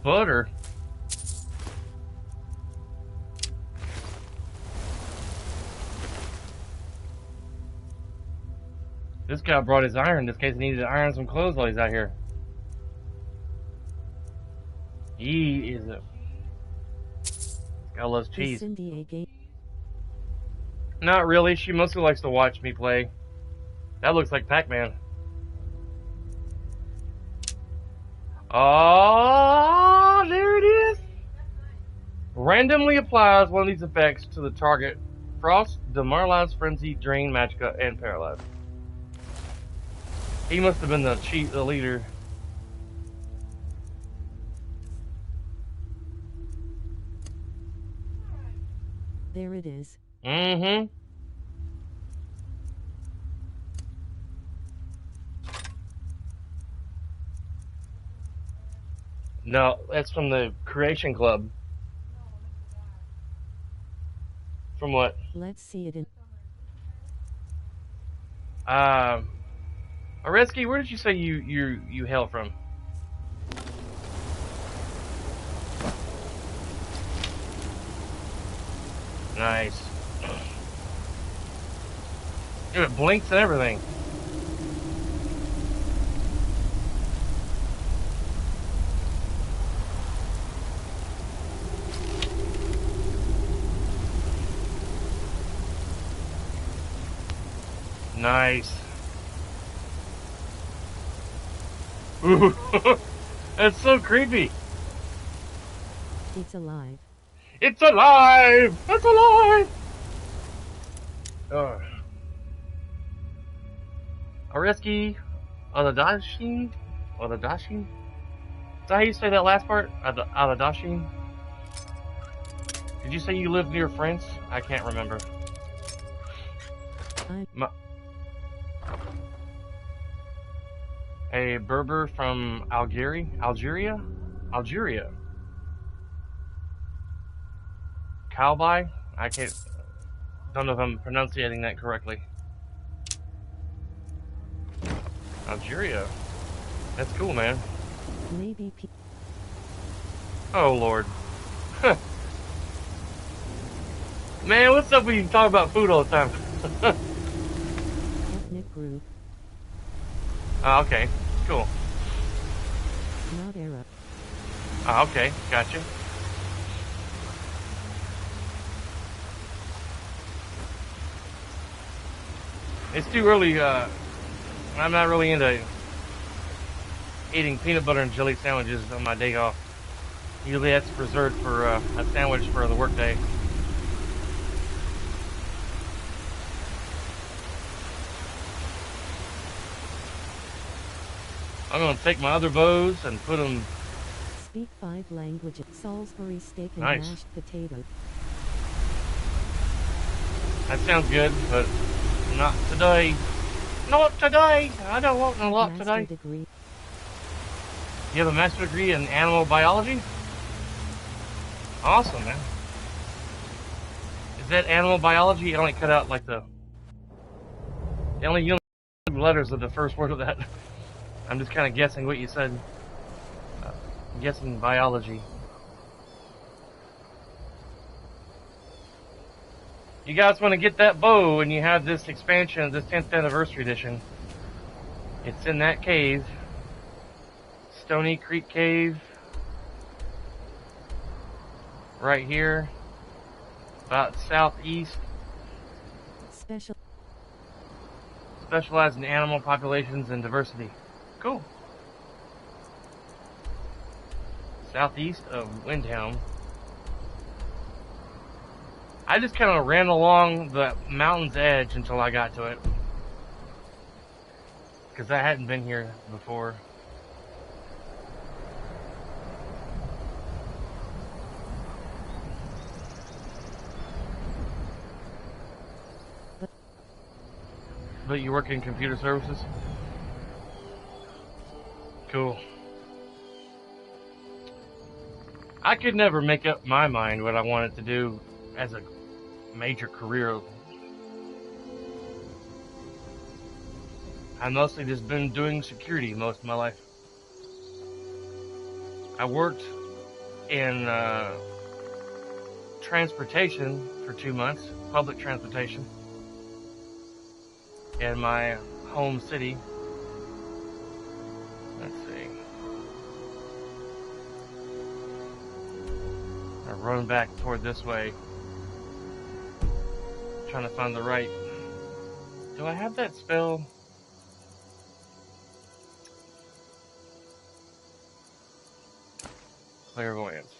S1: butter. This guy brought his iron just in case he needed to iron some clothes while he's out here. He is a... This guy loves cheese.
S2: Is Cindy a game?
S1: Not really. She mostly likes to watch me play. That looks like Pac-Man. Oh, there it is. Randomly applies one of these effects to the target. Frost, Demoralize, Frenzy, Drain, Magicka, and Paralyze. He must have been the leader.
S2: There it is.
S1: Mm-hmm. No, that's from the Creation Club. From what?
S2: Let's see it in.
S1: Aretsky, where did you say you hail from? Nice. Dude, it blinks and everything. Nice. Ooh, that's so creepy.
S2: It's alive.
S1: It's alive! It's alive! Areski Aladashin? Aladashin? Is that how you say that last part? Aladashin? Did you say you live near France? I can't remember. A Berber from Algeria? Cowboy? Don't know if I'm pronouncing that correctly. Algeria? That's cool, man.
S2: Maybe
S1: Oh, Lord. Man, what's up when you talk about food all the time?
S2: ethnic group.
S1: Oh, okay. Cool.
S2: Not Arab.
S1: Oh, okay. Gotcha. It's too early, I'm not really into eating peanut butter and jelly sandwiches on my day off. Usually that's reserved for a sandwich for the workday. I'm gonna take my other bows and put them...
S2: Speak 5 languages. Salisbury steak and
S1: Nice.
S2: mashed potato.
S1: That sounds good, but not today. Not today! I don't want a lot
S2: Master
S1: today.
S2: degree.
S1: You have a master's degree in animal biology? Awesome, man. Is that animal biology? It only cut out like the only letters of the first word of that. I'm just kind of guessing what you said. I'm guessing biology. You guys want to get that bow and you have this expansion, this 10th anniversary edition. It's in that cave. Stony Creek Cave. Right here. About southeast. Specialized in animal populations and diversity. Cool. Southeast of Windhelm. I just kind of ran along the mountain's edge until I got to it. Because I hadn't been here before. But you work in computer services? Cool. I could never make up my mind what I wanted to do as a major career. I've mostly just been doing security most of my life. I worked in transportation for 2 months, public transportation, in my home city. Let's see. I run back toward this way, trying to find the right. Do I have that spell? Clairvoyance.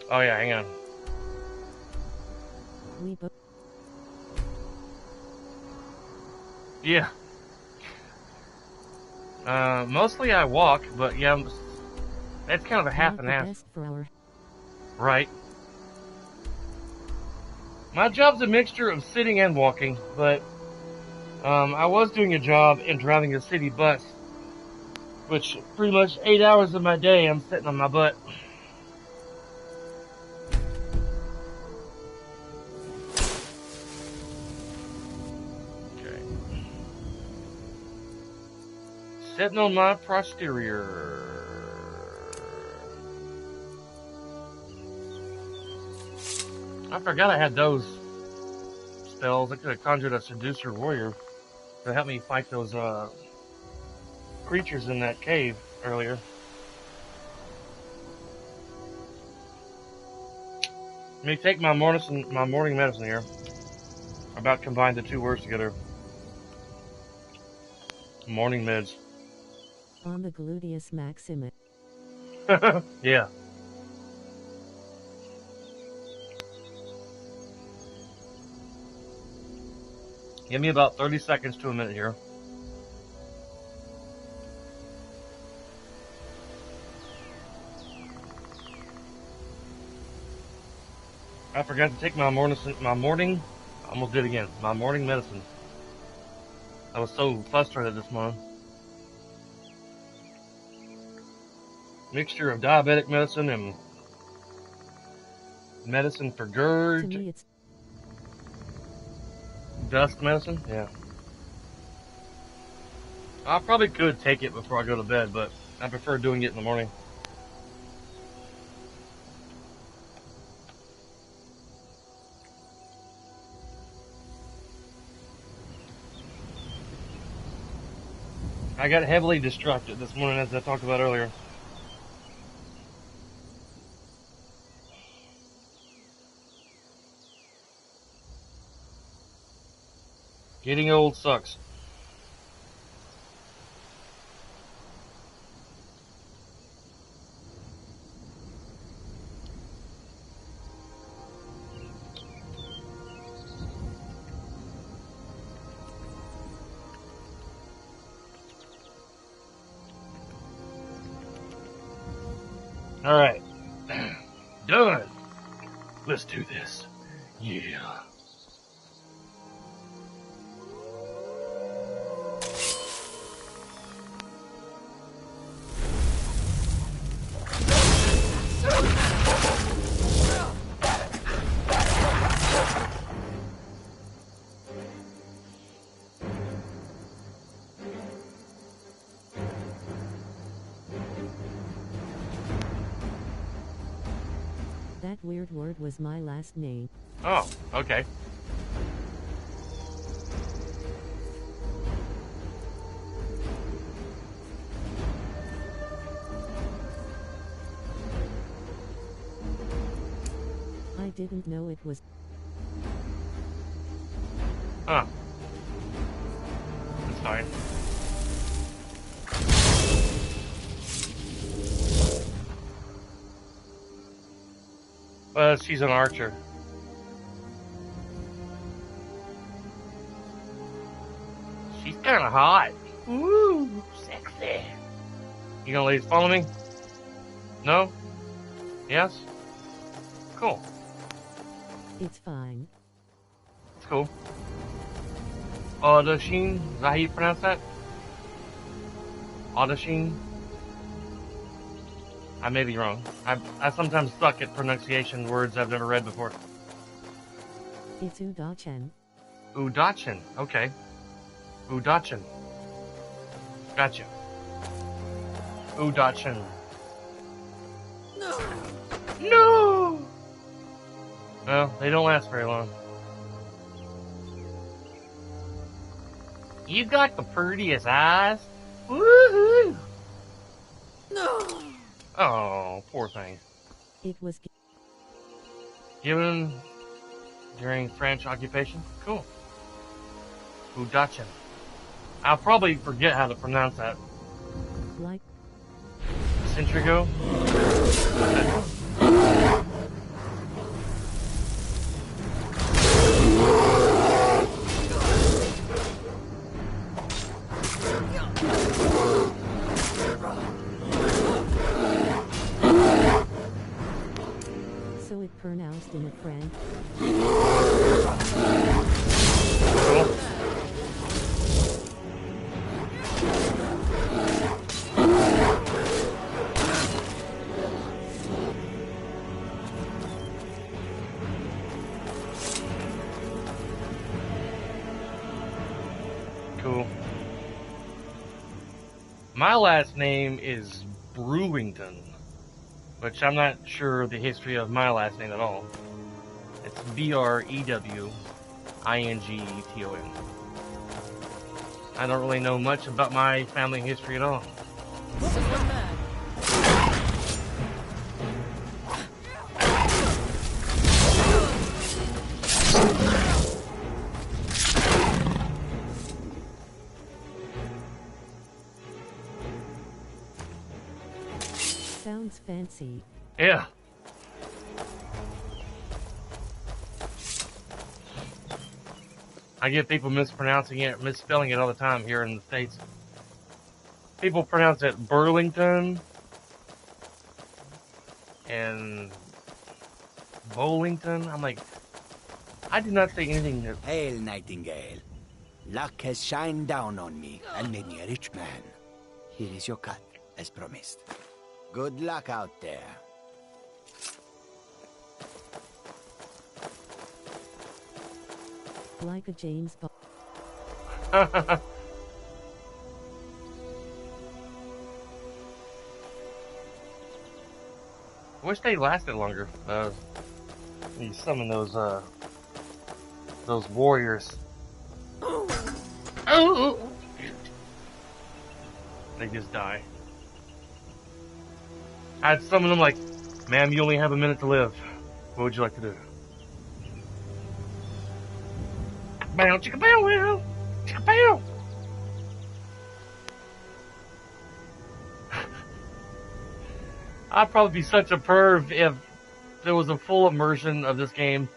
S1: Oh yeah, hang on. Yeah. Mostly I walk, but yeah, that's kind of a half and half. Right. My job's a mixture of sitting and walking, but I was doing a job in driving a city bus, which pretty much 8 hours of my day I'm sitting on my butt. Okay. Sitting on my posterior. I forgot I had those spells. I could have conjured a seducer warrior to help me fight those creatures in that cave earlier. Let me take my morning medicine here. I'm about to combine the two words together. Morning meds.
S2: On the gluteus maximus.
S1: Yeah. Give me about 30 seconds to a minute here. I forgot to take my morning, I almost did it again, my morning medicine. I was so frustrated this morning. Mixture of diabetic medicine and medicine for GERD.
S2: To me it's
S1: Dust medicine? Yeah. I probably could take it before I go to bed, but I prefer doing it in the morning. I got heavily distracted this morning, as I talked about earlier. Getting old sucks. Alright. Done. Let's do this. Yeah.
S2: That weird word was my last name.
S1: Oh, okay.
S2: I didn't know it was.
S1: Huh. That's fine. She's an archer. She's kind of hot. Ooh, sexy. You gonna ladies follow me? No? Yes? Cool.
S2: It's fine.
S1: It's cool. Audasheen? Is that how you pronounce that? Audasheen? I may be wrong. I sometimes suck at pronunciation words I've never read before.
S2: It's Udachan.
S1: Udachan. Okay. Udachan. Gotcha. Udachan.
S6: No.
S1: No! Well, they don't last very long. You got the prettiest eyes. Woohoo!
S6: No.
S1: Oh, poor thing.
S2: It was
S1: Given during French occupation? Cool. Udachan. I'll probably forget how to pronounce that.
S2: like
S1: Centrigo?
S2: so it pronounced in a French.
S1: Cool. My last name is Brewington, which I'm not sure the history of my last name at all. It's Brewington. I don't really know much about my family history at all.
S2: Sounds fancy.
S1: Yeah. I get people mispronouncing it, misspelling it all the time here in the States. People pronounce it Burlington and Bowlington. I'm like, I did not say anything that...
S12: Hail, Nightingale. Luck has shined down on me and made me a rich man. Here is your cut, as promised. Good luck out there.
S2: Like a James Bond.
S1: I wish they lasted longer. You summon those warriors. Oh! They just die. I'd summon them like, ma'am, you only have a minute to live. What would you like to do? Bow, chicka bow wow! Chicka bow! I'd probably be such a perv if there was a full immersion of this game.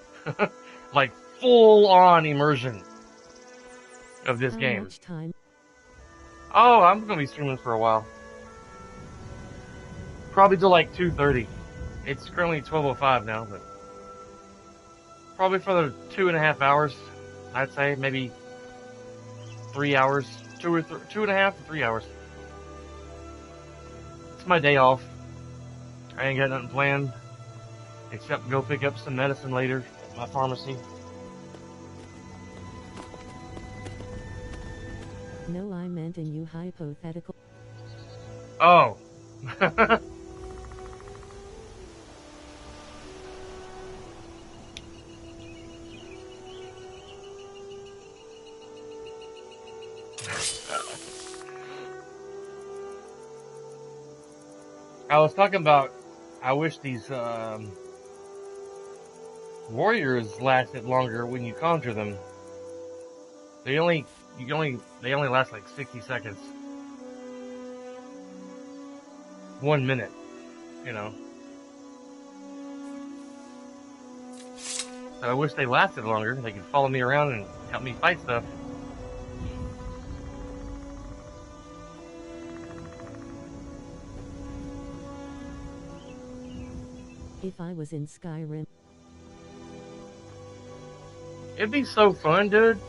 S1: Like, full-on immersion of this game.
S2: Much time?
S1: Oh, I'm gonna be streaming for a while. Probably till like 2:30. It's currently 12:05 now, but probably for the 2.5 hours, I'd say. Maybe 3 hours. 2.5 to 3 hours. It's my day off. I ain't got nothing planned except go pick up some medicine later at my pharmacy.
S2: No, I meant a new hypothetical.
S1: Oh. I was talking about, I wish these warriors lasted longer when you conjure them. They only last like 60 seconds. 1 minute, you know. So I wish they lasted longer. They could follow me around and help me fight stuff.
S2: If I was in Skyrim,
S1: It'd be so fun, dude.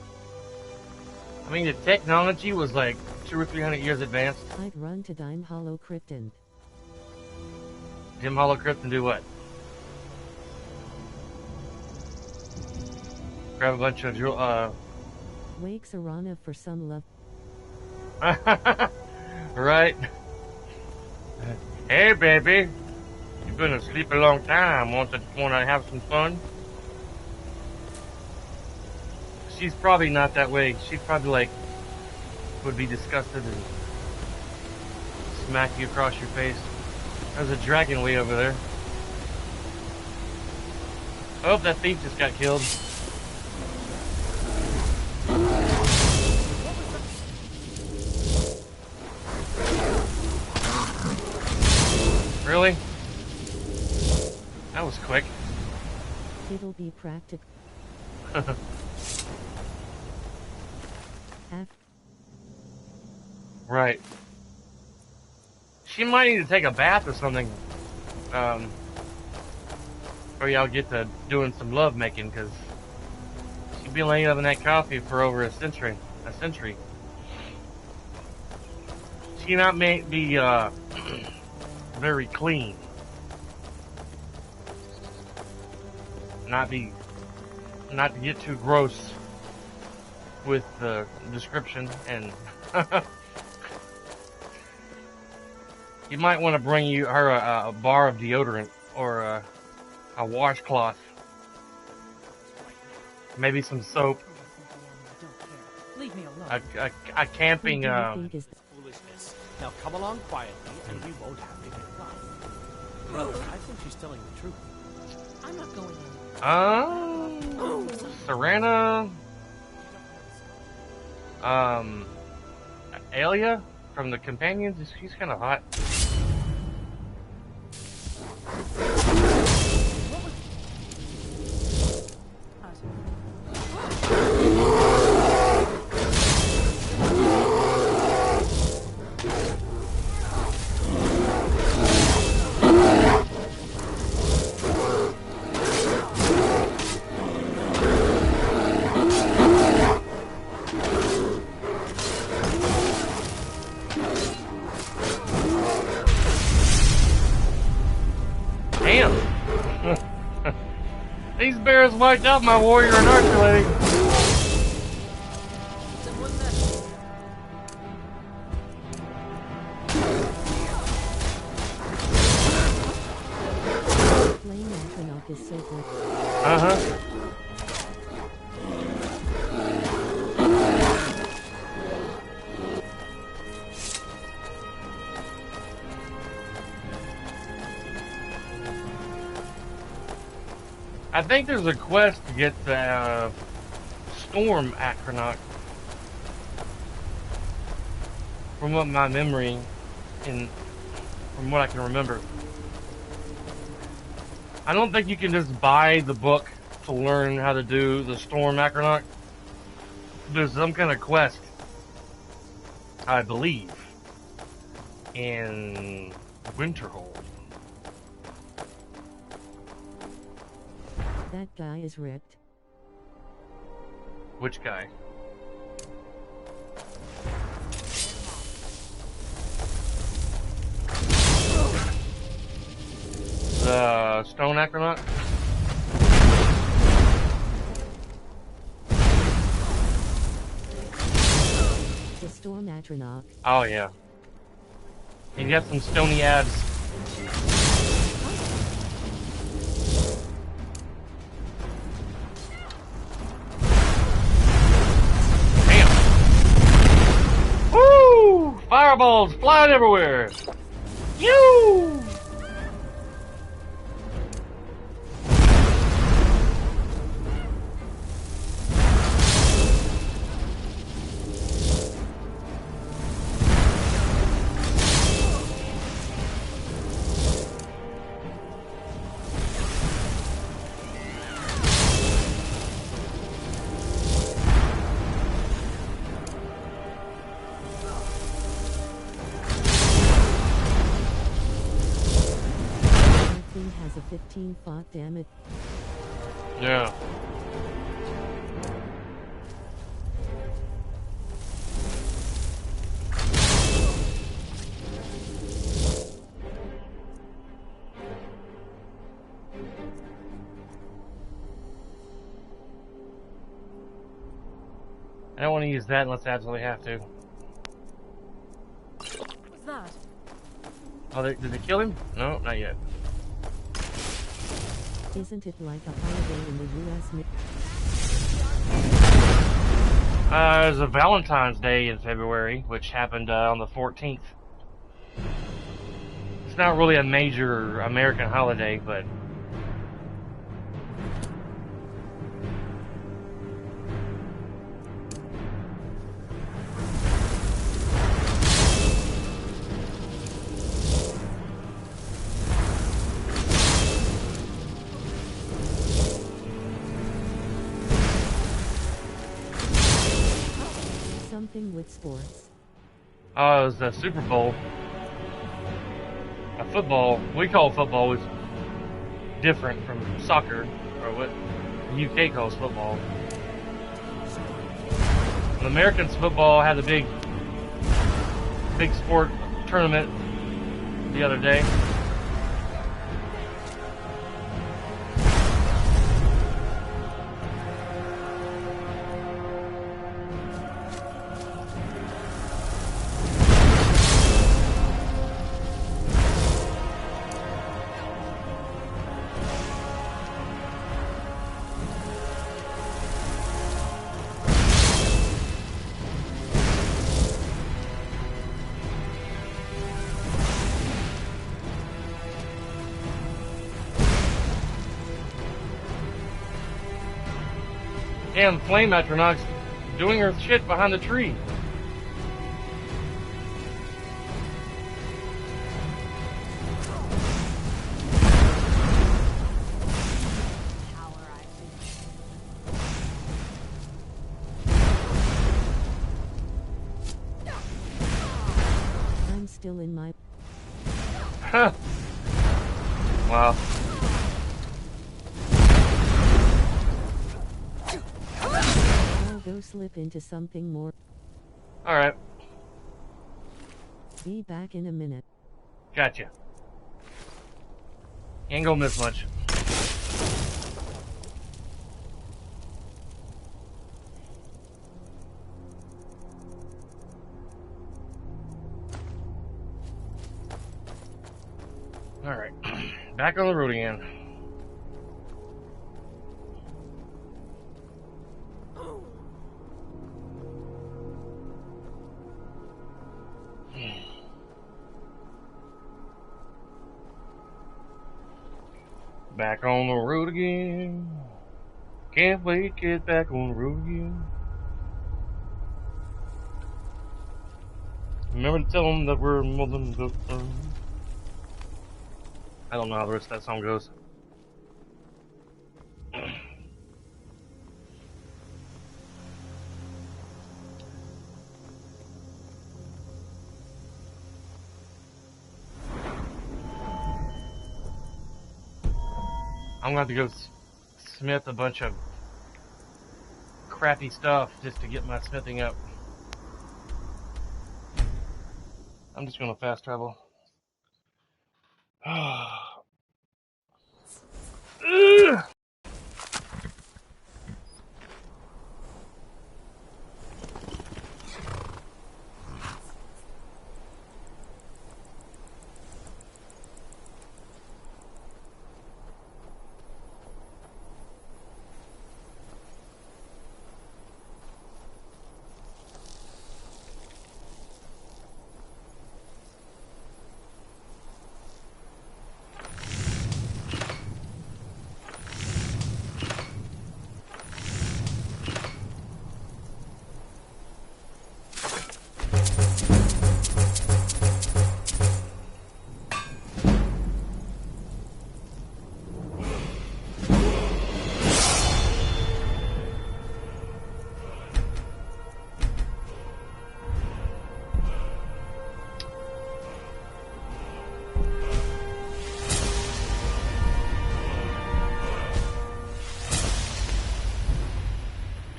S1: I mean, the technology was like 200 or 300 years advanced.
S2: I'd run to Dime Hollow Krypton.
S1: Dim Hollow Crypt and do what? Grab a bunch of
S2: Wake Serana for some love.
S1: right? Hey, baby. You've been asleep a long time. Want to have some fun? She's probably not that way. She's probably like, would be disgusted and smack you across your face. There's a dragon way over there. Oh, that thief just got killed. Really? That was quick.
S2: It'll be practical.
S1: Right. She might need to take a bath or something. Or y'all get to doing some love making, because she's been laying up in that coffee for over a century. She not may be very clean. Not to get too gross with the description, and you might want to bring her a bar of deodorant or a washcloth,
S11: maybe some soap,
S6: Leave me alone.
S1: a camping.
S8: Foolishness. Now come along quietly, and we won't have to get rough. I think she's telling the truth.
S6: I'm not going in.
S1: Serana, Alia from the Companions, she's kind of hot. These bears wiped out my warrior and archer lady.
S2: Flame Atronach is so good.
S1: Uh-huh. I think there's a quest to get the Storm Atronach. From what my memory and from what I can remember. I don't think you can just buy the book to learn how to do the Storm Atronach. There's some kind of quest, I believe, in Winterhold.
S2: That guy is ripped.
S1: Which guy? The Stone Acronaut?
S2: The Storm Atronach.
S1: Oh yeah. He got some stony abs. Fireballs flying everywhere! You!
S2: Has a 15 fought damage.
S1: Yeah. I don't want to use that unless I absolutely have to.
S11: What's that?
S1: Oh, did they kill him? No, not yet.
S2: Isn't it like a holiday in the U.S.?
S1: There's a Valentine's Day in February, which happened on the 14th. It's not really a major American holiday, but
S2: Something with sports.
S1: it was the Super Bowl. Football, we call football, is different from soccer, or what the UK calls football. The Americans football had a big sport tournament the other day. Damn, Flame Atronach's doing her shit behind the tree.
S2: I'm still in my...
S1: Huh. Wow.
S2: I'll go slip into something more.
S1: Alright.
S2: Be back in a minute.
S1: Gotcha. Ain't gonna miss much. Alright. Back on the road again. Back on the road again. Can't wait to get back on the road again. Remember to tell them that we're more than the... I don't know how the rest of that song goes. I'm going to have to go smith a bunch of crappy stuff just to get my smithing up. I'm just going to fast travel.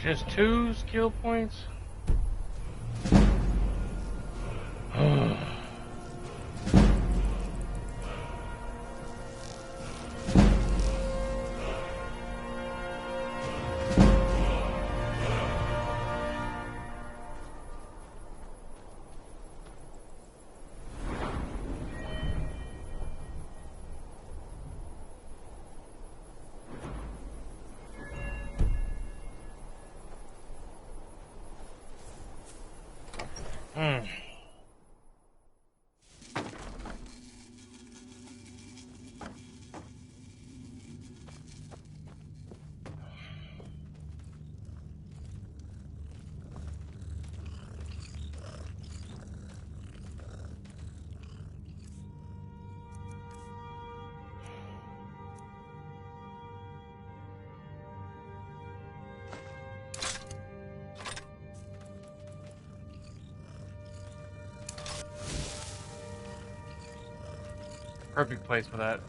S1: Just 2 skill points? perfect place for that.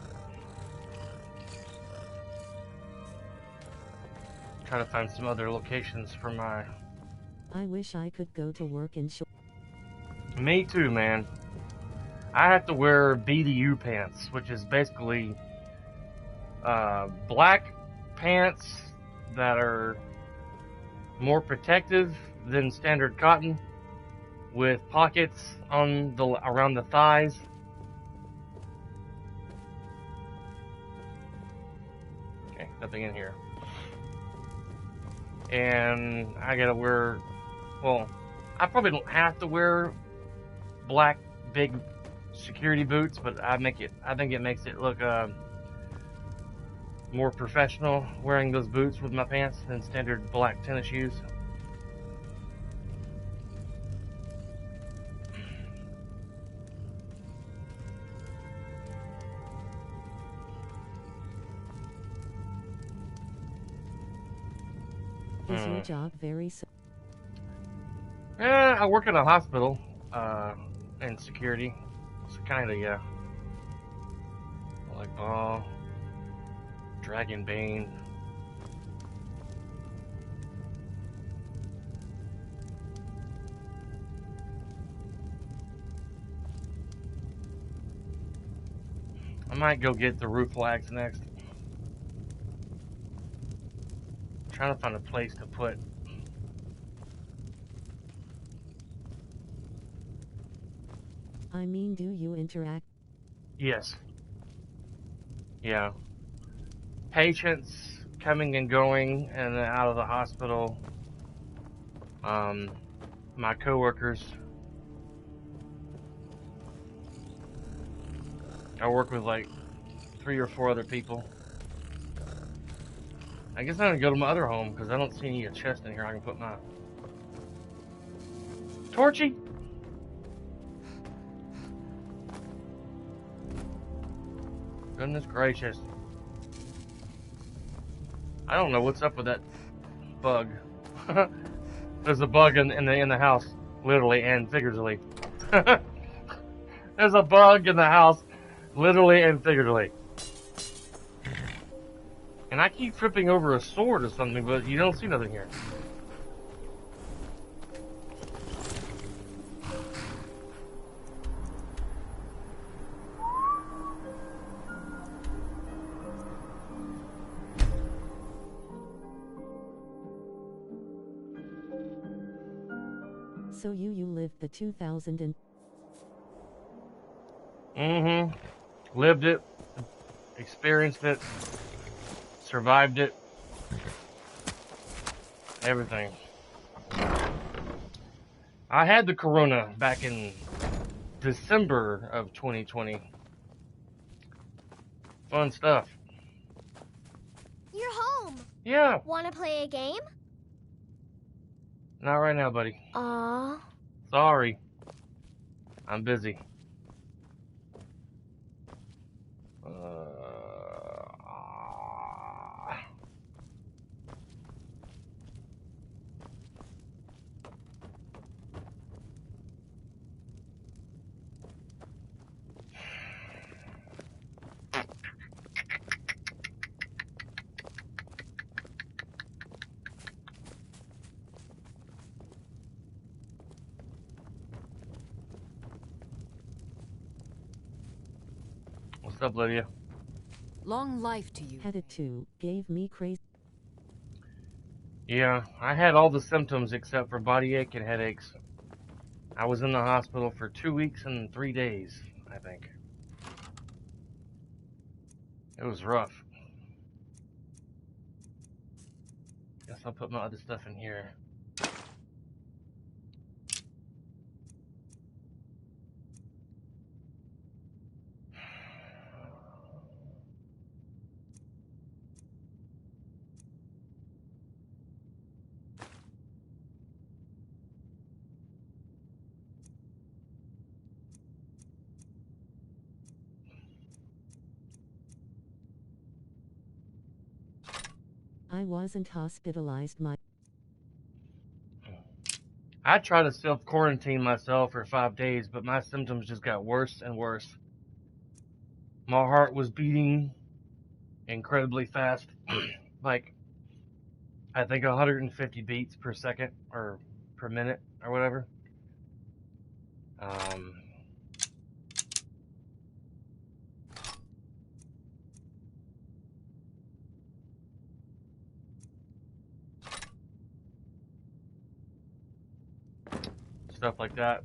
S1: Try to find some other locations for my...
S2: I wish I could go to work in short.
S1: Me too, man. I have to wear BDU pants, which is basically black pants that are more protective than standard cotton, with pockets on the around the thighs. Okay, nothing in here. And I gotta wear, well, I probably don't have to wear black big security boots, but I think it makes it look more professional wearing those boots with my pants than standard black tennis shoes.
S2: Is your job very
S1: Yeah, I work at a hospital in security. It's kind of, yeah. Like ball, dragon bane. I might go get the roof flags next. Trying to find a place to put.
S2: I mean, do you interact?
S1: Yes. Yeah. Patients coming and going and out of the hospital. My coworkers. I work with like 3 or 4 other people. I guess I'm gonna go to my other home because I don't see any chest in here I can put my Torchy. Goodness gracious. I don't know what's up with that bug. There's a bug in the house, literally and figuratively. There's a bug in the house, literally and figuratively. And I keep tripping over a sword or something, but you don't see nothing here.
S2: So you lived the 2000 and...
S1: Lived it, experienced it, survived it, everything. I had the corona back in December of 2020. Fun stuff.
S13: You're home.
S1: Yeah.
S13: Wanna play a game?
S1: Not right now, buddy.
S13: Aww.
S1: Sorry. I'm busy. What's up, Lydia?
S11: Long life to you.
S2: Had it too. Gave me crazy.
S1: Yeah, I had all the symptoms except for body ache and headaches. I was in the hospital for 2 weeks and 3 days, I think. It was rough. Guess I'll put my other stuff in here.
S2: I wasn't hospitalized.
S1: I tried to self-quarantine myself for 5 days, but my symptoms just got worse and worse. My heart was beating incredibly fast, like I think 150 beats per second or per minute or whatever. Stuff like that.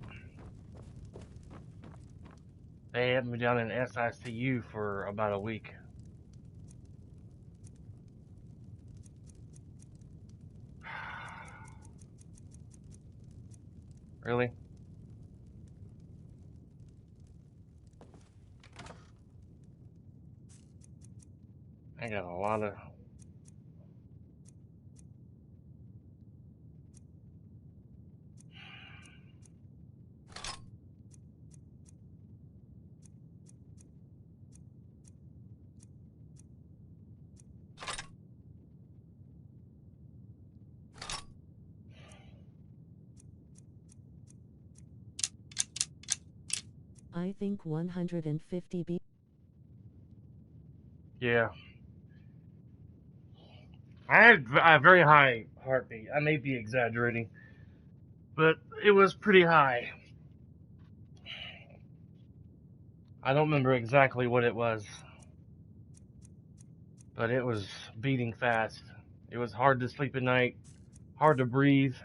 S1: They had me down in SICU for about a week. Really? I got a lot of...
S2: I think 150 beats.
S1: Yeah. I had a very high heartbeat. I may be exaggerating, but it was pretty high. I don't remember exactly what it was, but it was beating fast. It was hard to sleep at night, hard to breathe.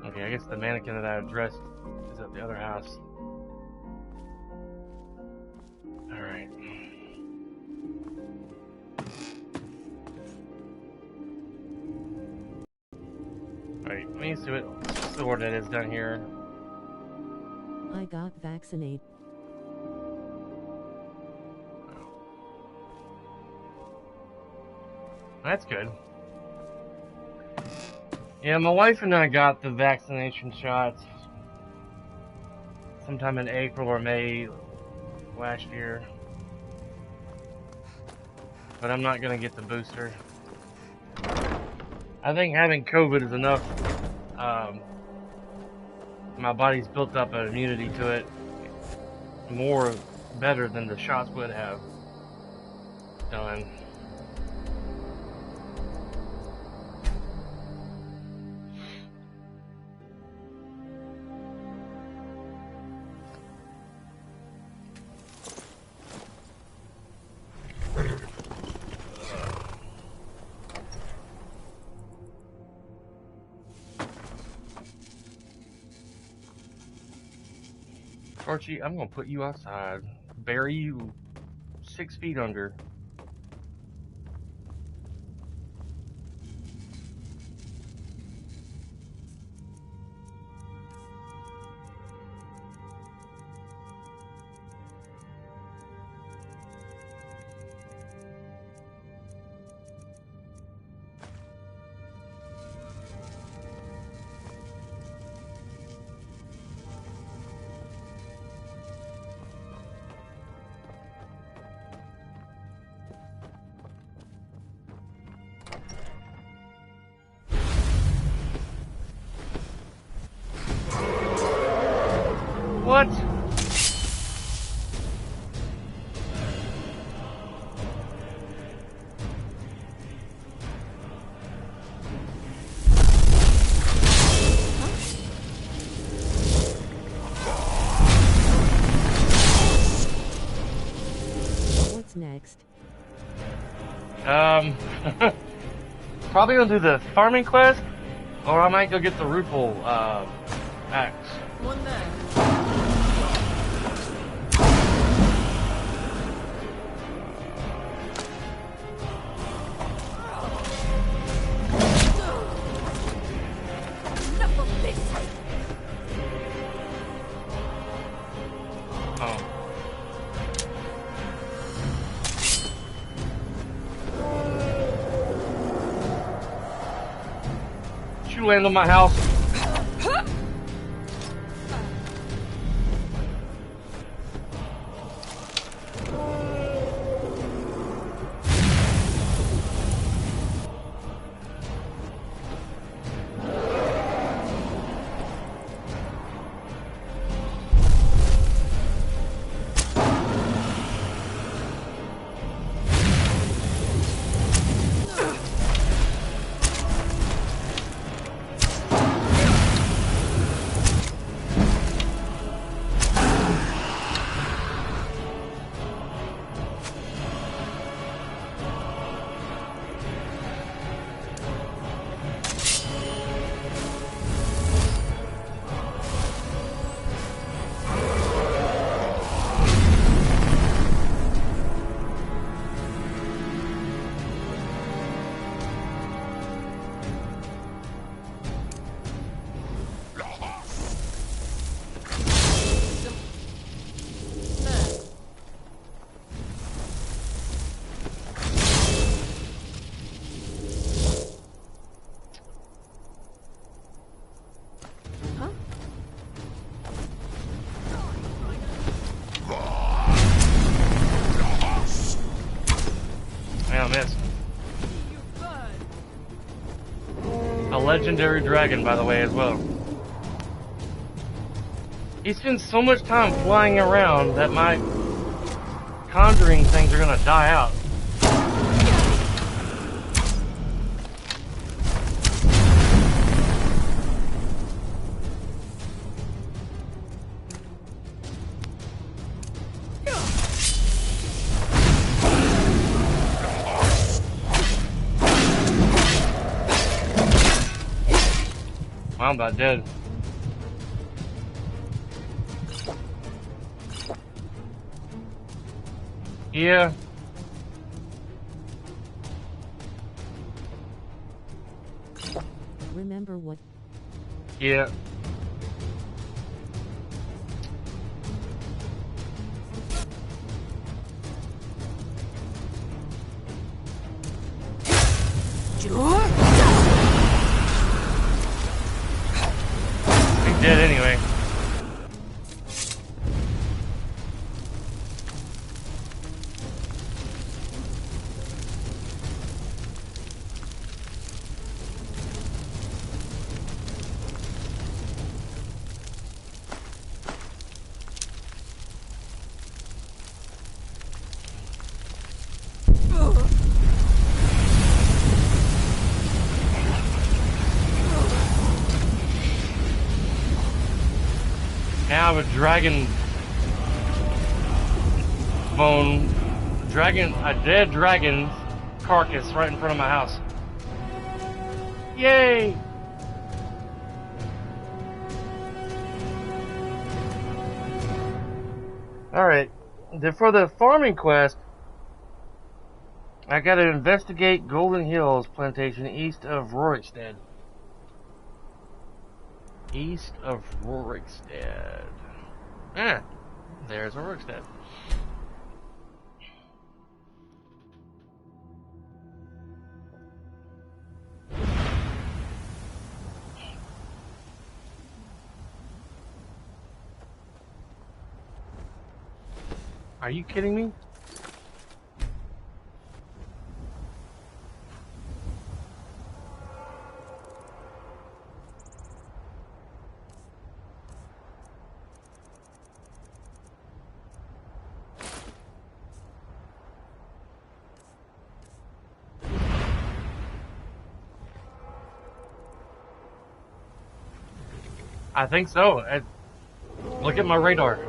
S1: Okay, I guess the mannequin that I addressed is at the other house. Alright. Alright, let me see what sword that is down here.
S2: I got vaccinated.
S1: That's good. Yeah, my wife and I got the vaccination shots sometime in April or May last year. But I'm not gonna get the booster. I think having COVID is enough. My body's built up an immunity to it better than the shots would have done. Archie, I'm gonna put you outside. Bury you 6 feet under. What?
S2: What's next?
S1: Probably gonna do the farming quest, or I might go get the Rupal axe.
S11: One there.
S1: you land on my house? Legendary dragon, by the way, as well. He spends so much time flying around that my conjuring things are gonna die out. I'm about dead. Yeah.
S2: Remember what?
S1: Yeah. Dead anyway. Now I have a dragon bone, a dead dragon carcass right in front of my house. Yay! Alright, for the farming quest, I gotta investigate Golden Hills plantation east of Rorikstead. East of Rorikstead. Ah, there's Rorikstead. Are you kidding me? I think so. Look at my radar.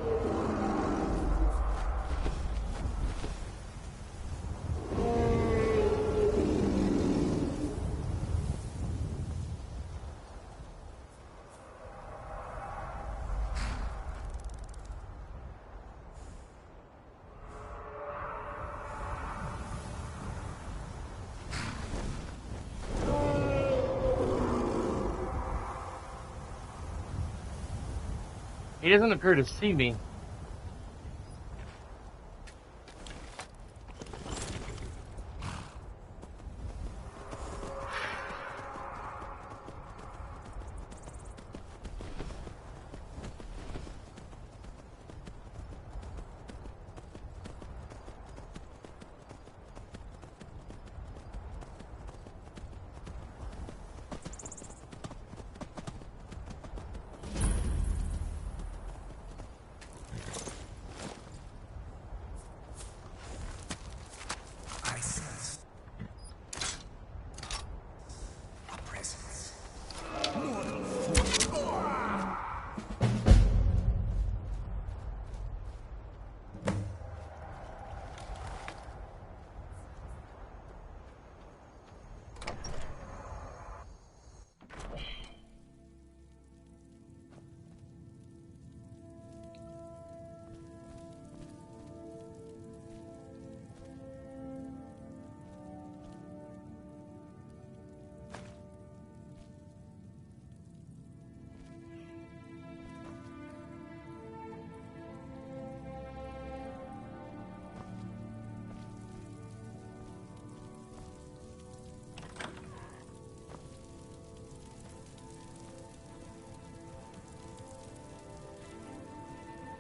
S1: He doesn't appear to see me.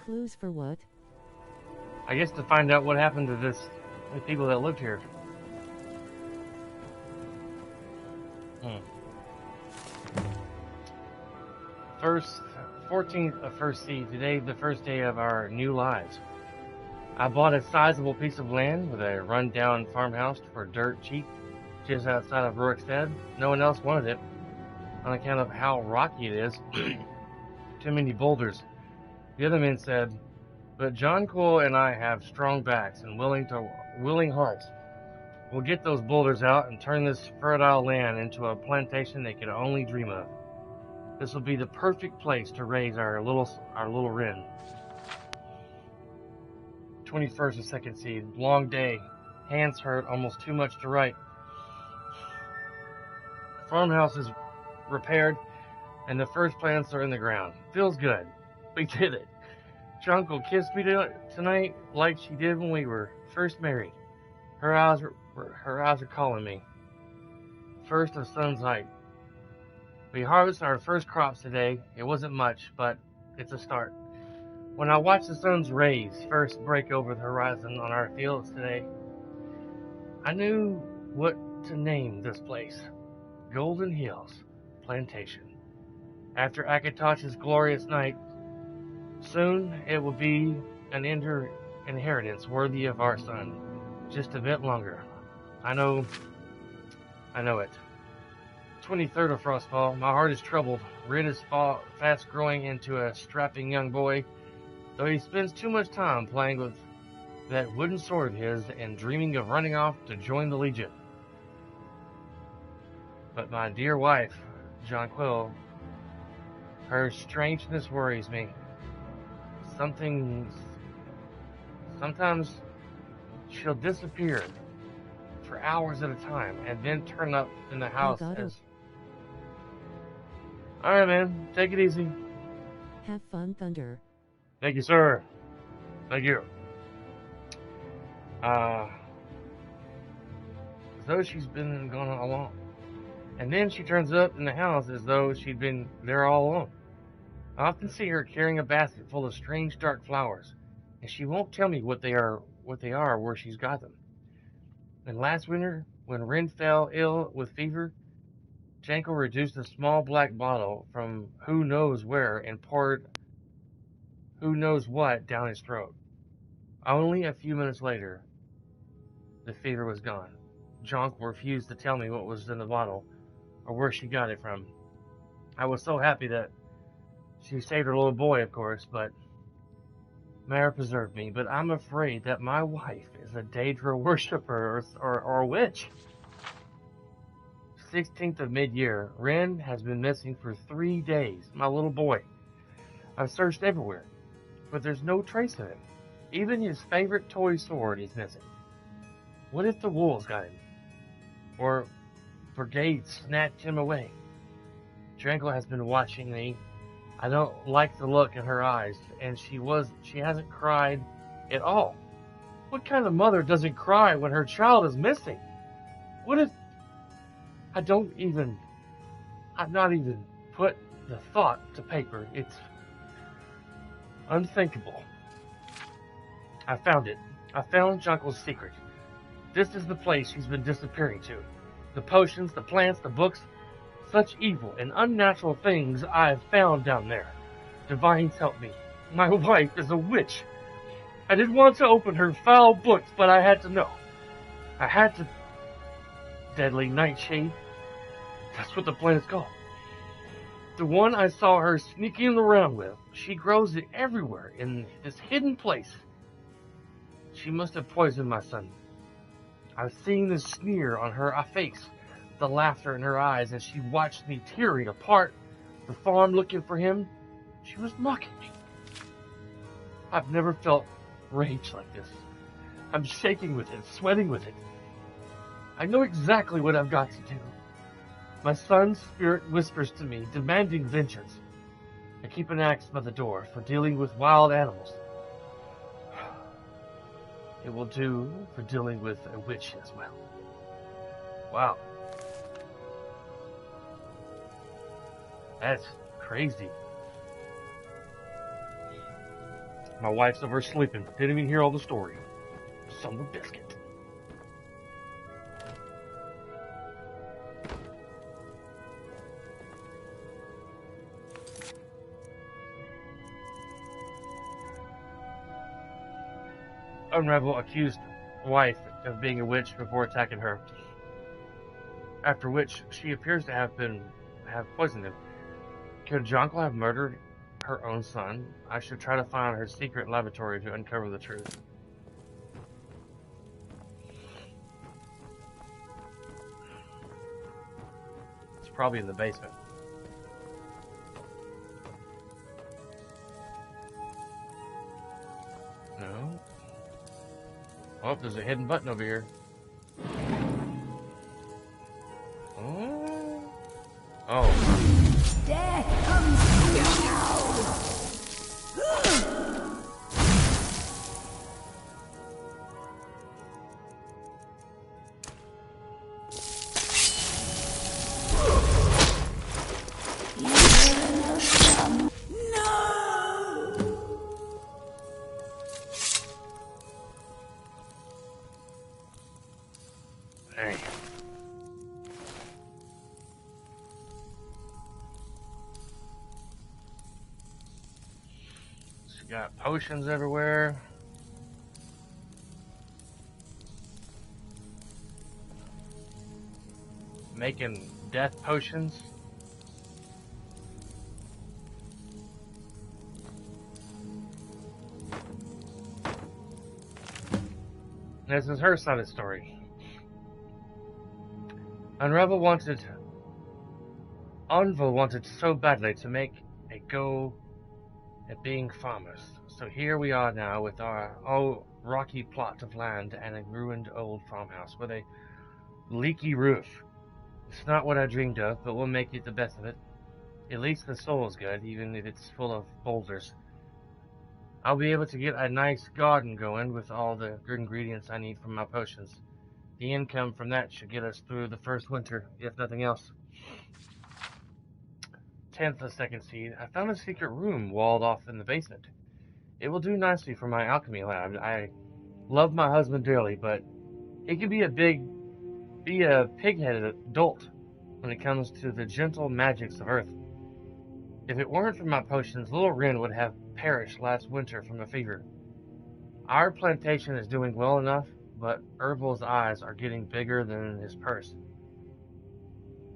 S2: Clues for what?
S1: I guess to find out what happened to the people that lived here. First, 14th of First Seed. Today, the first day of our new lives. I bought a sizable piece of land with a run-down farmhouse for dirt cheap, just outside of Rorikstead. No one else wanted it, on account of how rocky it is. Too many boulders. The other men said, but John Quill and I have strong backs and willing hearts. We'll get those boulders out and turn this fertile land into a plantation they could only dream of. This will be the perfect place to raise our little Ren. 21st of Second Seed. Long day. Hands hurt, almost too much to write. Farmhouse is repaired, and the first plants are in the ground. Feels good. We did it. Jungle kissed me tonight like she did when we were first married. Her eyes are calling me. First of sun's height. We harvested our first crops today. It wasn't much, but it's a start. When I watched the sun's rays first break over the horizon on our fields today, I knew what to name this place. Golden Hills Plantation. After Akatosh's glorious night, soon it will be an inheritance worthy of our son. Just a bit longer. I know it. 23rd of Frostfall. My heart is troubled. Rid is fast growing into a strapping young boy, though he spends too much time playing with that wooden sword of his and dreaming of running off to join the Legion. But my dear wife, John Quill, her strangeness worries me. Sometimes she'll disappear for hours at a time and then turn up in the house as... Alright, man. Take it easy.
S2: Have fun, Thunder.
S1: Thank you, sir. Thank you. As though she's been gone all along. And then she turns up in the house as though she'd been there all along. I often see her carrying a basket full of strange dark flowers, and she won't tell me what they are, where she's got them. And last winter, when Ren fell ill with fever, Janko reduced a small black bottle from who knows where and poured who knows what down his throat. Only a few minutes later, the fever was gone. Jonk refused to tell me what was in the bottle, or where she got it from. I was so happy that she saved her little boy, of course, but Mara preserved me. But I'm afraid that my wife is a Daedra worshiper or a witch. 16th of mid-year. Ren has been missing for 3 days. My little boy. I've searched everywhere, but there's no trace of him. Even his favorite toy sword is missing. What if the wolves got him? Or Brigade snatched him away? Dranko has been watching me. I don't like the look in her eyes, and she hasn't cried at all. What kind of mother doesn't cry when her child is missing? What if... I've not even put the thought to paper. It's unthinkable. I found it. I found Junko's secret. This is the place she's been disappearing to. The potions, the plants, the books. Such evil and unnatural things I have found down there. Divines help me. My wife is a witch. I didn't want to open her foul books, but I had to know. I had to... Deadly Nightshade. That's what the plant is called. The one I saw her sneaking around with. She grows it everywhere in this hidden place. She must have poisoned my son. I've seen the sneer on her face, the laughter in her eyes, as she watched me tearing apart the farm looking for him. She was mocking me. I've never felt rage like this. I'm shaking with it, sweating with it. I know exactly what I've got to do. My son's spirit whispers to me, demanding vengeance. I keep an axe by the door for dealing with wild animals. It will do for dealing with a witch as well. Wow. That's crazy. My wife's over sleeping. Didn't even hear all the story. Son of a biscuit. Unravel accused wife of being a witch before attacking her. After which she appears to have poisoned him. Could Jonquil have murdered her own son? I should try to find her secret laboratory to uncover the truth. It's probably in the basement. No. Oh, there's a hidden button over here. Oh. Oh.
S10: Death comes to you now.
S1: Hey. She got potions everywhere. Making death potions. This is her side of the story. Unravel wanted so badly to make a go at being farmers. So here we are now with our old rocky plot of land and a ruined old farmhouse with a leaky roof. It's not what I dreamed of, but we'll make it the best of it. At least the soil's good, even if it's full of boulders. I'll be able to get a nice garden going with all the ingredients I need for my potions. The income from that should get us through the first winter, if nothing else. 10th of second seed. I found a secret room walled off in the basement. It will do nicely for my alchemy lab. I love my husband dearly, but he can be a pig-headed dolt when it comes to the gentle magics of Earth. If it weren't for my potions, little Ren would have perished last winter from a fever. Our plantation is doing well enough, but Herbal's eyes are getting bigger than his purse.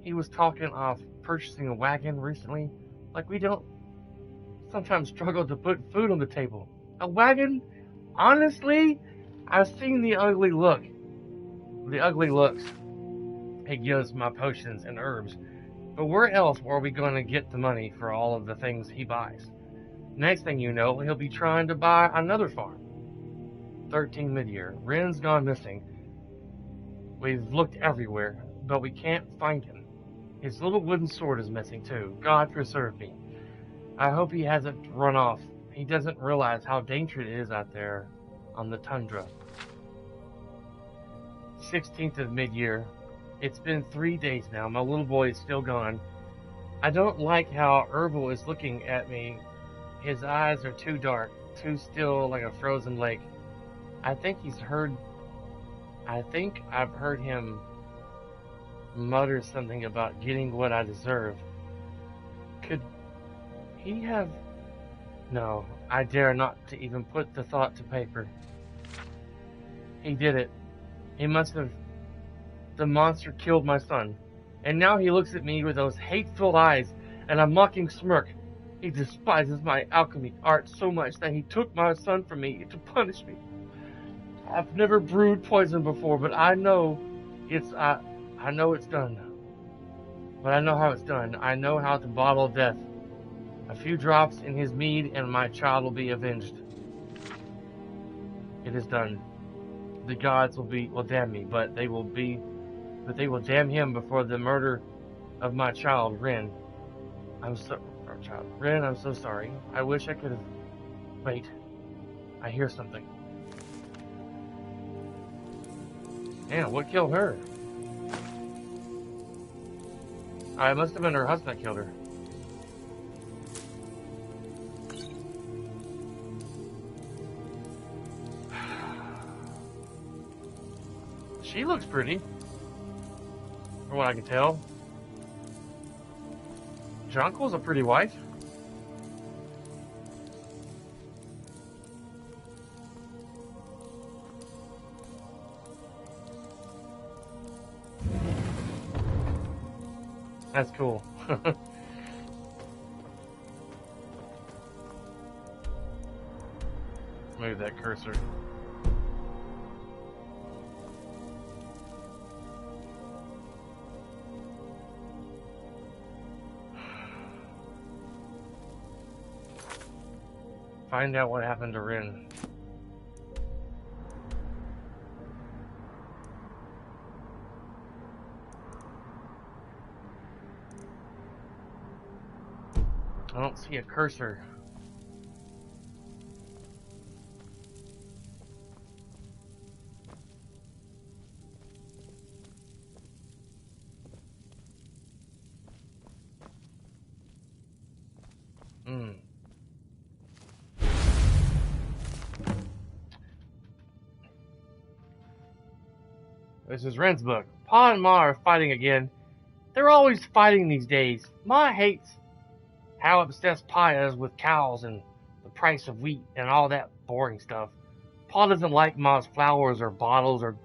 S1: He was talking of purchasing a wagon recently, like we don't sometimes struggle to put food on the table. A wagon? Honestly, I've seen the ugly looks he gives my potions and herbs, but where else are we going to get the money for all of the things he buys? Next thing you know, he'll be trying to buy another farm. 13 mid-year. Ren's gone missing. We've looked everywhere, but we can't find him. His little wooden sword is missing too. God preserve me. I hope he hasn't run off. He doesn't realize how dangerous it is out there on the tundra. 16th of mid-year. It's been 3 days now. My little boy is still gone. I don't like how Herbal is looking at me. His eyes are too dark, too still like a frozen lake. I think I've heard him mutter something about getting what I deserve. Could he have... No, I dare not to even put the thought to paper. He did it. He must have... The monster killed my son. And now he looks at me with those hate-filled eyes and a mocking smirk. He despises my alchemy art so much that he took my son from me to punish me. I've never brewed poison before, but I know it's done. But I know how it's done. I know how to bottle death. A few drops in his mead and my child will be avenged. It is done. The gods will damn me, but they will damn him before the murder of my child, Ren. Ren, I'm so sorry. I wish I could have... Wait. I hear something. Damn, what killed her? It must have been her husband that killed her. She looks pretty, from what I can tell. Jonquil's a pretty wife. That's cool. Move that cursor. Find out what happened to Rin. I don't see a cursor. This is Ren's book. Pa and Ma are fighting again. They're always fighting these days. Ma hates how obsessed Pa is with cows and the price of wheat and all that boring stuff. Pa doesn't like Ma's flowers or bottles or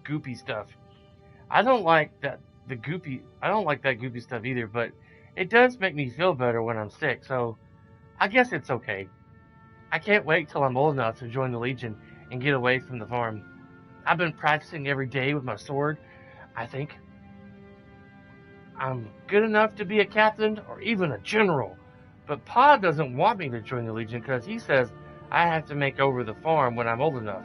S1: goopy stuff. I don't like that goopy stuff either, but it does make me feel better when I'm sick, so I guess it's okay. I can't wait till I'm old enough to join the Legion and get away from the farm. I've been practicing every day with my sword. I think I'm good enough to be a captain or even a general. But Pa doesn't want me to join the Legion because he says I have to make over the farm when I'm old enough.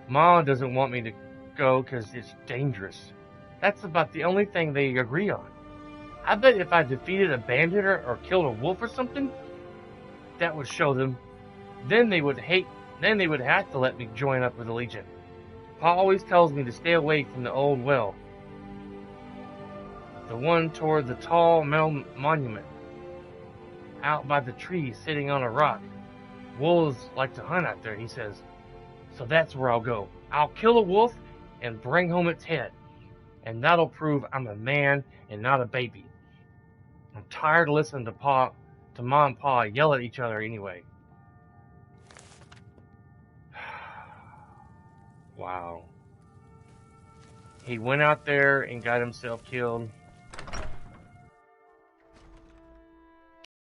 S1: Ma doesn't want me to go because it's dangerous. That's about the only thing they agree on. I bet if I defeated a bandit or killed a wolf or something, that would show them. Then they would have to let me join up with the Legion. Pa always tells me to stay away from the old well. The one toward the tall metal monument. Out by the tree sitting on a rock. Wolves like to hunt out there, he says. So that's where I'll go. I'll kill a wolf and bring home its head. And that'll prove I'm a man and not a baby. I'm tired of listening to Ma and Pa yell at each other anyway. Wow. He went out there and got himself killed.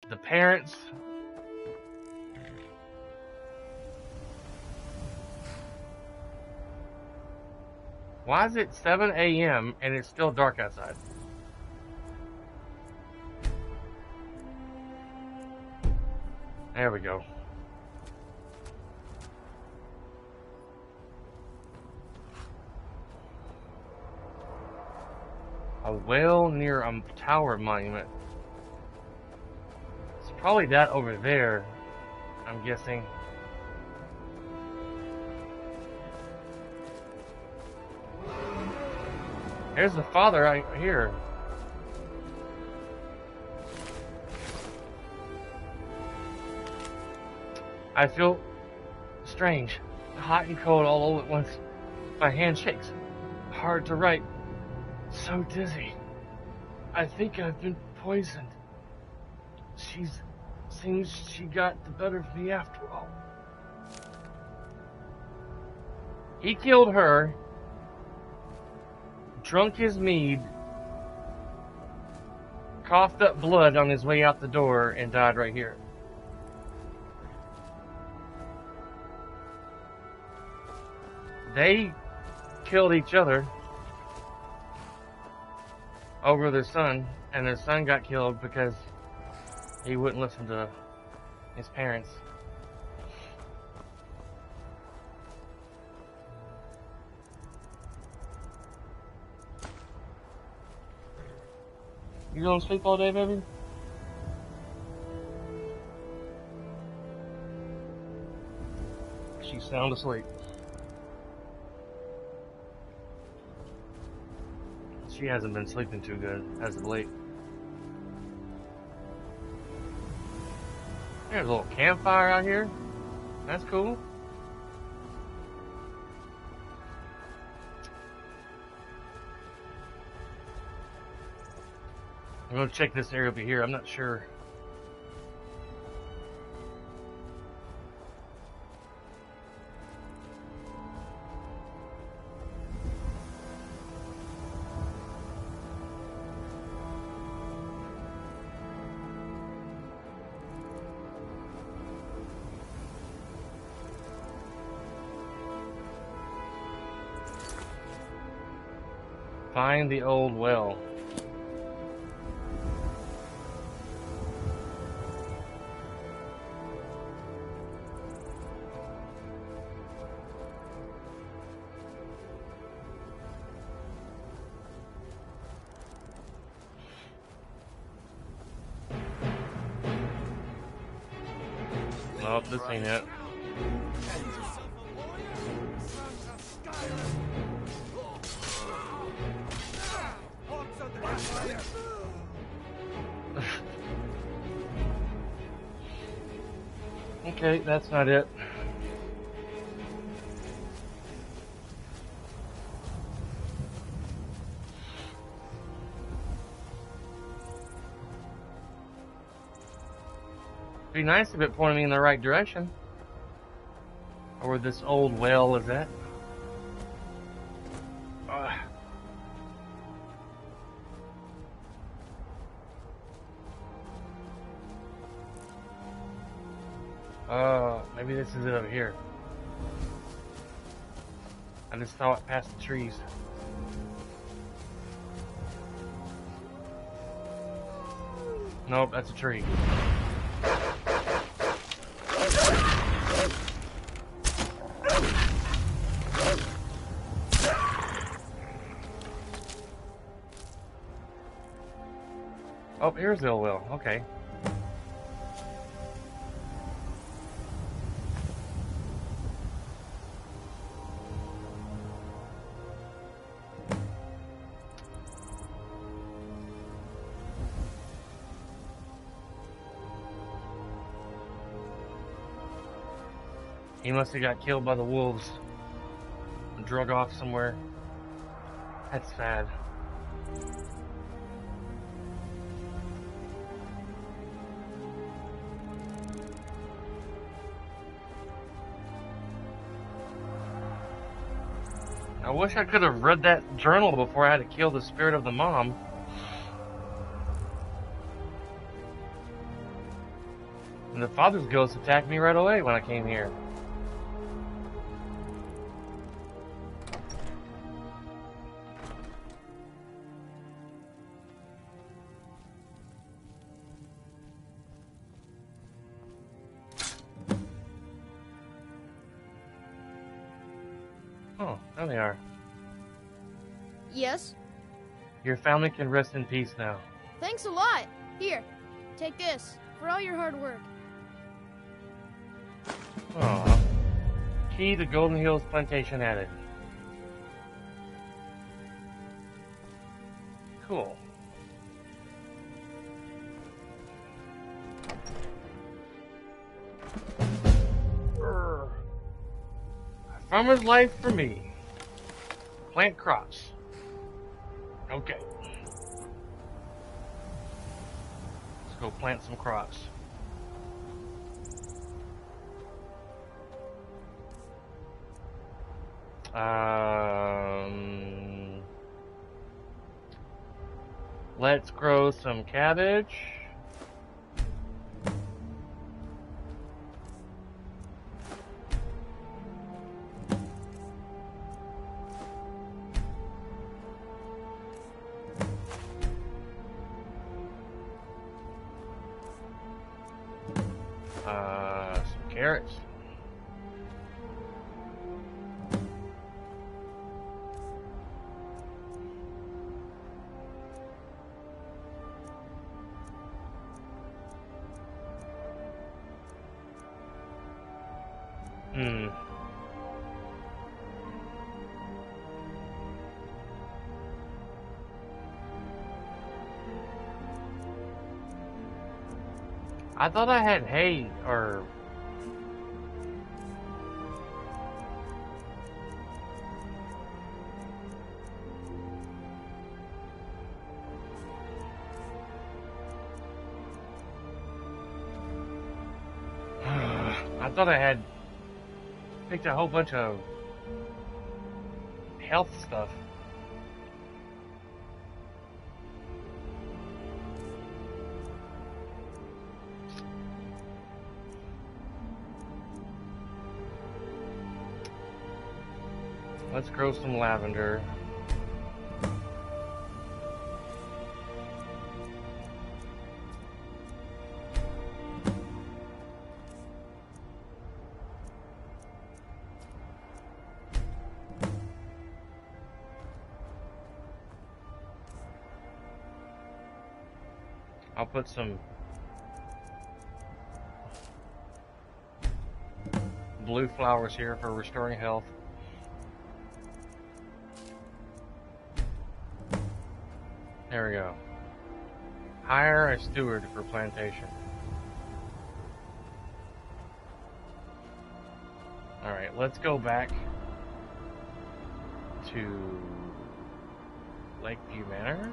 S1: The parents. Why is it 7 a.m. and it's still dark outside? There we go. A whale near a tower monument. It's probably that over there, I'm guessing. There's the father right here. I feel strange, hot and cold all at once. My hand shakes. Hard to write. So dizzy. I think I've been poisoned. Seems she got the better of me after all. He killed her, drunk his mead, coughed up blood on his way out the door, and died right here. They killed each other over their son, and their son got killed because he wouldn't listen to his parents. You going to sleep all day, baby? She's sound asleep. She hasn't been sleeping too good as of late. There's a little campfire out here. That's cool. I'm gonna check this area over here. I'm not sure. Find the old well. Nope, this ain't it. Okay, that's not it. Be nice if it pointed me in the right direction. Or where this old well is at. Maybe this is it over here. I just saw it past the trees. Nope, that's a tree. Oh, here's the old well. Okay. He must have got killed by the wolves and drug off somewhere. That's sad. I wish I could have read that journal before I had to kill the spirit of the mom. And the father's ghost attacked me right away when I came here. Oh, there they are.
S13: Yes?
S1: Your family can rest in peace now.
S13: Thanks a lot. Here, take this for all your hard work.
S1: Aww. Key to Golden Hills Plantation added. Cool. Farmer's life for me. Plant crops. Okay. Let's go plant some crops. Let's grow some cabbage. Some carrots. I thought I had hay or... thought I had picked a whole bunch of health stuff. Let's grow some lavender. I'll put some blue flowers here for restoring health. There we go. Hire a steward for plantation. Alright, let's go back to Lakeview Manor.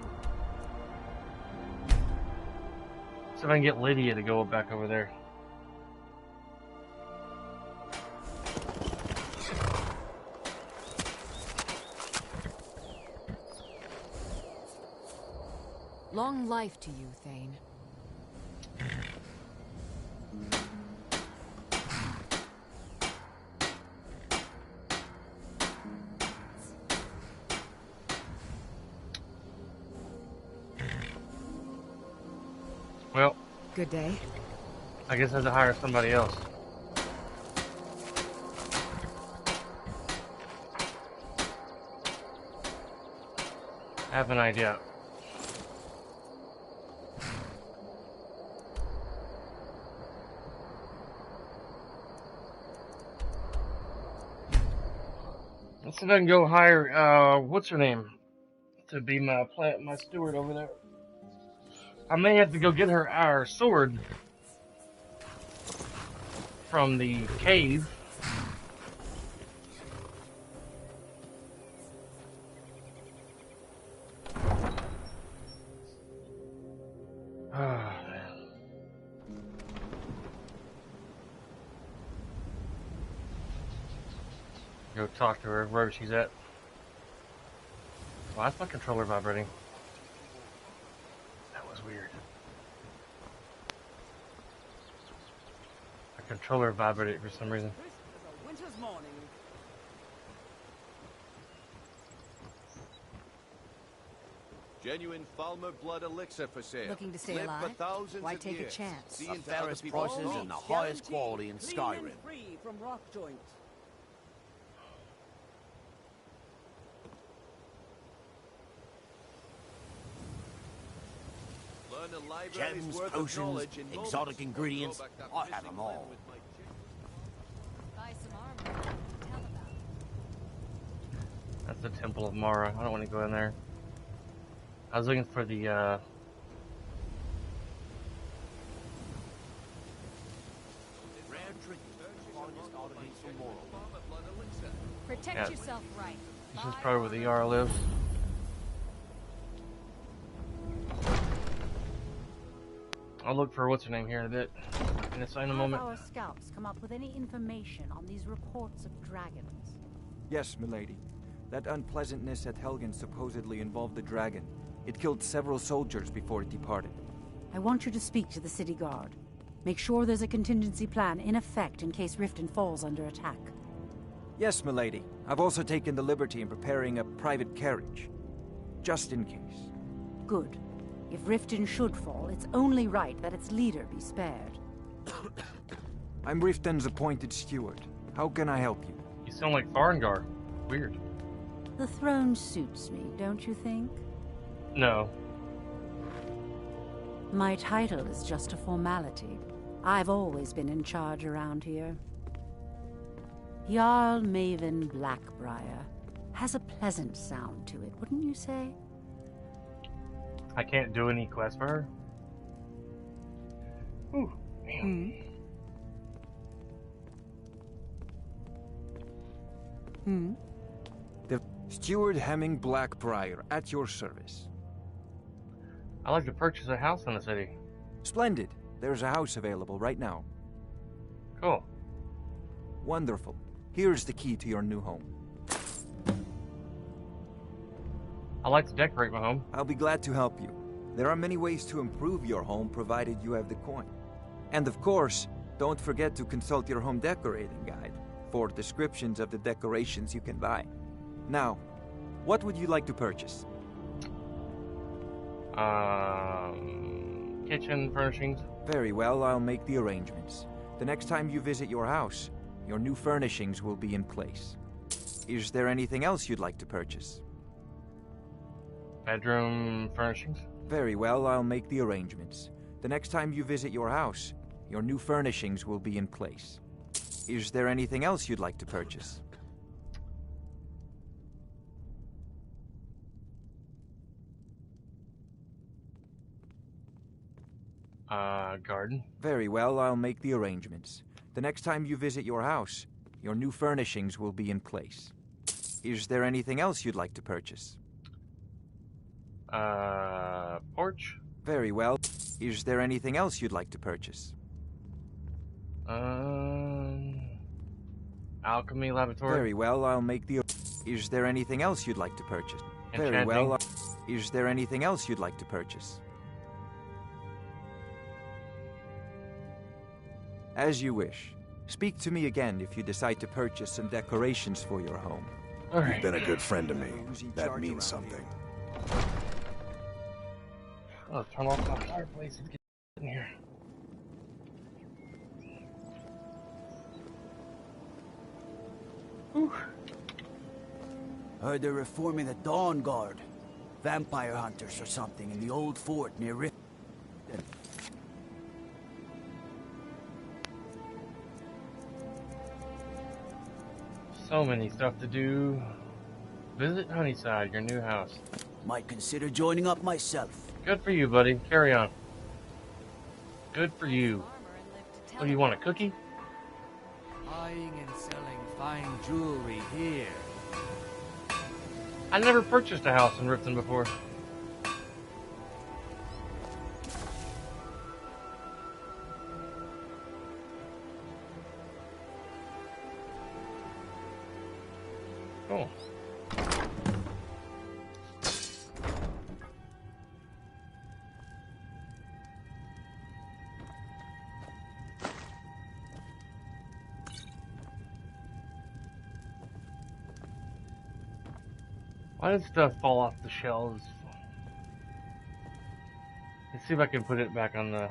S1: See if I can get Lydia to go back over there.
S11: Long life to you, Thane.
S1: Well,
S6: good day.
S1: I guess I have to hire somebody else. I have an idea. Let's see if I can go hire, what's her name? To be my steward over there. I may have to go get her our sword from the cave. Go talk to her wherever she's at. Why is my controller vibrating? That was weird. My controller vibrated for some reason.
S8: Winter's morning.
S14: Genuine Falmer blood elixir for sale.
S6: Looking to stay
S14: Live
S6: alive?
S14: for thousands
S6: Why
S14: of
S6: take a
S14: years.
S6: chance?
S14: See
S8: The
S14: into other
S8: fairest
S14: people's
S8: prices and the
S14: souls.
S8: highest quality in
S14: Clean
S8: Skyrim.
S14: and
S8: Free from rock joints.
S14: Learn a library's
S8: Gems,
S14: worth of
S8: potions,
S14: knowledge in moments.
S8: exotic ingredients.
S14: Go back that
S8: I have
S14: missing
S8: them
S14: land
S8: all.
S14: with my chick.
S6: Buy some armor. Tell about it.
S1: That's the Temple of Mara. I don't want to go in there. I was looking for the,
S8: Rare drink. Finest articles from Moral.
S14: Falmer blood elixir.
S6: Protect
S1: Yeah.
S6: yourself right.
S1: this is probably where the Jarl lives. I'll look for what's her name here in a bit. In a
S15: Have
S1: moment.
S15: our scouts come up with any information on these reports of dragons?
S16: Yes, milady. That unpleasantness at Helgen supposedly involved the dragon. It killed several soldiers before it departed.
S15: I want you to speak to the city guard. Make sure there's a contingency plan in effect in case Riften falls under attack.
S16: Yes, milady. I've also taken the liberty in preparing a private carriage. Just in case.
S15: Good. If Riften should fall, it's only right that its leader be spared.
S16: I'm Riften's appointed steward. How can I help you?
S1: You sound like Farengar. Weird.
S15: The throne suits me, don't you think?
S1: No.
S15: My title is just a formality. I've always been in charge around here. Jarl Maven Blackbriar has a pleasant sound to it, wouldn't you say?
S1: I can't do any quests for her. Ooh, man.
S16: The Steward Hemming Blackbriar, at your service.
S1: I'd like to purchase a house in the city.
S16: Splendid. There's a house available right now.
S1: Cool.
S16: Wonderful. Here's the key to your new home.
S1: I like to decorate my home.
S16: I'll be glad to help you. There are many ways to improve your home provided you have the coin. And of course, don't forget to consult your home decorating guide for descriptions of the decorations you can buy. Now, what would you like to purchase?
S1: Kitchen furnishings.
S16: Very well, I'll make the arrangements. The next time you visit your house, your new furnishings will be in place. Is there anything else you'd like to purchase?
S1: Bedroom furnishings.
S16: Very well, I'll make the arrangements. The next time you visit your house, your new furnishings will be in place. Is there anything else you'd like to purchase?
S1: Garden.
S16: Very well, I'll make the arrangements. The next time you visit your house, your new furnishings will be in place. Is there anything else you'd like to purchase?
S1: Porch.
S16: Very well. Is there anything else you'd like to purchase?
S1: Alchemy laboratory.
S16: Very well, I'll make the... Is there anything else you'd like to purchase?
S1: Enchanting.
S16: Very well. Is there anything else you'd like to purchase? As you wish. Speak to me again if you decide to purchase some decorations for your home.
S1: All right.
S3: You've been a good friend to me. That means something.
S1: Oh, turn off my fireplace and get in here. Whew.
S12: Heard they're reforming the Dawn Guard. Vampire hunters or something in the old fort near Riften.
S1: So many stuff to do. Visit Honeyside, your new house.
S12: Might consider joining up myself.
S1: Good for you, buddy. Carry on. Good for you. What do you want, a cookie?
S17: Buying and selling fine jewelry here.
S1: I never purchased a house in Riften before. Cool. Why did stuff fall off the shelves? Let's see if I can put it back on the...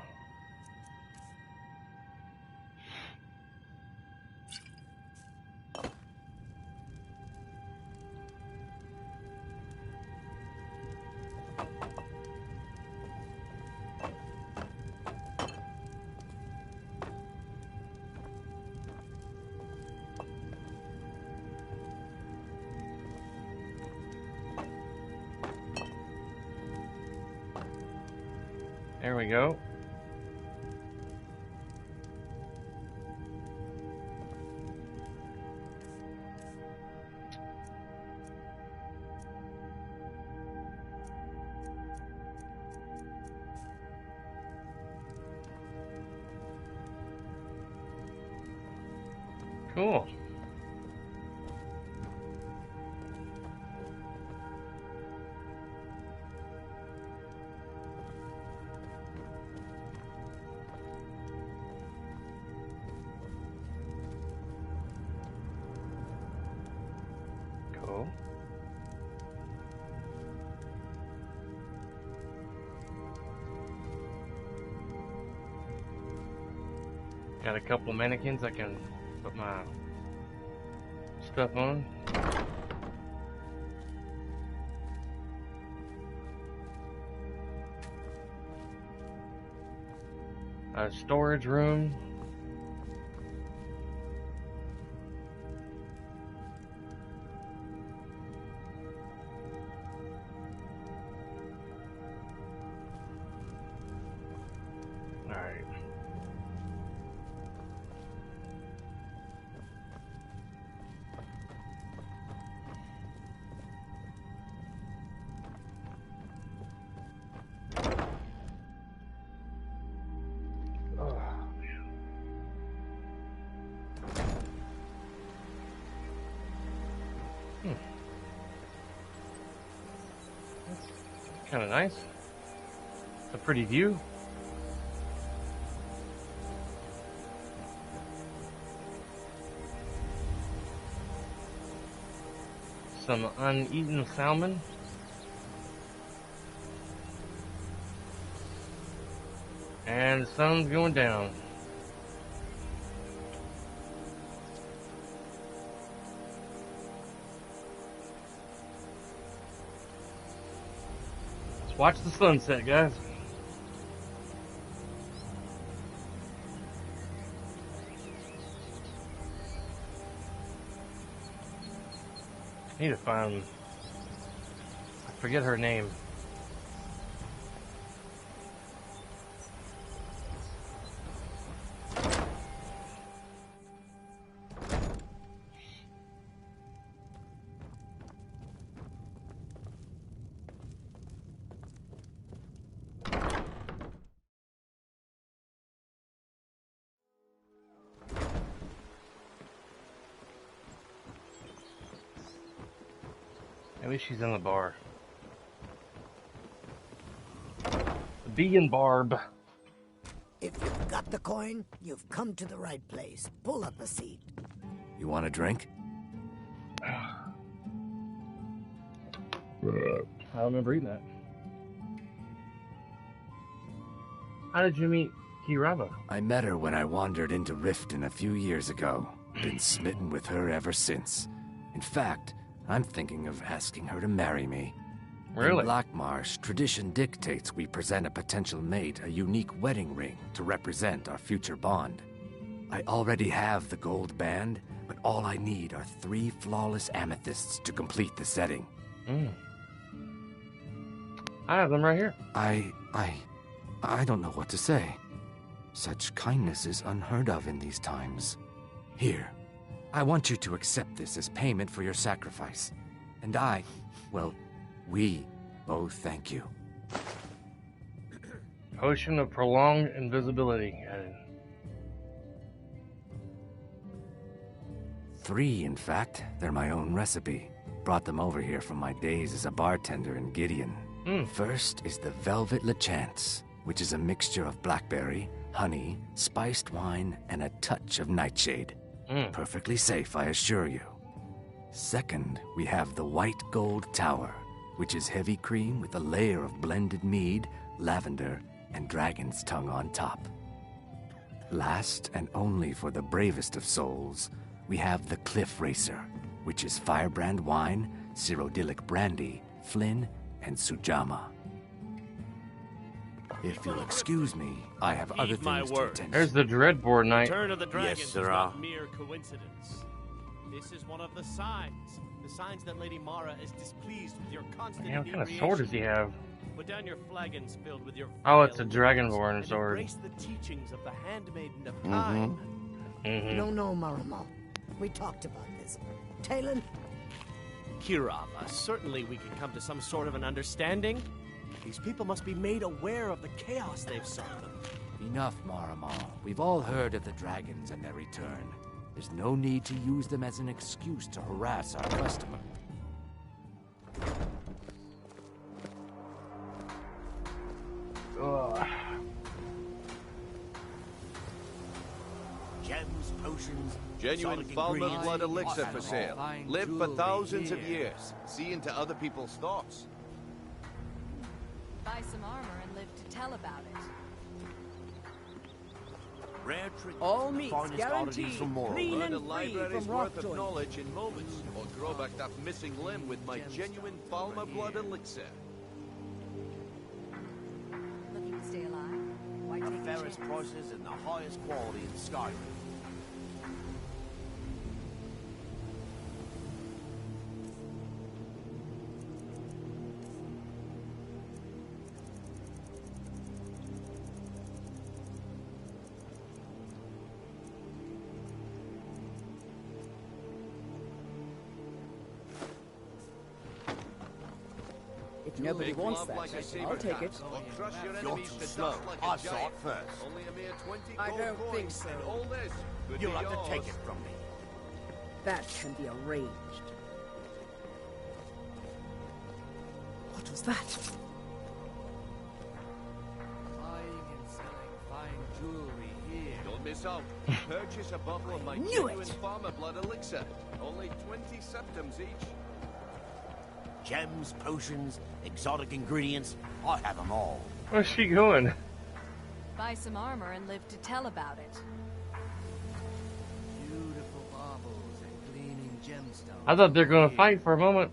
S1: There we go. Cool. Cool. Got a couple of mannequins I can put my stuff on. A storage room. All right. Oh, man. Kind of nice. It's a pretty view. Some uneaten salmon. And the sun's going down. Let's watch the sunset, guys. I need to find, I forget her name. Maybe she's in the bar. The Bee and Barb.
S18: If you've got the coin, you've come to the right place. Pull up a seat.
S19: You want a drink?
S1: I don't remember eating that. How did you meet Kirava?
S19: I met her when I wandered into Riften a few years ago. Been smitten with her ever since. In fact, I'm thinking of asking her to marry me.
S1: Really?
S19: In Blackmarsh, tradition dictates we present a potential mate a unique wedding ring to represent our future bond. I already have the gold band, but all I need are 3 flawless amethysts to complete the setting.
S1: I have them right here.
S19: I don't know what to say. Such kindness is unheard of in these times. Here, I want you to accept this as payment for your sacrifice. And we both thank you.
S1: Potion of prolonged invisibility.
S19: 3, in fact. They're my own recipe. Brought them over here from my days as a bartender in Gideon. First is the Velvet Lechance, which is a mixture of blackberry, honey, spiced wine, and a touch of nightshade. Perfectly safe, I assure you. Second, we have the White Gold Tower, which is heavy cream with a layer of blended mead, lavender, and dragon's tongue on top. Last, and only for the bravest of souls, we have the Cliff Racer, which is firebrand wine, cyrodiilic brandy, flynn, and sujama. If you'll excuse me, I have other things to attend to.
S1: There's the Dreadboard Knight.
S8: Return of the Dragons
S19: Yes,
S8: is
S19: sirrah.
S8: not mere coincidence. This is one of the signs that Lady Mara is displeased with your constant
S1: Man, what kind of sword does he have?
S8: Put down your flagons filled with your
S1: Oh, it's a
S8: vile
S1: Dragonborn
S8: and
S1: sword.
S8: embrace the teachings of the Handmaiden of Time.
S18: No, Marama. We talked about this. Talon?
S8: Kirava, certainly we can come to some sort of an understanding. These people must be made aware of the chaos they've sought them.
S19: Enough, Marama. We've all heard of the dragons and their return. There's no need to use them as an excuse to harass our customer.
S12: Gems, potions,
S14: Genuine
S12: exotic
S14: Falmer
S12: ingredients,
S14: blood elixir for
S12: and
S14: sale.
S12: fine
S14: Live for
S12: jewelry
S14: thousands of
S12: here.
S14: years. See into other people's thoughts.
S6: Buy some armor and live to tell about it.
S12: Rare trinkets
S8: All
S12: from the
S8: meats
S12: finest
S8: guaranteed,
S12: oddities from Morrow.
S8: clean
S14: Learn
S8: and
S14: a
S8: free
S14: library's
S8: from
S14: worth of
S8: Rockjoy.
S14: knowledge in moments, or grow back that missing limb with my genuine Falmer blood elixir.
S6: Looking to stay alive? Why
S12: The
S6: take a
S12: fairest
S6: chance?
S12: prices and the highest quality in Skyrim.
S20: If nobody wants that, I'll take it.
S14: Or crush your
S12: You're
S14: enemies
S12: too
S14: to
S12: slow.
S14: dust like
S12: I
S14: a
S12: saw
S14: giant.
S12: it first.
S14: Only a mere 20
S20: I
S14: gold
S20: don't
S14: coins,
S20: think so.
S14: and all this could
S12: You'll
S14: be
S12: have to take
S14: yours.
S12: it from me.
S20: That can be arranged. What was that?
S14: this out. Purchase a bottle of my
S18: Knew
S14: genuine
S18: it.
S14: farmer blood elixir. Only 20 septums each.
S21: Gems, potions, exotic ingredients. I have them all.
S1: Where's she going?
S6: Buy some armor and live to tell about it.
S17: Beautiful baubles and gleaming gemstones.
S1: I thought they were going to fight for a moment.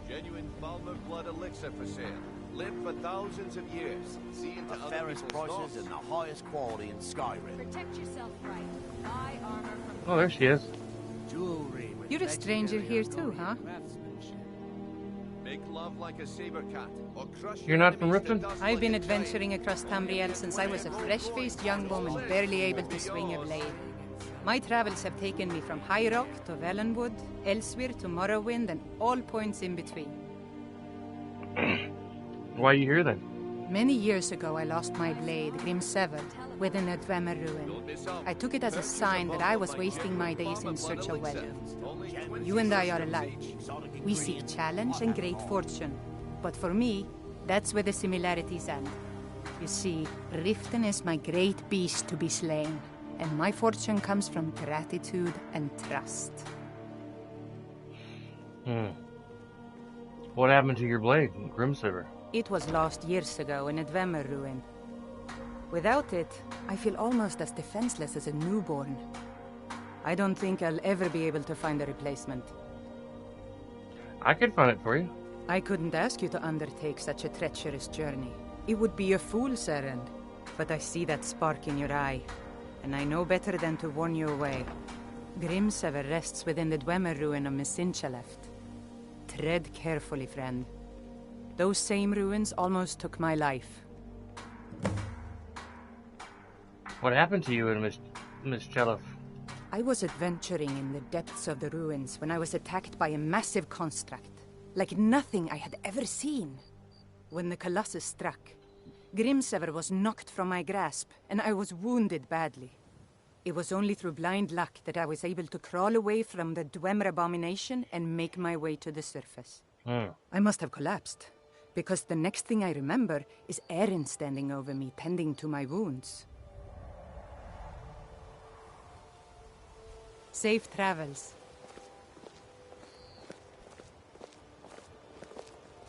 S14: Genuine farmer blood elixir for sale. Live for thousands of years. See into
S21: The
S14: other
S21: fairest
S14: people's
S21: prices
S14: stocks.
S21: and the highest quality in Skyrim.
S6: Protect yourself right. Buy armor from...
S1: Oh, there she is.
S17: Jewelry with
S5: You're a stranger here too, huh?
S17: craftsmanship.
S14: Make love like a saber cat, or crush
S1: You're not from Riften?
S5: I've been adventuring across Tamriel since I was a fresh-faced young woman, barely able to swing a blade. My travels have taken me from High Rock to Valenwood, Elsewhere to Morrowind, and all points in between.
S1: Why are you here then?
S5: Many years ago, I lost my blade, Grimsever, within a Dwemer ruin. I took it as a sign that I was wasting my days in search of wealth. You and I are alike. We seek challenge and great fortune. But for me, that's where the similarities end. You see, Riften is my great beast to be slain, and my fortune comes from gratitude and trust.
S1: What happened to your blade, Grimsilver?
S5: It was lost years ago in a Dwemer ruin. Without it, I feel almost as defenseless as a newborn. I don't think I'll ever be able to find a replacement.
S1: I could find it for you.
S5: I couldn't ask you to undertake such a treacherous journey. It would be a fool's errand. But I see that spark in your eye, and I know better than to warn you away. Grimsever rests within the Dwemer ruin of Misinchaleft. Tread carefully, friend. Those same ruins almost took my life.
S1: What happened to you in Miss Chelif?
S5: I was adventuring in the depths of the ruins when I was attacked by a massive construct, like nothing I had ever seen. When the Colossus struck, Grimsever was knocked from my grasp, and I was wounded badly. It was only through blind luck that I was able to crawl away from the Dwemer abomination and make my way to the surface. I must have collapsed, because the next thing I remember is Erin standing over me, tending to my wounds. Safe travels.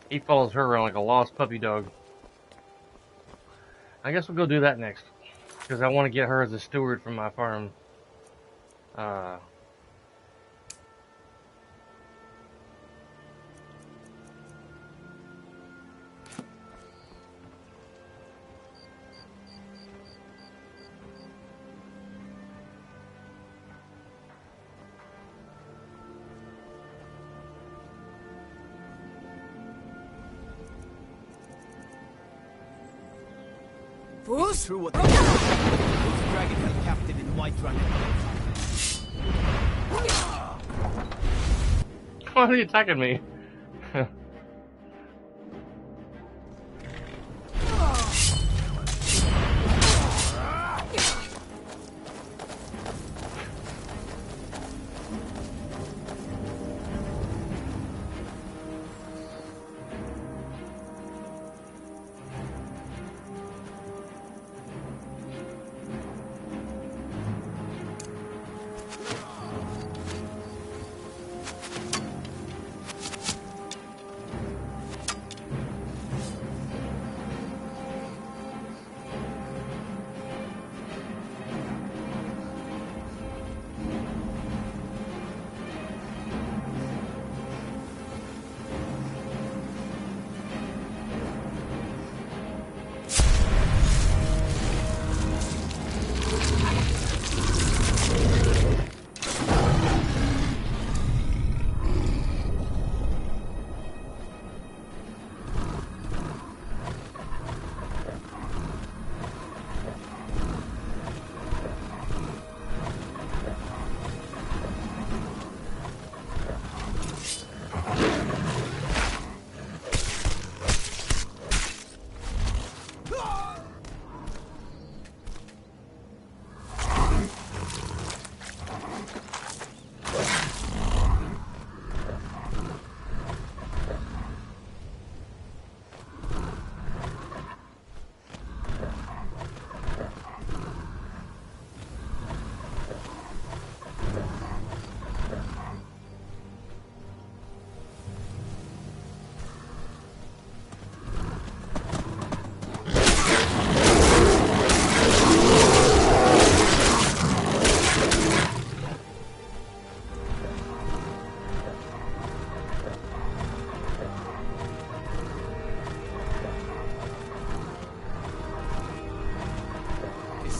S1: He follows her around like a lost puppy dog. I guess we'll go do that next, because I want to get her as a steward from my farm.
S21: It's true what they Those dragon held captive in Whiterun.
S1: Why are you attacking me?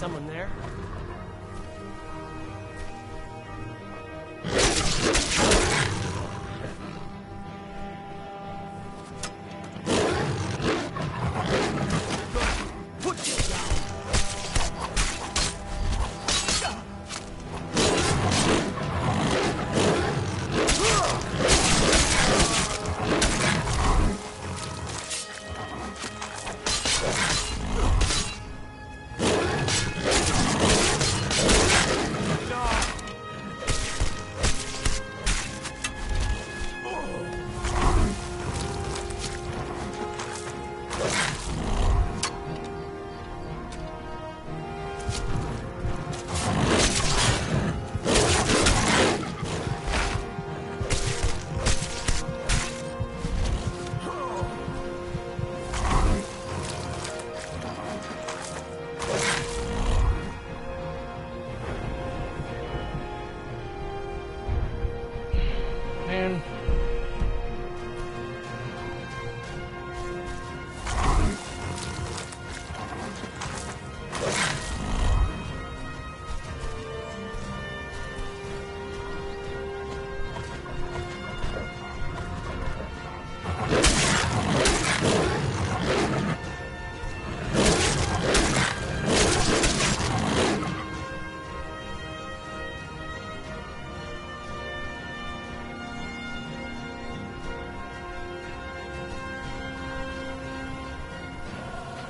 S8: someone there?
S1: Man.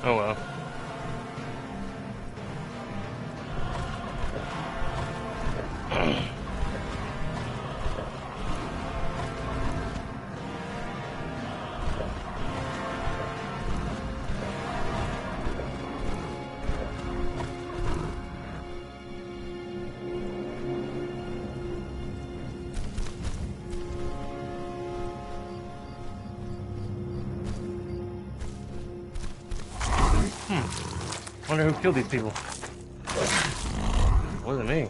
S1: Oh well. Wonder who killed these people. Wasn't me.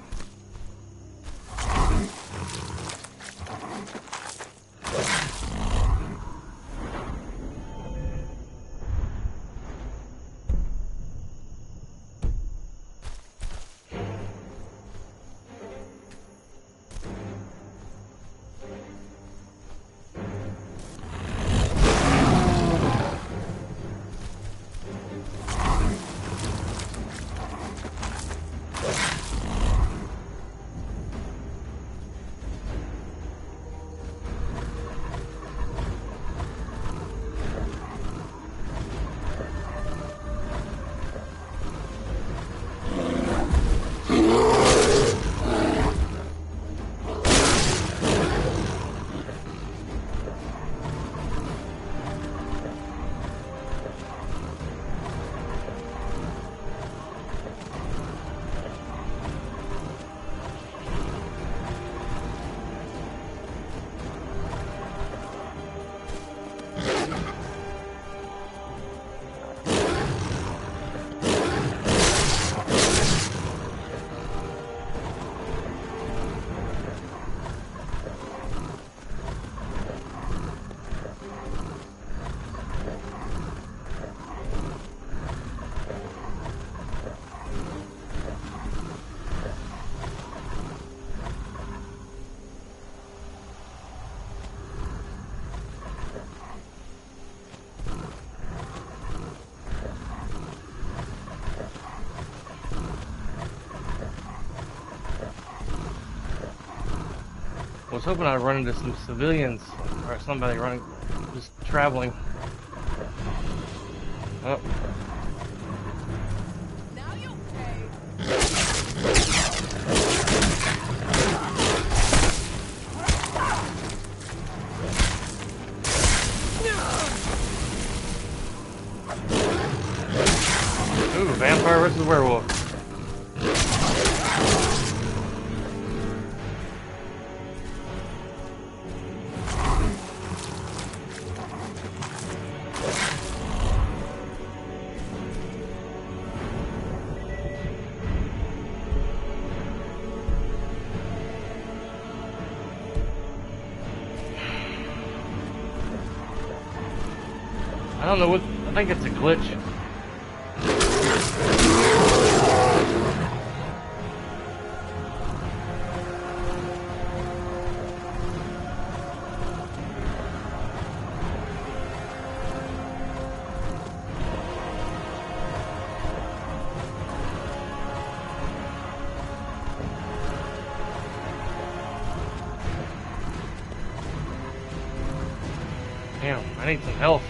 S1: I was hoping I'd run into some civilians or somebody running, just traveling. Oh.
S6: Now you pay.
S1: Ooh, vampire versus werewolf. I don't know what, I think it's a glitch. I need some health.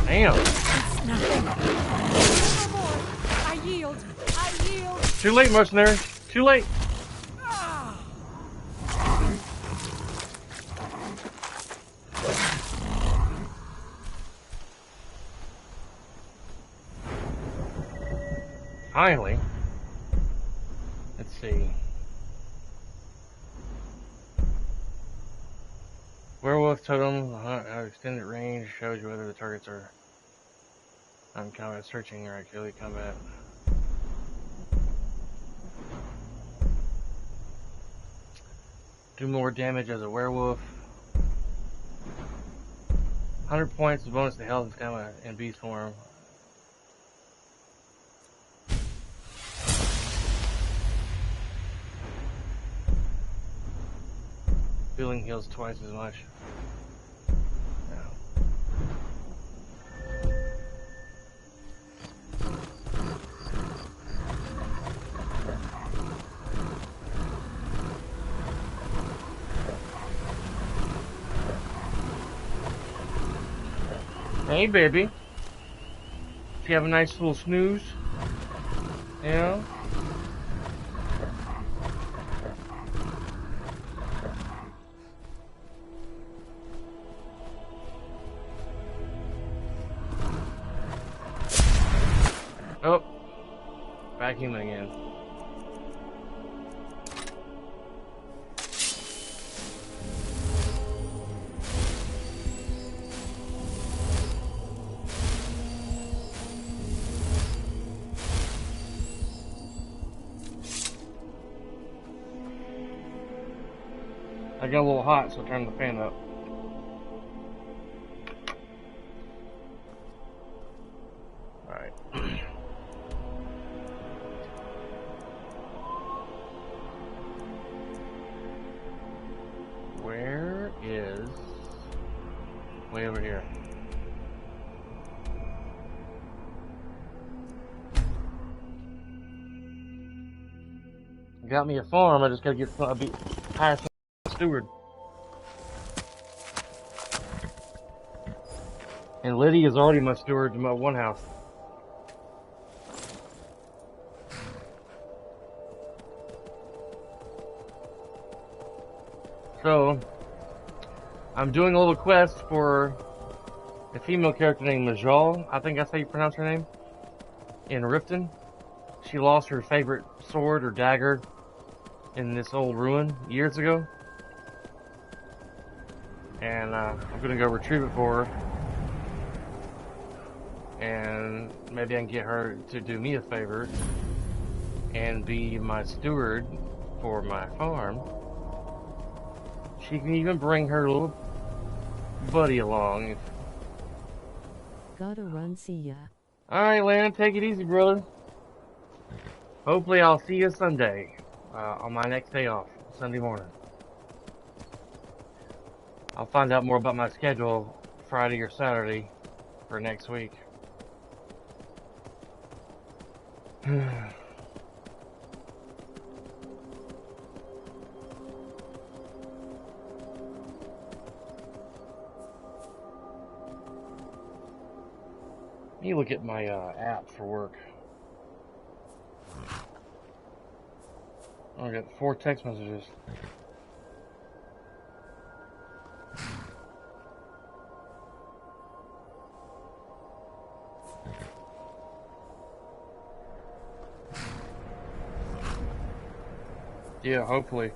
S1: Damn.
S15: It's nothing. No more. I yield. I yield.
S1: Too late, mercenary. Too late. Finally. Let's see. Werewolf totem, extended range, shows you whether the targets are on combat searching or actively combat. Do more damage as a werewolf. 100 points, bonus to health and stamina in beast form. Healing heals twice as much. Hey, baby. If you have a nice little snooze, you know. Oh, back human again. I got a little hot, so I turned the fan up. Alright. Where is... way over here. Got me a farm, I just gotta get hire some steward. And Liddy is already my steward in my one house. So, I'm doing a little quest for a female character named Majal. I think that's how you pronounce her name. In Riften. She lost her favorite sword or dagger in this old ruin years ago. And I'm gonna go retrieve it for her. And maybe I can get her to do me a favor and be my steward for my farm. She can even bring her little buddy along.
S2: Gotta run, see ya.
S1: Alright, Lan, take it easy, brother. Hopefully I'll see you Sunday, on my next day off, Sunday morning. I'll find out more about my schedule Friday or Saturday for next week. Let me look at my app for work. I got 4 text messages. Yeah, hopefully.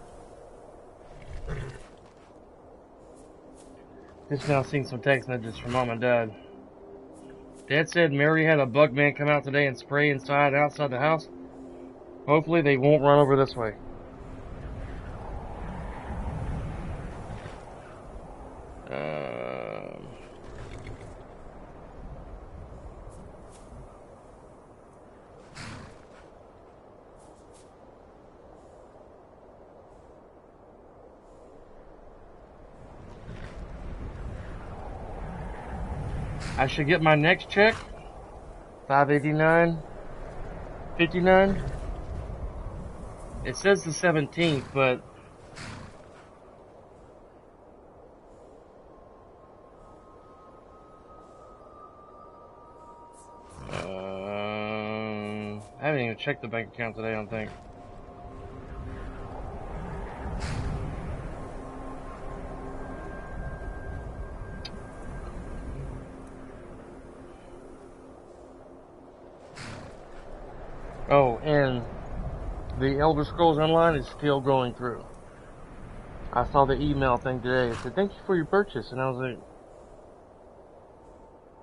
S1: Just now seeing some text messages from Mom and Dad. Dad said Mary had a bug man come out today and spray inside and outside the house. Hopefully they won't run over this way. I should get my next check. $589.59. It says the 17th, but I haven't even checked the bank account today, I don't think. Oh, and the Elder Scrolls Online is still going through. I saw the email thing today. It said, thank you for your purchase. And I was like,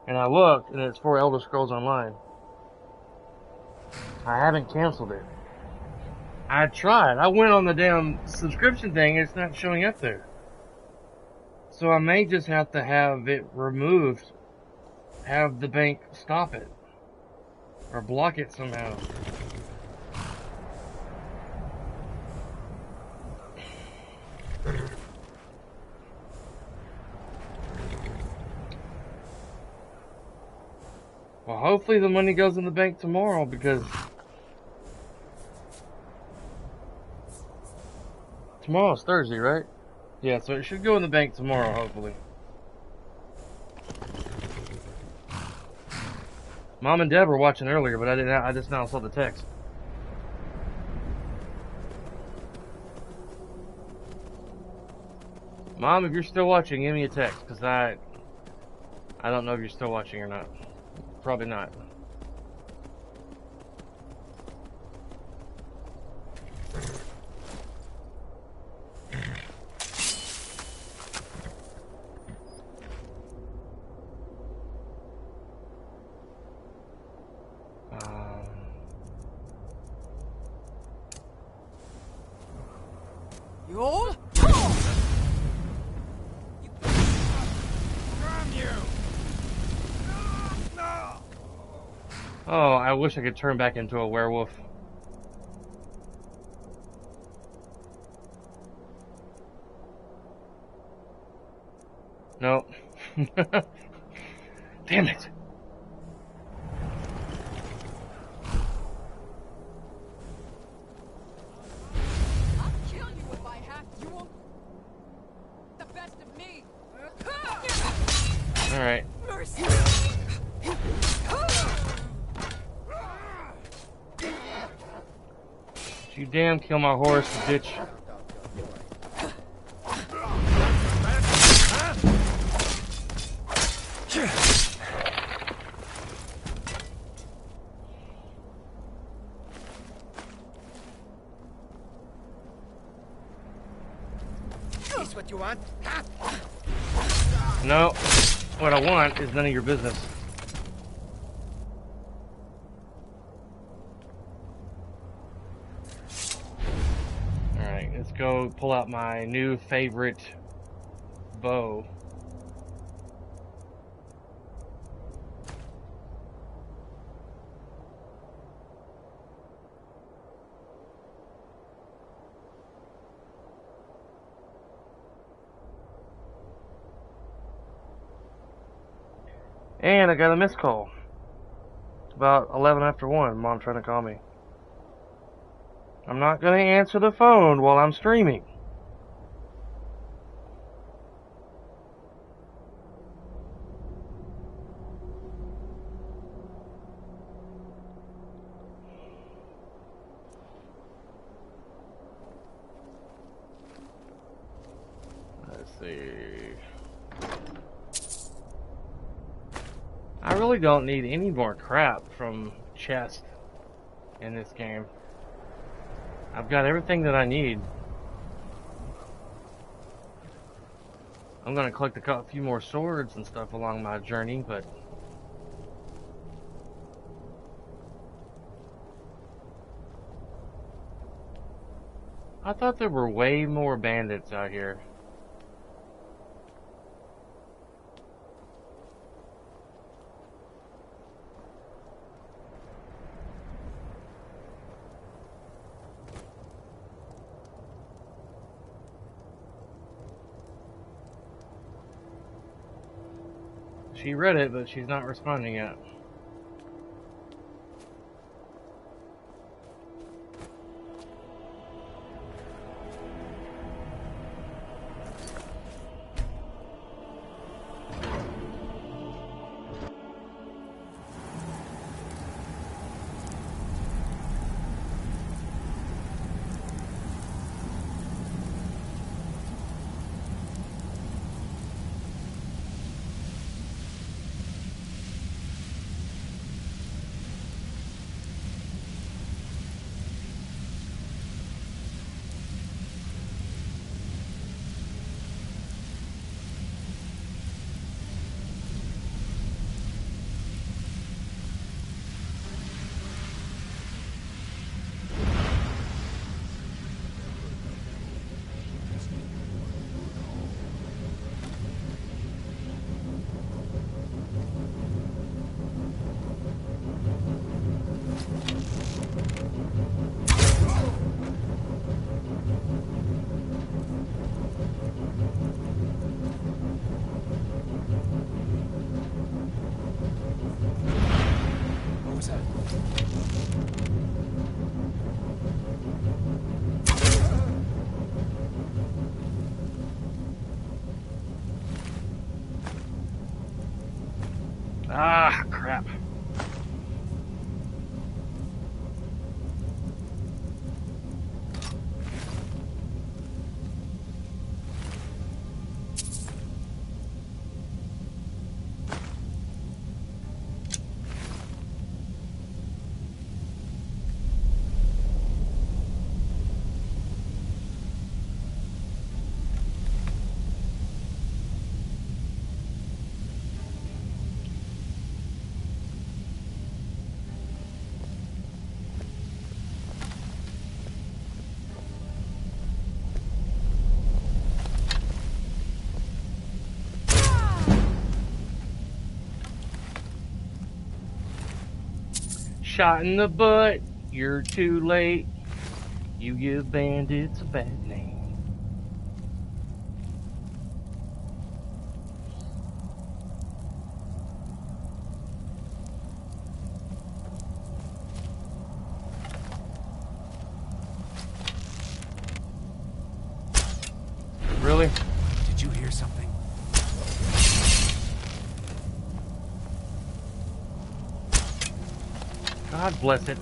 S1: and I looked, and it's for Elder Scrolls Online. I haven't canceled it. I tried. I went on the damn subscription thing, and it's not showing up there. So I may just have to have it removed. Have the bank stop it. Or block it somehow. Well, hopefully the money goes in the bank tomorrow, because tomorrow's Thursday, right? Yeah, so it should go in the bank tomorrow, hopefully. Mom and Dad were watching earlier, but I just now saw the text. Mom, if you're still watching, give me a text, because I don't know if you're still watching or not. Probably not.
S20: You all?
S1: Oh, I wish I could turn back into a werewolf. No. Damn it.
S20: I'll kill you if I have to. You won't the best of me.
S1: All right.
S20: Mercy.
S1: You damn kill my horse, bitch.
S20: Is what you want?
S1: No. What I want is none of your business. Alright, let's go pull out my new favorite bow. And I got a missed call. About 11 after 1, Mom trying to call me. I'm not going to answer the phone while I'm streaming. Let's see. I really don't need any more crap from chest in this game. I've got everything that I need. I'm gonna collect a few more swords and stuff along my journey, but I thought there were way more bandits out here. She read it, but she's not responding yet.
S7: What was that?
S1: Ah, crap. Shot in the butt, you're too late. You give bandits a bad name. Really?
S7: Did you hear something?
S1: God bless it.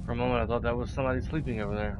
S1: For a moment, I thought that was somebody sleeping over there.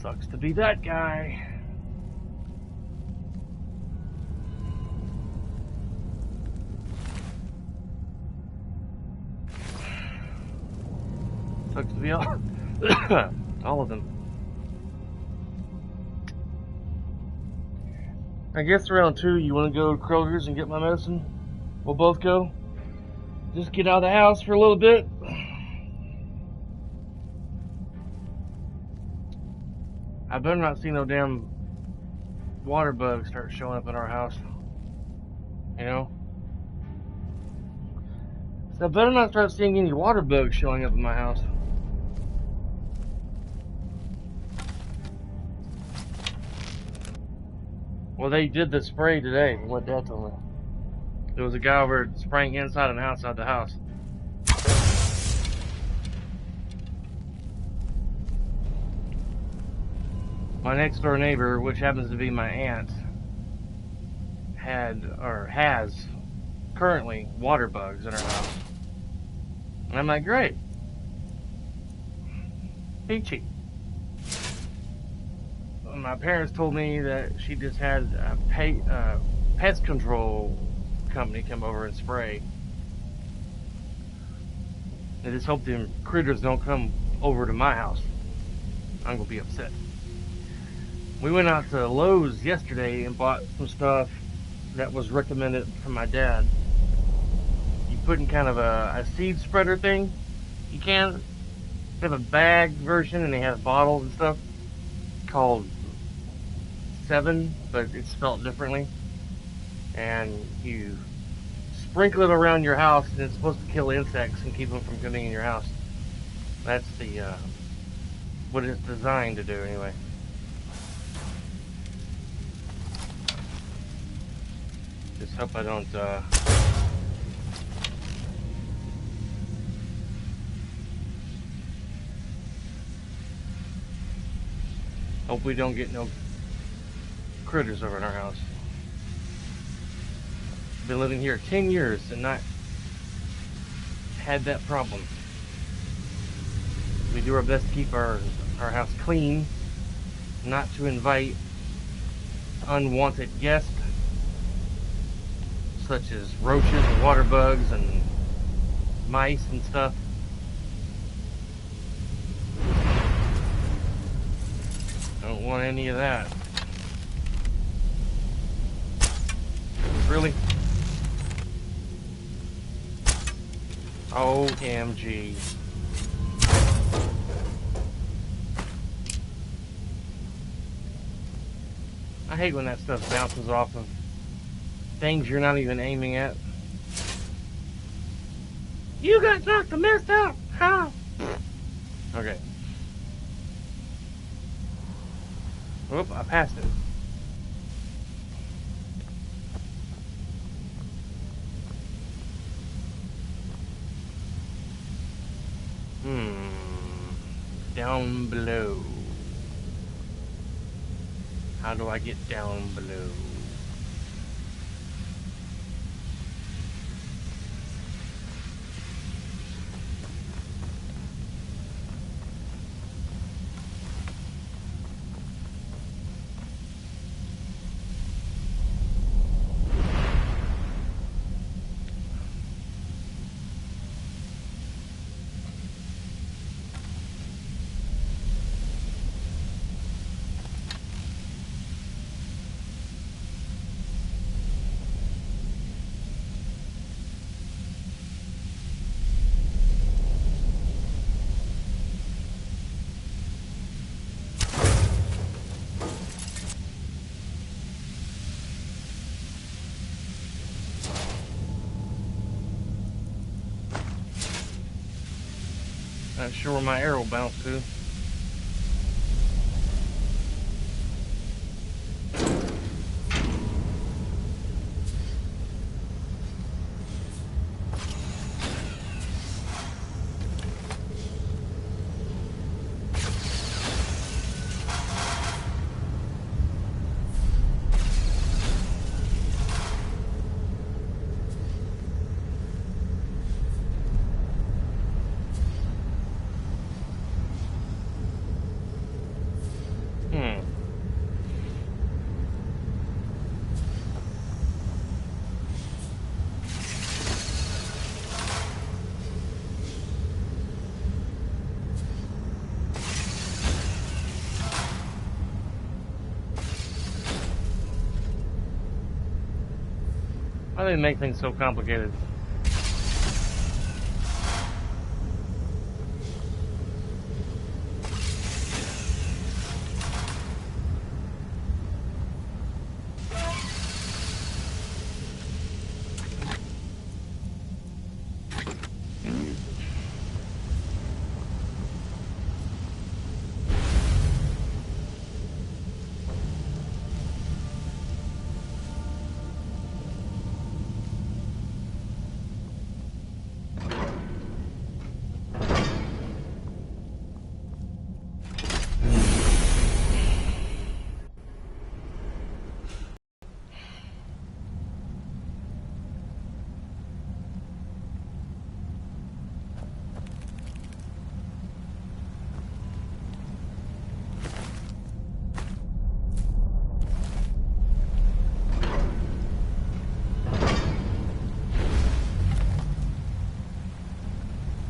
S1: Sucks to be that guy. Sucks to be all, all of them. I guess round 2, you want to go to Kroger's and get my medicine? We'll both go. Just get out of the house for a little bit. I better not see no damn water bugs start showing up at our house. You know? So I better not start seeing any water bugs showing up in my house. Well, they did the spray today, what Dad told me. There was a guy over spraying inside and outside the house. My next door neighbor, which happens to be my aunt, has currently water bugs in her house. And I'm like, great. Peachy. My parents told me that she just had a pest control company come over and spray. I just hope them critters don't come over to my house. I'm gonna be upset. We went out to Lowe's yesterday and bought some stuff that was recommended from my dad. You put in kind of a seed spreader thing. You can have a bag version and they have bottles and stuff called 7, but it's spelled differently. And you sprinkle it around your house, and it's supposed to kill insects and keep them from coming in your house. That's the what it's designed to do, anyway. Just hope I don't hope we don't get no critters over in our house. Been living here 10 years and not had that problem. We do our best to keep our house clean, not to invite unwanted guests such as roaches and water bugs and mice and stuff. Don't want any of that. Really? OMG. I hate when that stuff bounces off of things you're not even aiming at. You got knocked the mess out! How? Okay. Whoop, I passed it. Down below. How do I get down below? Not sure where my arrow bounced to. Why do they make things so complicated?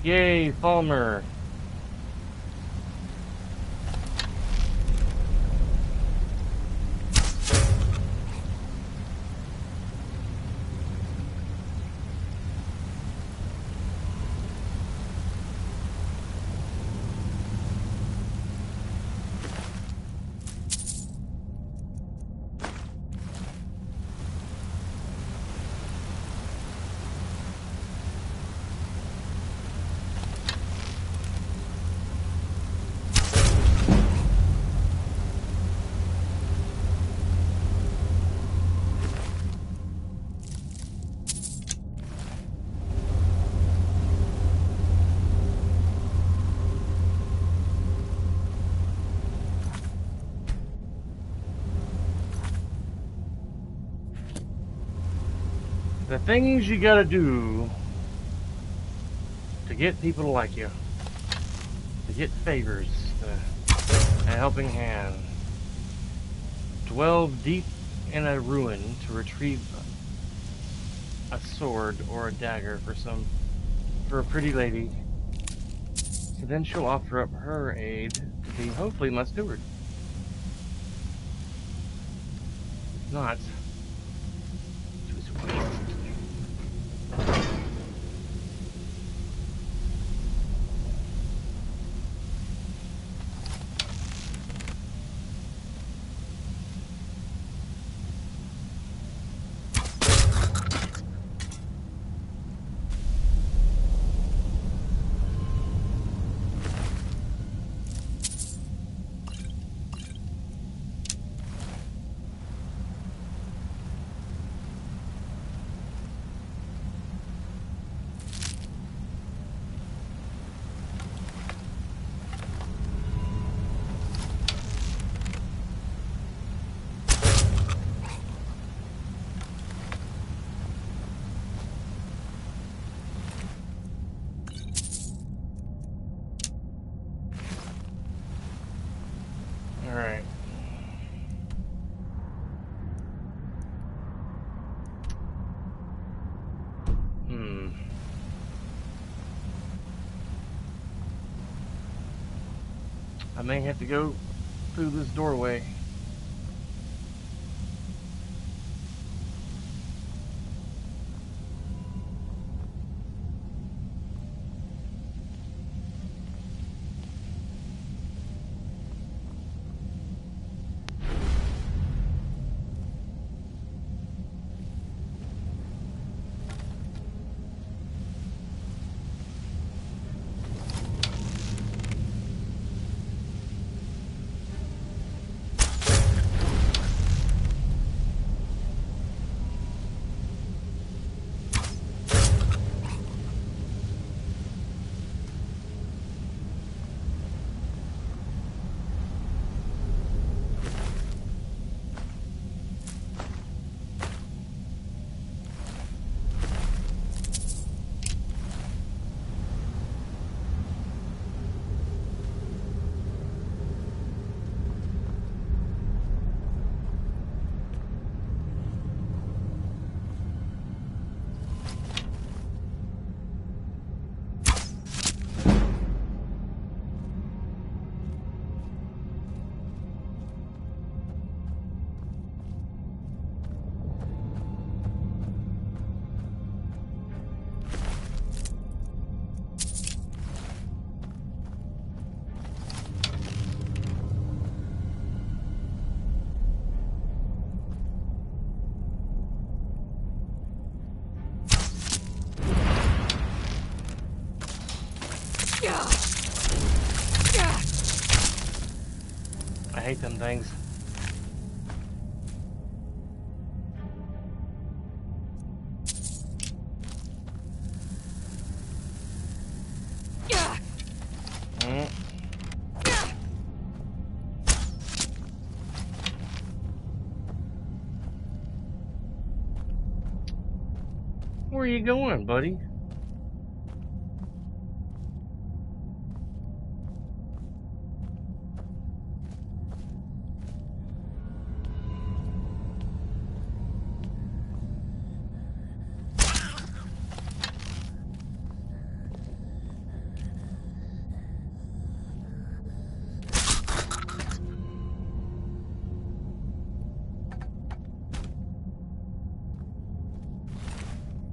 S1: Yay, Falmer. The things you gotta do to get people to like you, to get favors, a helping hand. Delve deep in a ruin to retrieve a sword or a dagger for a pretty lady. So then she'll offer up her aid to be hopefully my steward. If not, she was a waste. Alright. I may have to go through this doorway. I hate them things. Where are you going, buddy?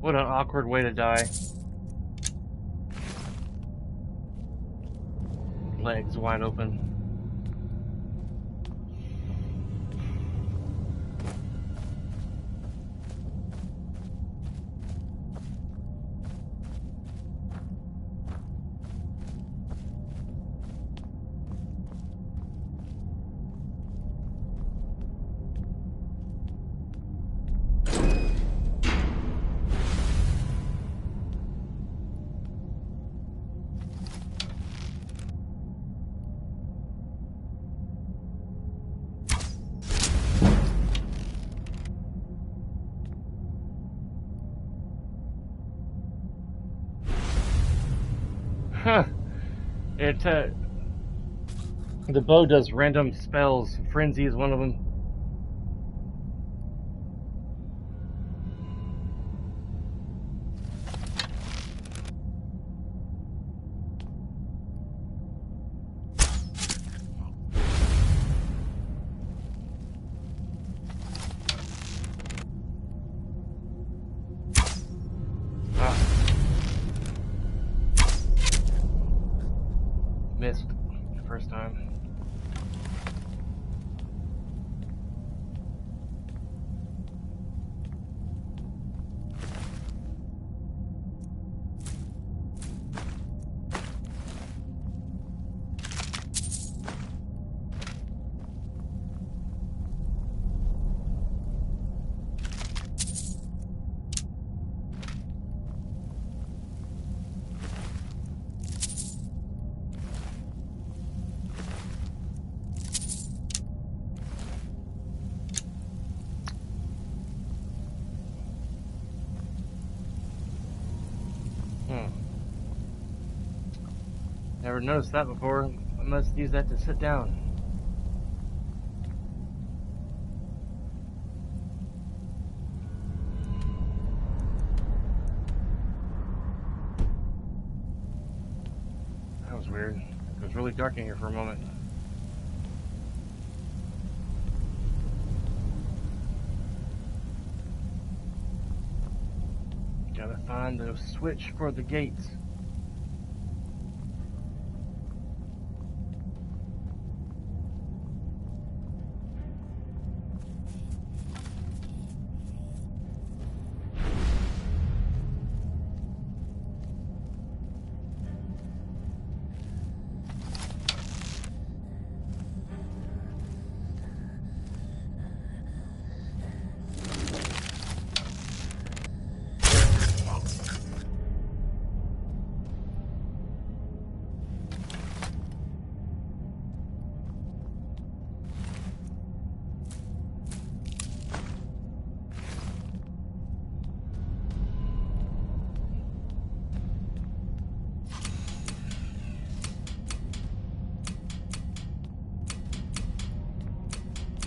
S1: What an awkward way to die. Legs wide open. Huh. It, the bow does random spells. Frenzy is one of them. Missed the first time. Never noticed that before. I must use that to sit down. That was weird. It was really dark in here for a moment. Gotta find the switch for the gates.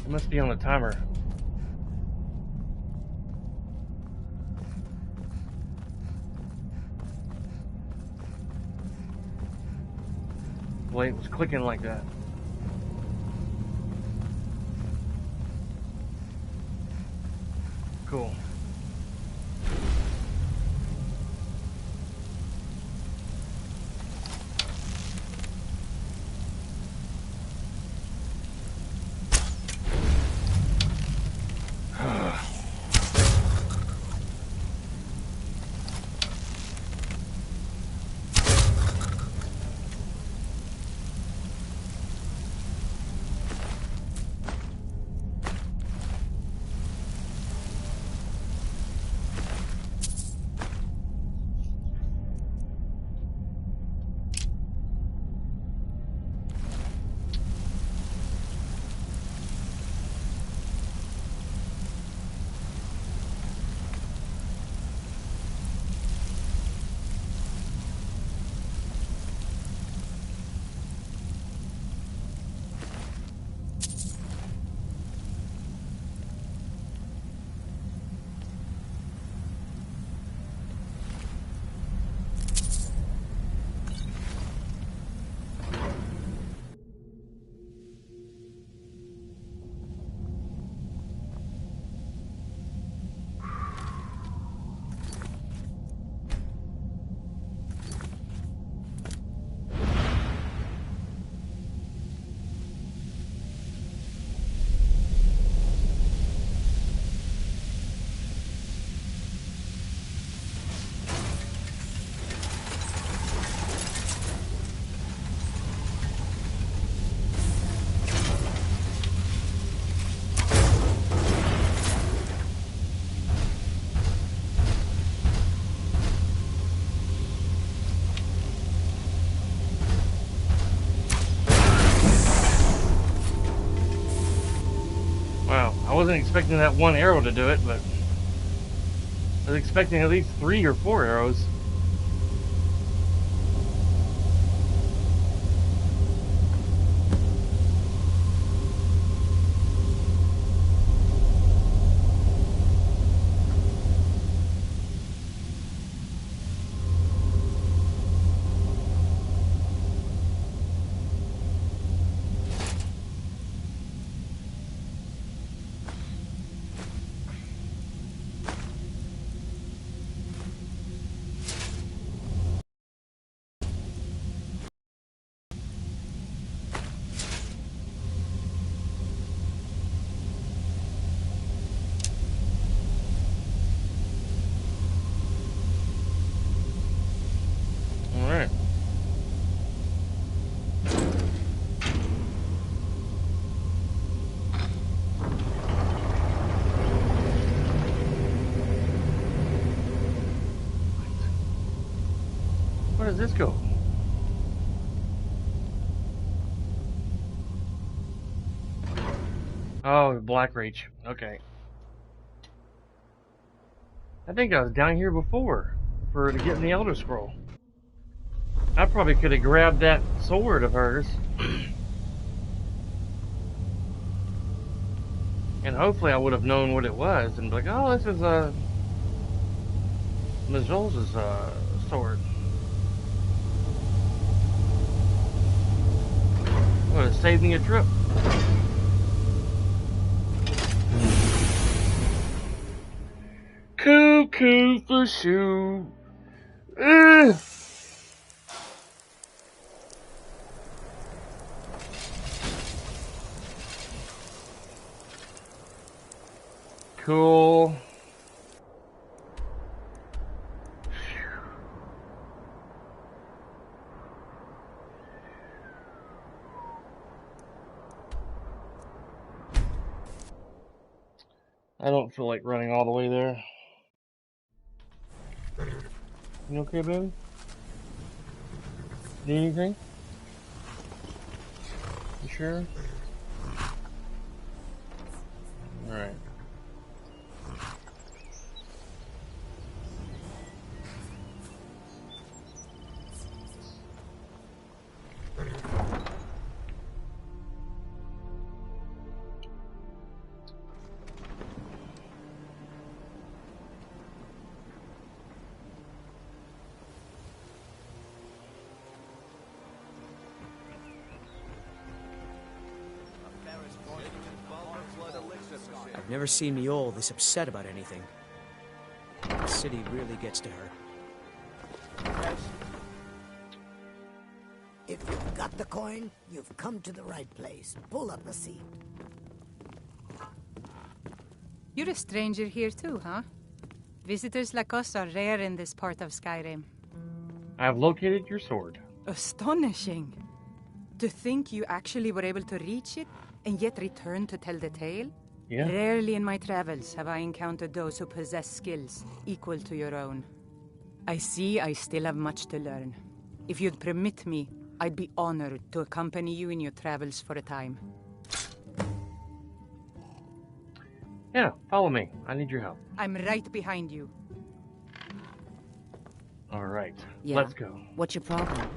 S1: It must be on the timer. Wait, it was clicking like that. Cool. wasn't expecting that one arrow to do it, but I was expecting at least 3 or 4 arrows. Alright. Where does this go? Oh, Black Reach. Okay. I think I was down here before to get in the Elder Scroll. I probably could have grabbed that sword of hers. And hopefully I would have known what it was and be like, oh, this is Ms. Joel's sword. Would have saved me a trip. Cuckoo for shoe. Ugh. Cool. I don't feel like running all the way there. You okay, baby? Need anything? You sure? Alright.
S21: I've never seen Miol this upset about anything. The city really gets to her.
S18: If you've got the coin, you've come to the right place. Pull up a seat.
S5: You're a stranger here too, huh? Visitors like us are rare in this part of Skyrim.
S1: I've located your sword.
S5: Astonishing. To think you actually were able to reach it, and yet return to tell the tale?
S1: Yeah.
S5: Rarely in my travels have I encountered those who possess skills equal to your own. I see I still have much to learn. If you'd permit me, I'd be honored to accompany you in your travels for a time.
S1: Yeah, follow me. I need your help.
S5: I'm right behind you.
S1: Alright,
S2: Yeah.
S1: let's go.
S2: What's your problem?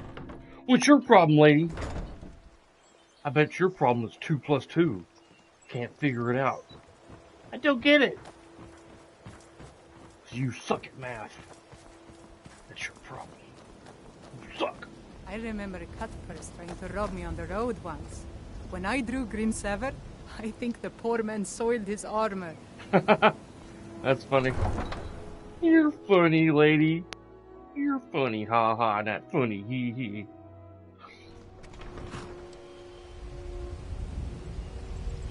S1: What's your problem, lady? I bet your problem is 2 plus 2. Can't figure it out. I don't get it. You suck at math. That's your problem. You suck.
S5: I remember a cutpurse trying to rob me on the road once. When I drew Grimsever, I think the poor man soiled his armor.
S1: That's funny. You're funny, lady. You're funny, ha ha, not funny, hee hee.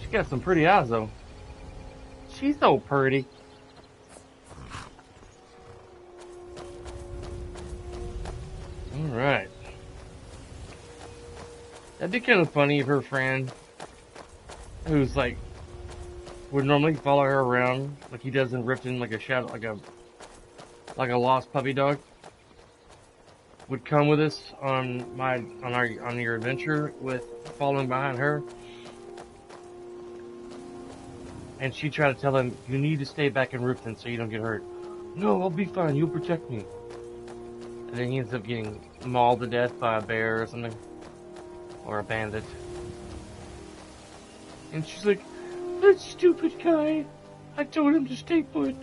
S1: She got some pretty eyes, though. She's so pretty. Alright. That'd be kind of funny if her friend, who's like, would normally follow her around like he does in Riften, like a shadow, like a lost puppy dog, would come with us on your adventure with following behind her. And she tried to tell him, you need to stay back in Riften so you don't get hurt. No, I'll be fine. You'll protect me. And then he ends up getting mauled to death by a bear or something. Or a bandit. And she's like, that stupid guy. I told him to stay put.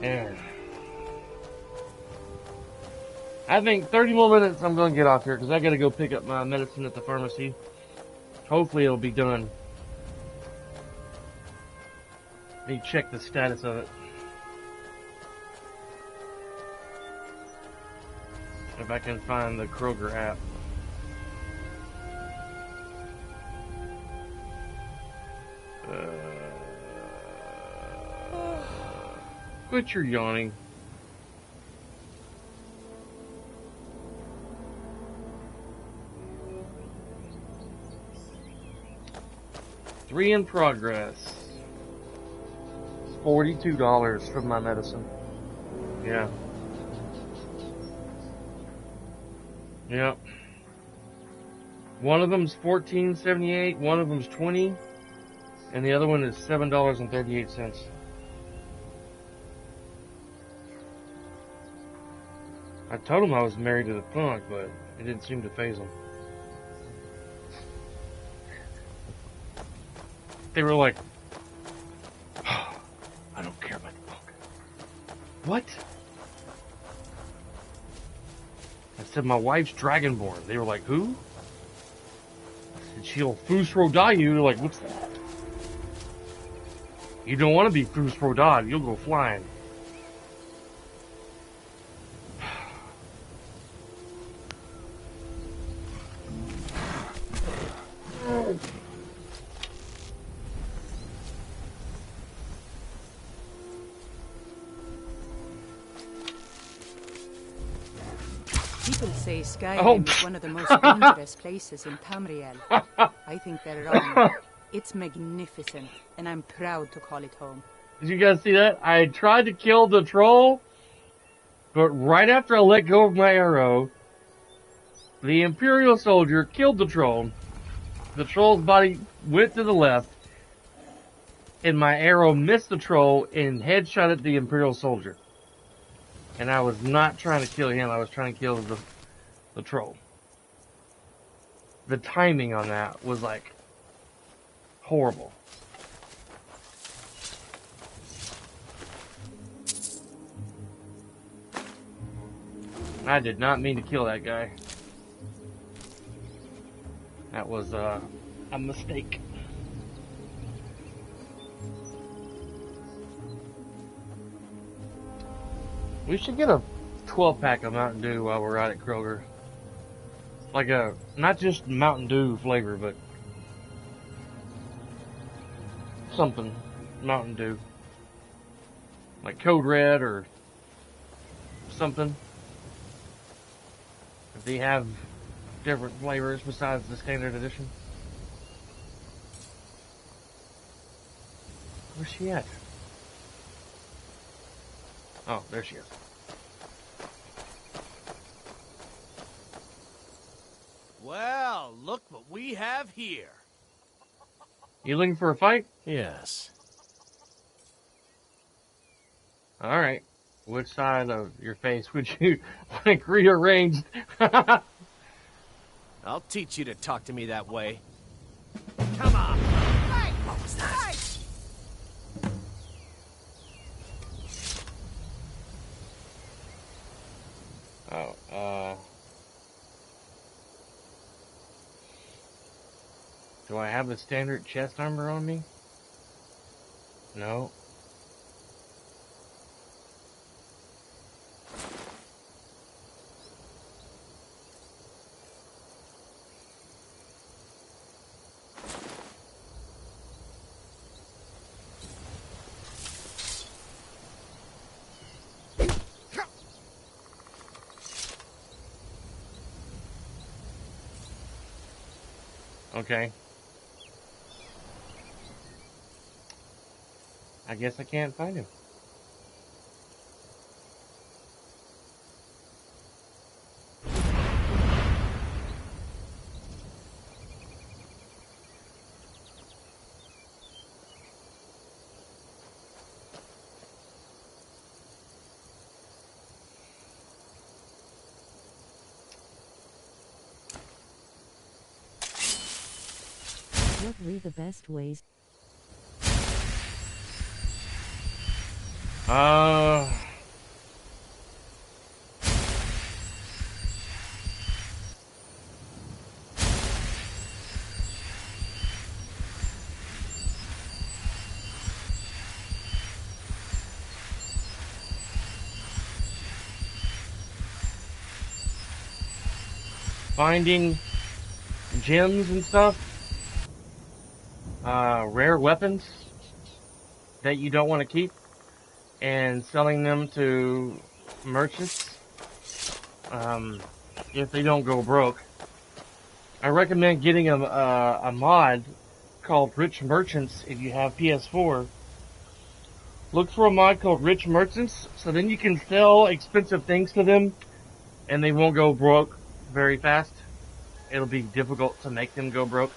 S1: Yeah. I think 30 more minutes I'm going to get off here because I got to go pick up my medicine at the pharmacy. Hopefully it'll be done. Need to check the status of it. If I can find the Kroger app. Quit your yawning. Three in progress. $42 for my medicine. Yeah. Yep. One of them's $14.78, one of them's $20, and the other one is $7.38. I told him I was married to the punk, but it didn't seem to faze them. They were like, oh, I don't care about the punk. What? I said, my wife's Dragonborn. They were like, who? I said, she'll Fusro you. They're like, what's that? You don't want to be Fusro you'll go flying.
S5: People say Skyrim is one of the most dangerous places in Tamriel. I think they're wrong. It's magnificent, and I'm proud to call it home.
S1: Did you guys see that? I tried to kill the troll, but right after I let go of my arrow, the Imperial soldier killed the troll. The troll's body went to the left, and my arrow missed the troll and headshotted the Imperial soldier. And I was not trying to kill him, I was trying to kill the troll. The timing on that was like horrible. I did not mean to kill that guy. That was a mistake. We should get a 12-pack of Mountain Dew while we're out at Kroger. Like a, not just Mountain Dew flavor, but something Mountain Dew. Like Code Red or something. If they have different flavors besides the standard edition. Where's she at? Oh, there she is.
S8: Well, look what we have here.
S1: You looking for a fight?
S8: Yes.
S1: Alright. Which side of your face would you like rearranged?
S8: I'll teach you to talk to me that way. Come on!
S20: Hey!
S8: What was that?
S20: Hey!
S1: Do I have the standard chest armor on me? No. Okay. I guess I can't find him.
S2: What were the best ways?
S1: Finding gems and stuff, rare weapons that you don't want to keep, and selling them to merchants if they don't go broke. I recommend getting a mod called Rich Merchants if you have PS4. Look for a mod called Rich Merchants, so then you can sell expensive things to them and they won't go broke very fast. It'll be difficult to make them go broke.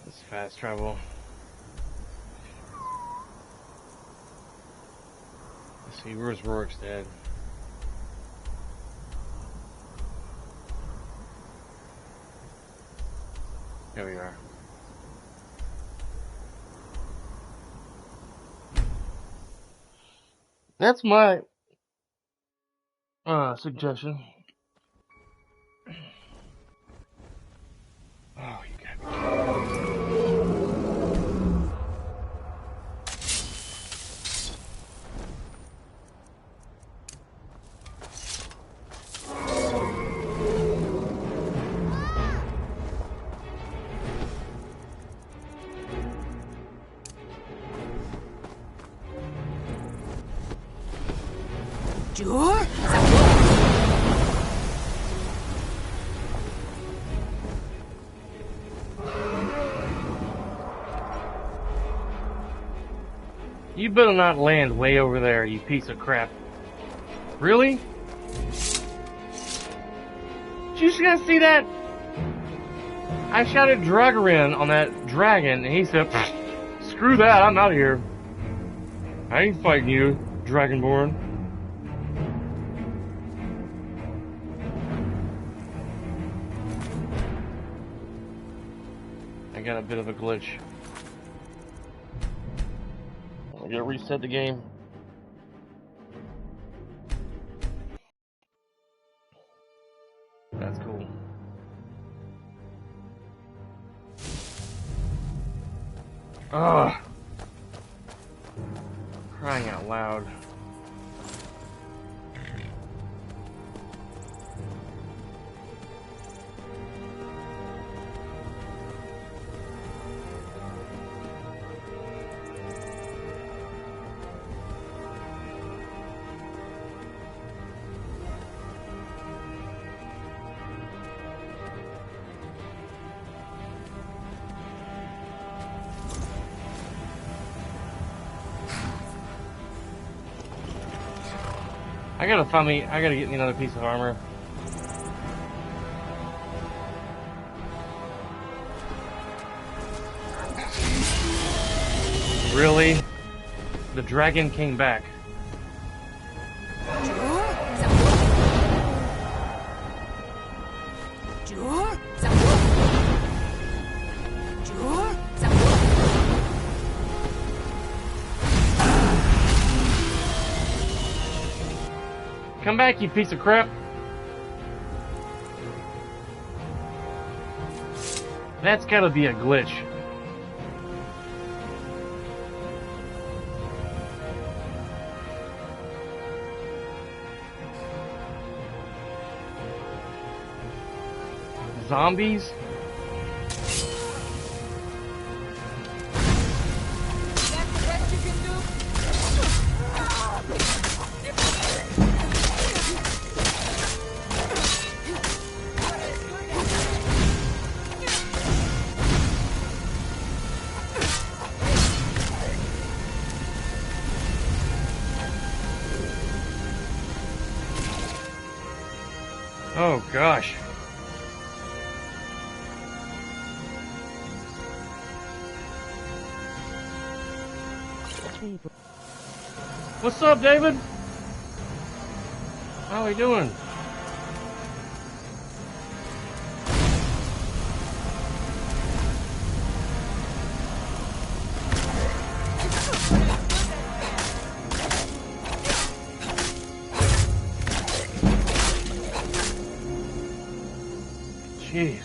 S1: This fast travel. Let's see, where's Rorikstead? Here we are. That's my suggestion. Oh, you gotta be kidding. You better not land way over there, you piece of crap. Really? Did you guys see that? I shouted Dragarin on that dragon, and he said, screw that, I'm out of here. I ain't fighting you, Dragonborn. I got a bit of a glitch. I gotta reset the game. That's cool. Ugh. Crying out loud. I gotta get me another piece of armor. Really? The dragon came back. Come back, you piece of crap. That's gotta be a glitch. Zombies? gosh. What's up, David? How are we doing? Jeez.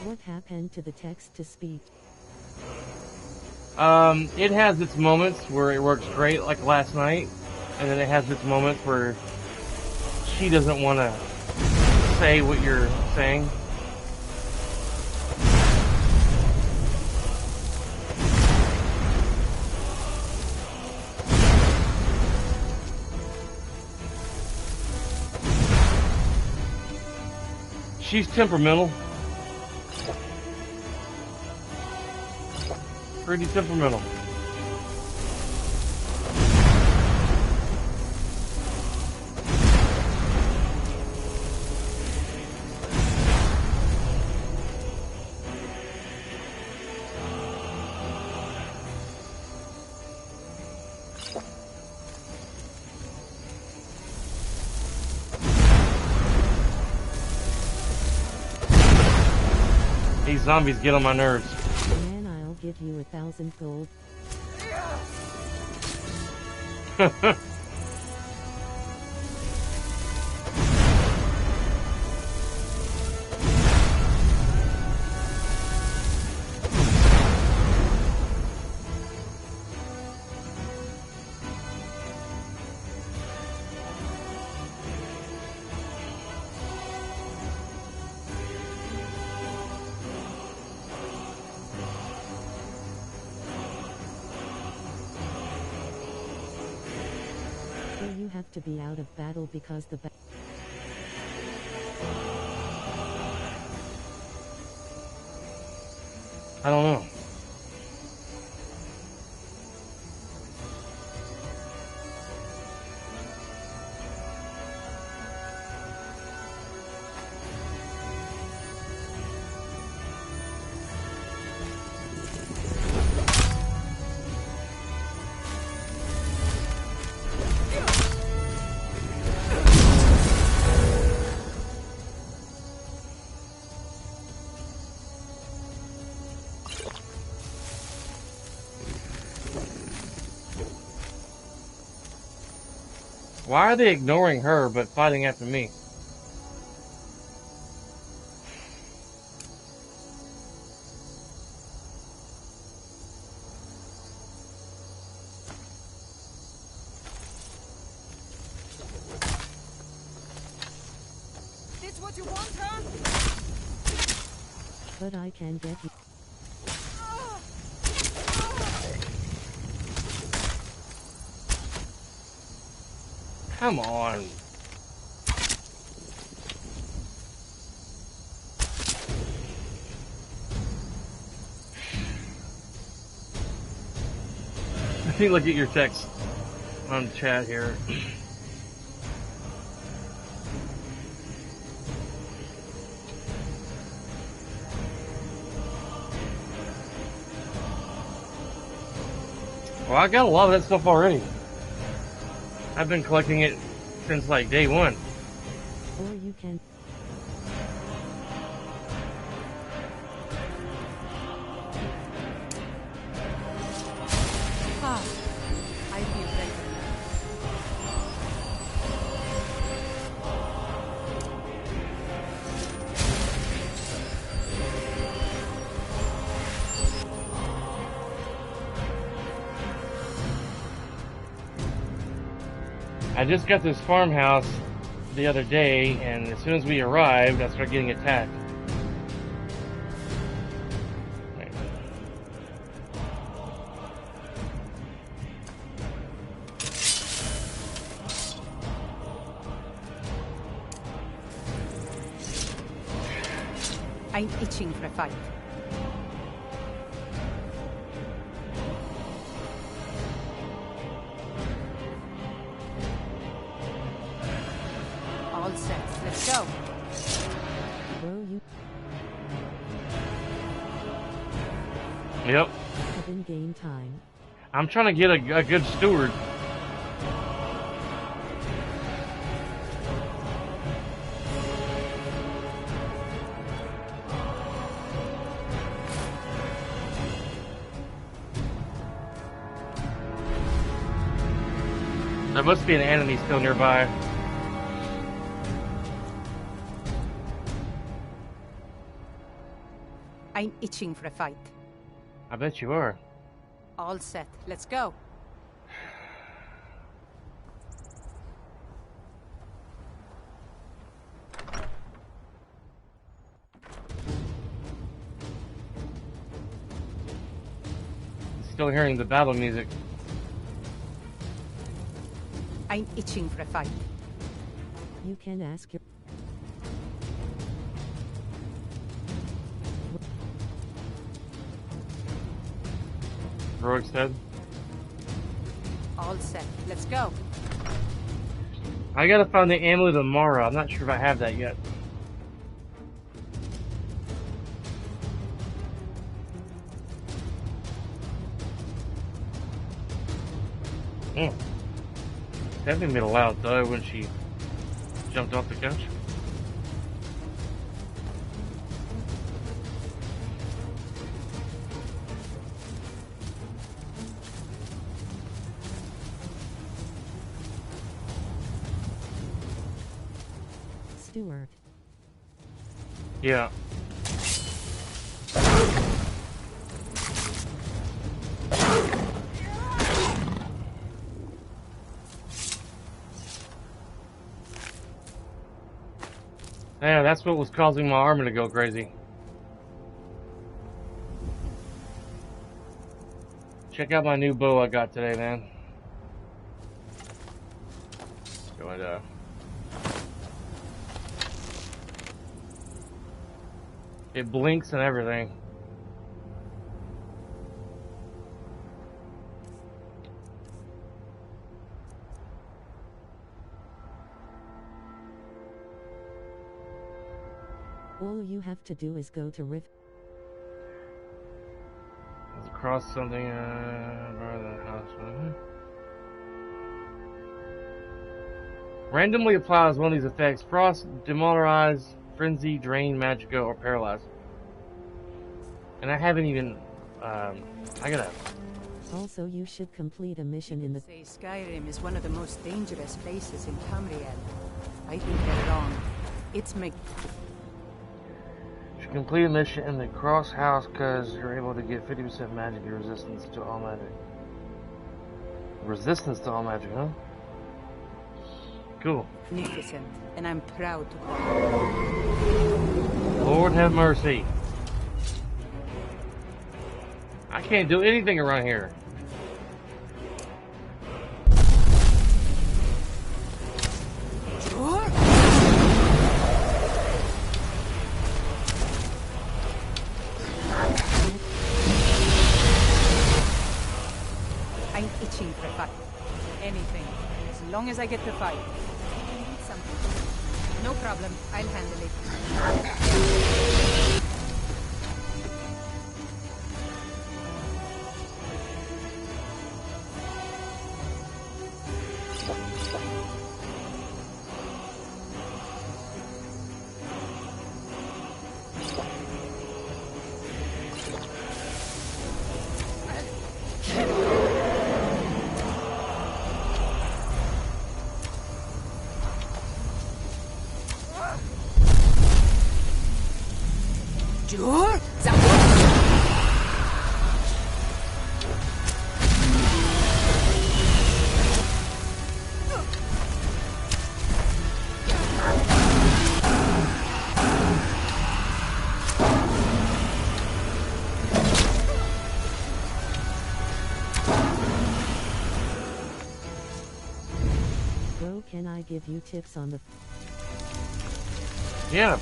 S2: What happened to the text-to-speech?
S1: It has its moments where it works great, like last night, and then it has its moments where she doesn't want to say what you're saying. She's temperamental. Pretty temperamental. These zombies get on my nerves.
S2: Man, I'll give you 1,000 gold. So you have to be out of battle because the
S1: I don't know. Why are they ignoring her but fighting after me?
S20: This what you want, huh?
S2: But I can get you.
S1: Come on. Let me look at your text on chat here. Well, I got a lot of that stuff already. I've been collecting it since like day one.
S2: Or you can.
S5: Ah, I feel better
S1: I just got this farmhouse the other day, and as soon as we arrived, I started getting attacked.
S5: I'm itching for a fight. All set. Let's go.
S2: Bro, you
S1: Yep.
S2: have in game time.
S1: I'm trying to get a good steward. There must be an enemy still nearby.
S5: I'm itching for a fight.
S1: I bet you are.
S5: All set. Let's go.
S1: Still hearing the battle music.
S5: I'm itching for a fight.
S2: You can ask your...
S1: Rourke's dead.
S5: All set. Let's go.
S1: I gotta find the amulet of Mara. I'm not sure if I have that yet. Definitely made a loud thud when she jumped off the couch.
S2: Steward.
S1: Yeah. Yeah, that's what was causing my armor to go crazy. Check out my new bow I got today, man. Going to... It blinks and everything.
S2: All you have to do is go to Rift.
S1: Across something, rather than house. Randomly applies one of these effects: frost, demoralize, frenzy, drain, magicka, or paralyze. And I haven't even, I gotta...
S2: Also, you should complete a mission in the...
S5: Say Skyrim is one of the most dangerous places in Tamriel. I think they're wrong. It's
S1: You complete a mission in the cross house because you're able to get 50% magic resistance to all magic. Resistance to all magic, huh? Cool.
S5: magnificent, and I'm proud to call it.
S1: Lord have mercy. I can't do anything around here.
S5: I'm itching for a fight. Anything, as long as I get to fight. Need something. No problem, I'll handle it.
S2: give you tips on the...
S1: Yeah.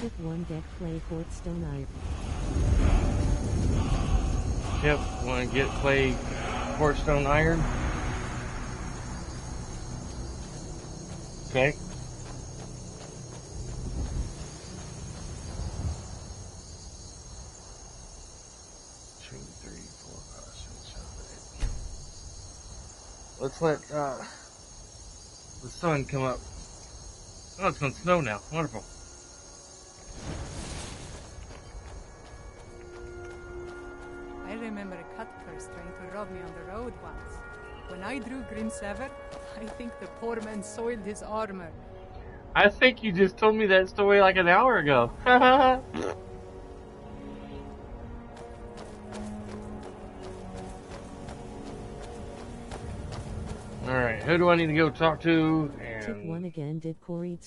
S2: Tip 1 deck clay quartz stone iron.
S1: Tip 1 get clay quartz stone iron. Okay. Let's let the sun come up. Oh, it's going to snow now. Wonderful.
S5: I remember a cut purse trying to rob me on the road once. When I drew Grimsever, I think the poor man soiled his armor.
S1: I think you just told me that story like an hour ago. Alright, who do I need to go talk to?
S2: Tip 1 again did Quarry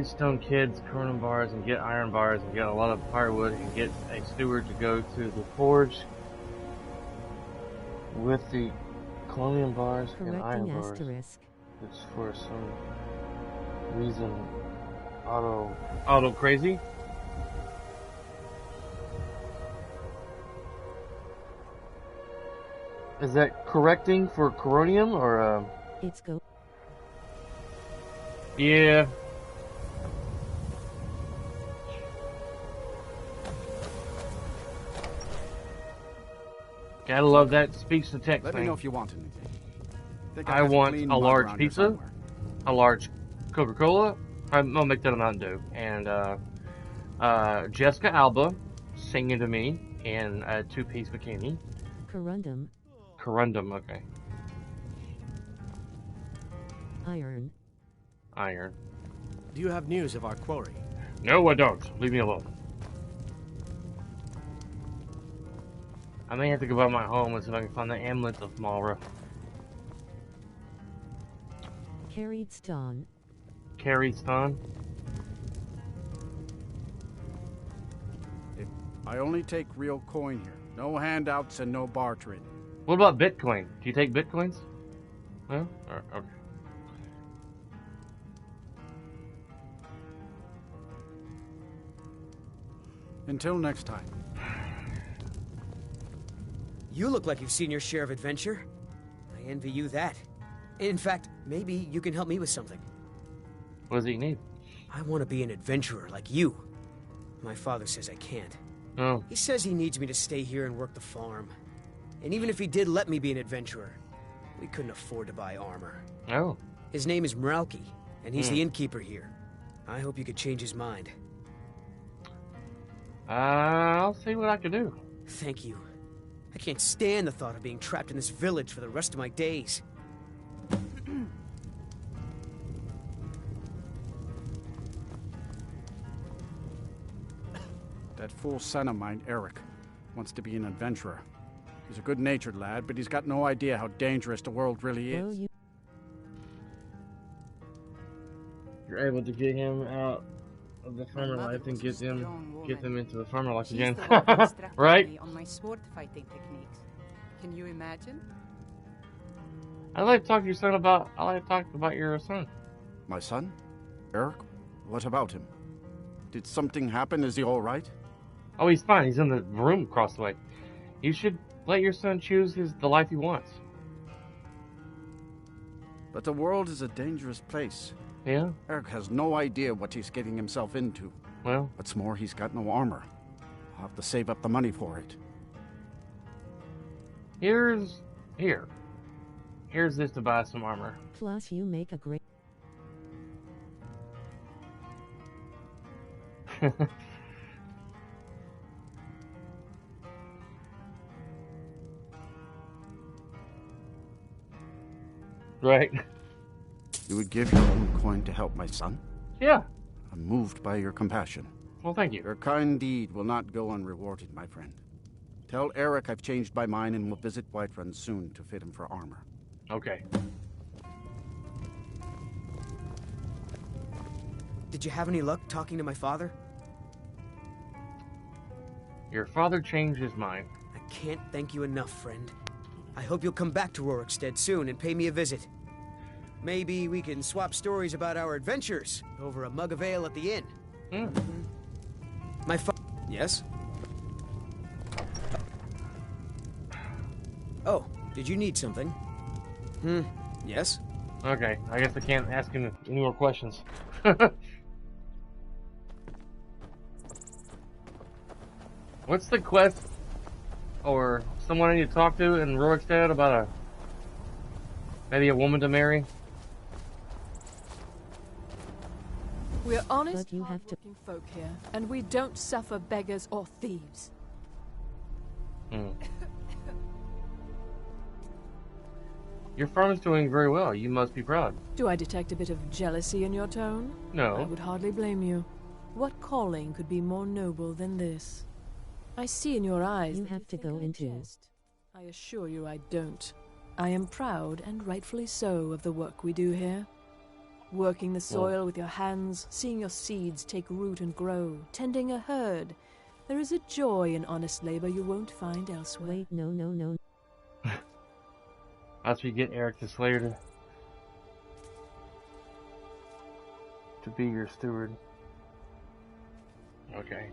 S1: Stone kids, Cronin bars, and get iron bars, and get a lot of firewood, and get a steward to go to the forge with the colonium bars and iron bars.
S2: asterisk.
S1: It's for some reason auto crazy. Is that correcting for coronium or
S2: It's go.
S1: Yeah. Gotta love that speech to text
S4: Let
S1: thing.
S4: me know if you want anything. Think
S1: I
S4: have
S1: want
S4: clean
S1: a
S4: mud
S1: large
S4: around here
S1: pizza,
S4: somewhere.
S1: a large Coca-Cola. I'll make that a Mountain Dew, and Jessica Alba singing to me in a two-piece bikini.
S2: Corundum.
S1: Corundum, okay.
S2: Iron.
S1: Iron.
S8: Do you have news of our quarry?
S1: No, I don't. Leave me alone. I may have to go by my home and see if I can find the amulet of Malra.
S2: Carried stone.
S1: Carried stone?
S4: I only take real coin here. No handouts and no bartering.
S1: What about Bitcoin? Do you take Bitcoins? No? Okay.
S4: Until next time.
S21: You look like you've seen your share of adventure. I envy you that. In fact, maybe you can help me with something.
S1: What does he need?
S21: I want to be an adventurer like you. My father says I can't.
S1: Oh.
S21: He says he needs me to stay here and work the farm. And even if he did let me be an adventurer, we couldn't afford to buy armor.
S1: Oh.
S21: His name is Mralki, and he's the innkeeper here. I hope you could change his mind.
S1: I'll see what I can do.
S21: Thank you. I can't stand the thought of being trapped in this village for the rest of my days.
S4: That fool son of mine, Eric, wants to be an adventurer. He's a good-natured lad, but he's got no idea how dangerous the world really is.
S1: You're able to get him out of the farmer life and get them into the farmer life again. Right?
S5: Me on my sword fighting techniques. Can you imagine?
S1: I'd like to talk to your son about. I'd like to talk about your son.
S4: My son? Eric? What about him? Did something happen? Is he all right?
S1: Oh, he's fine. He's in the room across the way. You should let your son choose the life he wants.
S4: But the world is a dangerous place.
S1: Yeah?
S4: Eric has no idea what he's getting himself into.
S1: Well?
S4: What's more, he's got no armor. I'll have to save up the money for it.
S1: Here's this to buy some armor.
S2: Plus you make a great...
S1: Right.
S4: You would give your own coin to help my son?
S1: Yeah.
S4: I'm moved by your compassion.
S1: Well, thank you.
S4: Your kind deed will not go unrewarded, my friend. Tell Eric I've changed my mind and will visit Whiterun soon to fit him for armor.
S1: Okay.
S21: Did you have any luck talking to my father?
S1: Your father changed his mind.
S21: I can't thank you enough, friend. I hope you'll come back to Rorikstead soon and pay me a visit. Maybe we can swap stories about our adventures over a mug of ale at the inn. My Yes? Oh, did you need something? Yes?
S1: Okay, I guess I can't ask him any more questions. What's the quest or someone I need to talk to in Rorikstead about maybe a woman to marry?
S11: We're honest, hard-working folk here, and we don't suffer beggars or thieves.
S1: Your firm is doing very well. You must be proud.
S11: Do I detect a bit of jealousy in your tone?
S1: No.
S11: I would hardly blame you. What calling could be more noble than this? I see in your eyes
S2: You have to go into.
S11: I assure you I don't. I am proud, and rightfully so, of the work we do here. Working the soil with your hands, seeing your seeds take root and grow, tending a herd. There is a joy in honest labor you won't find elsewhere.
S2: Wait, no.
S1: That's where you get Eric the Slayer to be your steward. Okay.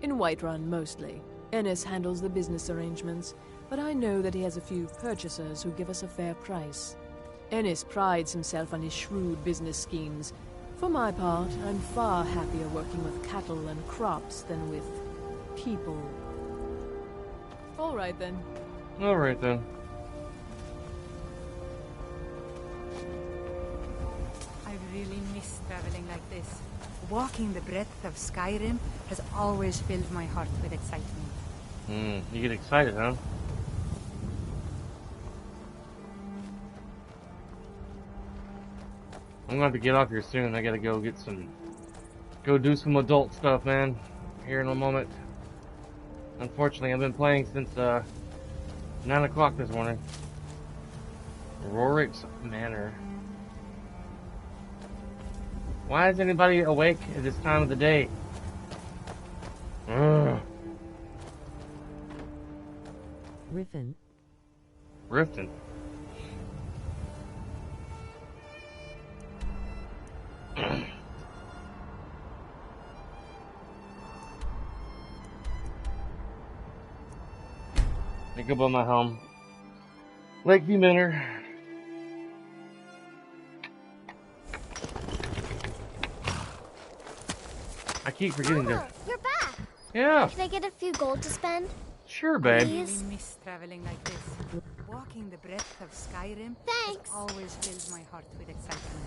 S11: In Whiterun, mostly. Ennis handles the business arrangements, but I know that he has a few purchasers who give us a fair price. Ennis prides himself on his shrewd business schemes. For my part, I'm far happier working with cattle and crops than with people. All right, then.
S1: All right, then.
S5: I really miss traveling like this. Walking the breadth of Skyrim has always filled my heart with excitement.
S1: You get excited, huh? I'm gonna have to get off here soon. I gotta go do some adult stuff, man. Here in a moment. Unfortunately, I've been playing since 9 o'clock this morning. Rorik's Manor. Why is anybody awake at this time of the day?
S2: Riffin.
S1: Riften. Think about my home. Lakeview Manor. I keep forgetting
S13: Mama, you're back.
S1: Yeah.
S13: Can I get a few gold to spend?
S1: Sure, babe.
S5: I really miss traveling like this. Walking the breadth of Skyrim has always filled my heart with excitement.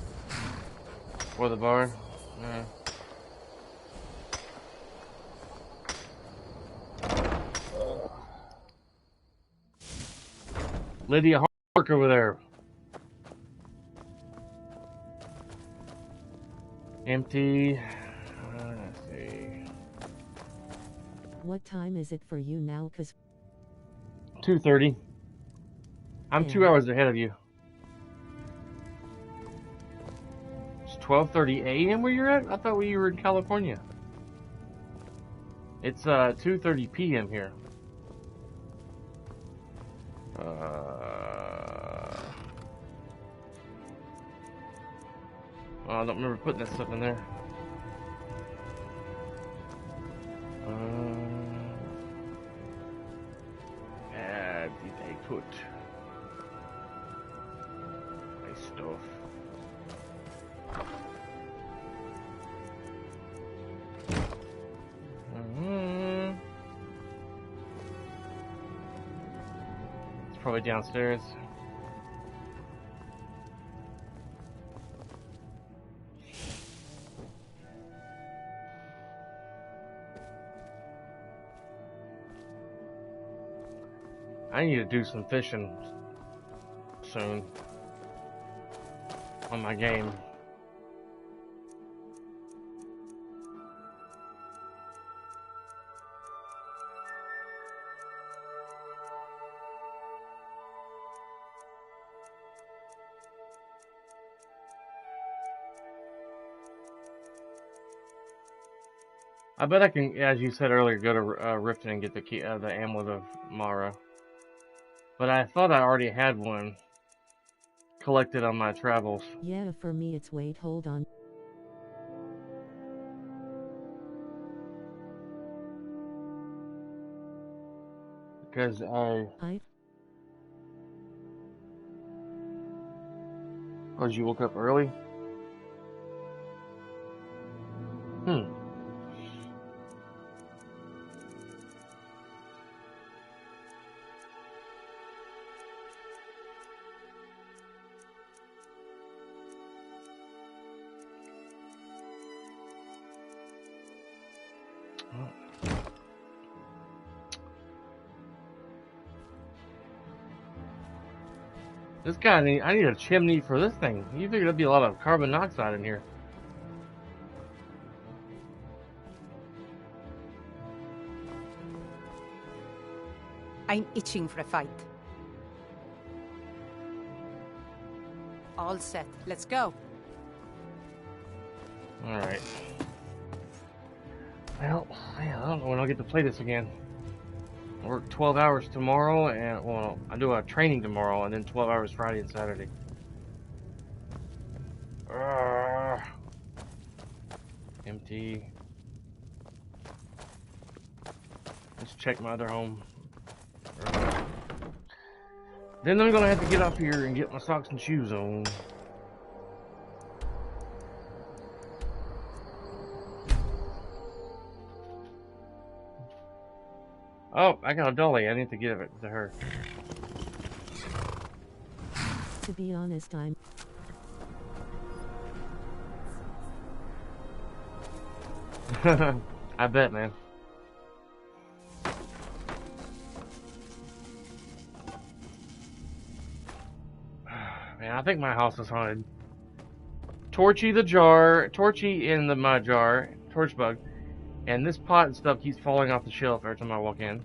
S1: For the bar. Yeah. Lydia Hark over there. Empty. Let's see.
S2: What time is it for you now? 'Cause
S1: 2:30. I'm 2 hours ahead of you. It's 12:30 a.m. where you're at? I thought you were in California. It's 2:30 p.m. here. I don't remember putting that stuff in there. Add did I put my stuff? It's probably downstairs. I need to do some fishing soon on my game. I bet I can, as you said earlier, go to Riften and get the key, the Amulet of Mara. But I thought I already had one collected on my travels.
S2: Yeah, for me it's wait, hold on.
S1: Because Oh, you woke up early? This guy, I need a chimney for this thing. You figure there'd be a lot of carbon monoxide in here.
S5: I'm itching for a fight. All set. Let's go.
S1: Alright. Well, man, I don't know when I'll get to play this again. I work 12 hours tomorrow, and, well, I do a training tomorrow, and then 12 hours Friday and Saturday. Empty. Let's check my other home. Then I'm gonna have to get up here and get my socks and shoes on. Oh, I got a dolly. I need to give it to her.
S2: To be honest, I'm...
S1: I bet, man. Man, I think my house is haunted. Torchy the jar, Torchy in my jar, torch bug, and this pot and stuff keeps falling off the shelf every time I walk in.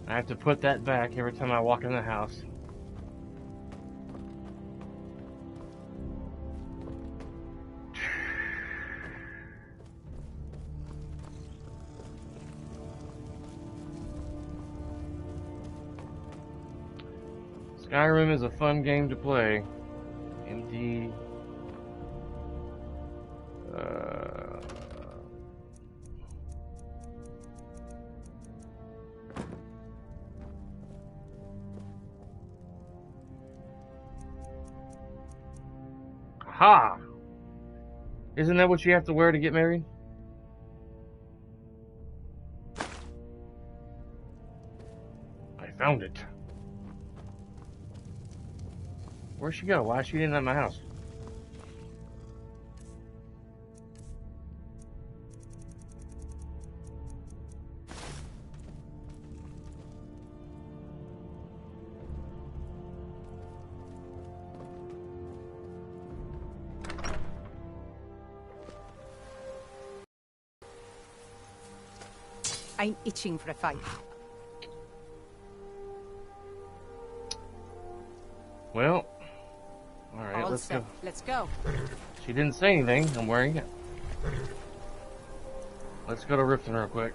S1: I have to put that back every time I walk in the house. Skyrim is a fun game to play. Empty. Ha! Isn't that what you have to wear to get married? I found it. Where'd she go? Why is she in at my house?
S5: I'm itching for a fight.
S1: Well, alright, let's
S5: set.
S1: go.
S5: Let's go.
S1: She didn't say anything. I'm wearing it. Let's go to Riften real quick.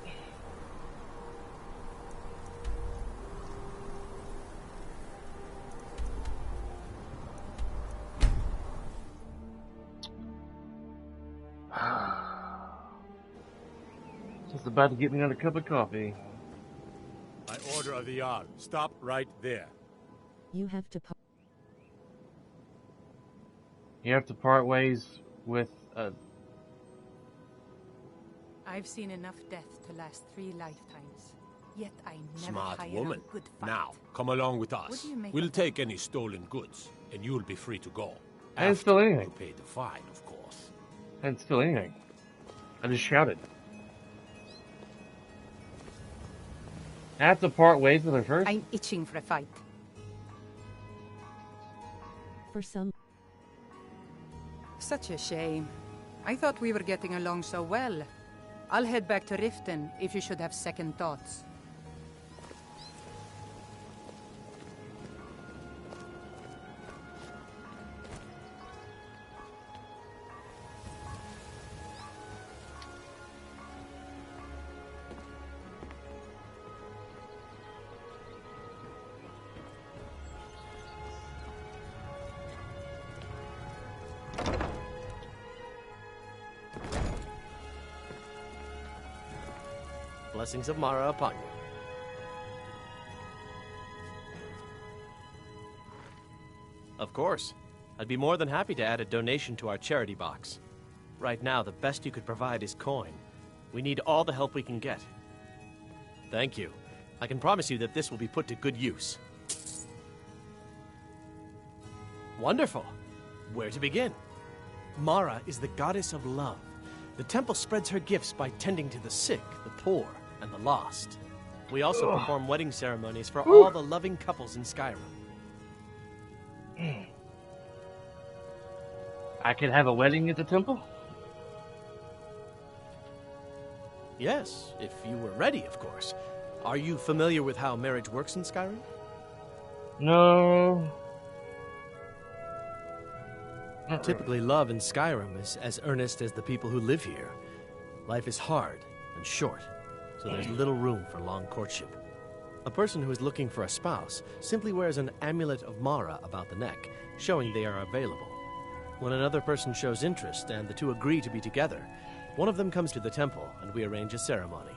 S1: Just about to get me another cup of coffee.
S9: By order of the Jarl, stop right there.
S2: You have to...
S1: You have to part ways with
S5: I've seen enough death to last 3 lifetimes. Yet I never
S9: Smart
S5: hire
S9: woman.
S5: a good fight.
S9: Now, come along with
S5: What
S9: us.
S5: do you make
S9: We'll
S5: of
S9: take any stolen goods, and you'll be free to go.
S1: I didn't steal anything.
S9: To pay the fine, of course.
S1: I didn't steal anything. I just shouted. I have to part ways with her first?
S5: I'm itching for a fight.
S2: For some...
S5: Such a shame. I thought we were getting along so well. I'll head back to Riften if you should have second thoughts.
S8: Blessings of Mara upon you. Of course. I'd be more than happy to add a donation to our charity box. Right now, the best you could provide is coin. We need all the help we can get. Thank you. I can promise you that this will be put to good use. Wonderful. Where to begin? Mara is the goddess of love. The temple spreads her gifts by tending to the sick, the poor, and the lost. We also perform wedding ceremonies for all the loving couples in Skyrim.
S1: I could have a wedding at the temple?
S8: Yes, if you were ready, of course. Are you familiar with how marriage works in Skyrim?
S1: No.
S8: Typically, love in Skyrim is as earnest as the people who live here. Life is hard and short, so there's little room for long courtship. A person who is looking for a spouse simply wears an amulet of Mara about the neck, showing they are available. When another person shows interest and the two agree to be together, one of them comes to the temple and we arrange a ceremony.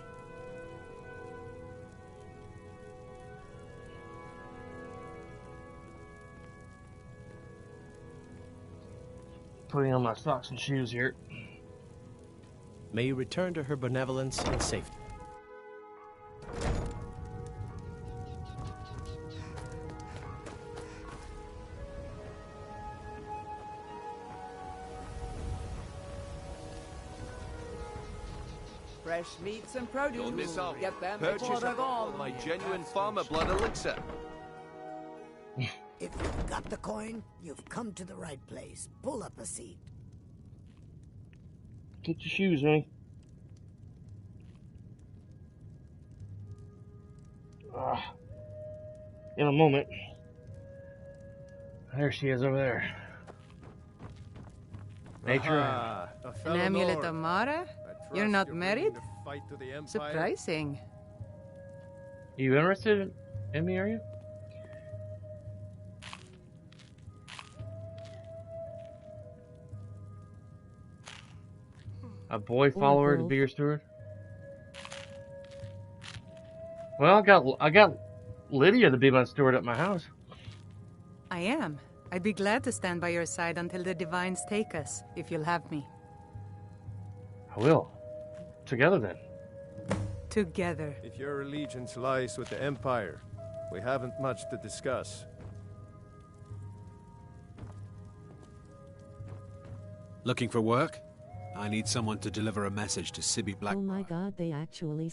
S1: Putting on my socks and shoes here.
S8: May you return to her benevolence in safety.
S20: Fresh meats and produce.
S14: Don't miss out.
S20: Get them
S14: Purchase
S20: before they're gone.
S14: my genuine farmer blood elixir.
S18: If you've got the coin, you've come to the right place. Pull up a seat.
S1: Get your shoes, honey. In a moment. There she is over there. Nature.
S5: An amulet of Mara? You're not married? Surprising.
S1: You interested in me, are you? A boy follower to be your steward? Well, I got Lydia to be my steward at my house.
S5: I am. I'd be glad to stand by your side until the divines take us, if you'll have me.
S1: I will. Together then.
S5: Together.
S9: If your allegiance lies with the Empire, we haven't much to discuss.
S7: Looking for work? I need someone to deliver a message to Sibby Black.
S2: Oh my god, they actually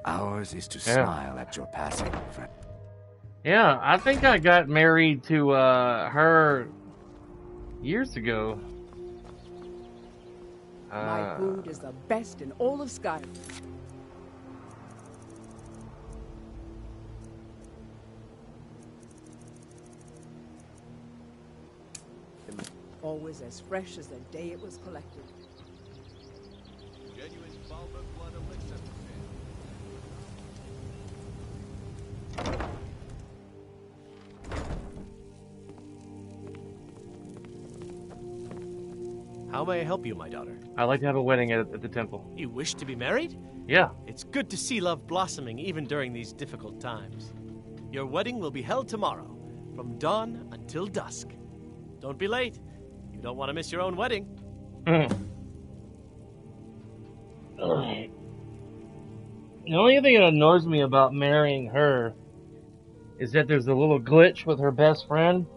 S19: Ours is to smile at your passing, friend.
S1: Yeah, I think I got married to her years ago.
S20: My food is the best in all of Skyrim. Always as fresh as the day it was collected.
S14: Genuine farmer blood elixir.
S8: How may I help you, my daughter?
S1: I'd like to have a wedding at the temple.
S8: You wish to be married?
S1: Yeah.
S8: It's good to see love blossoming even during these difficult times. Your wedding will be held tomorrow, from dawn until dusk. Don't be late. You don't want to miss your own wedding.
S1: The only thing that annoys me about marrying her is that there's a little glitch with her best friend.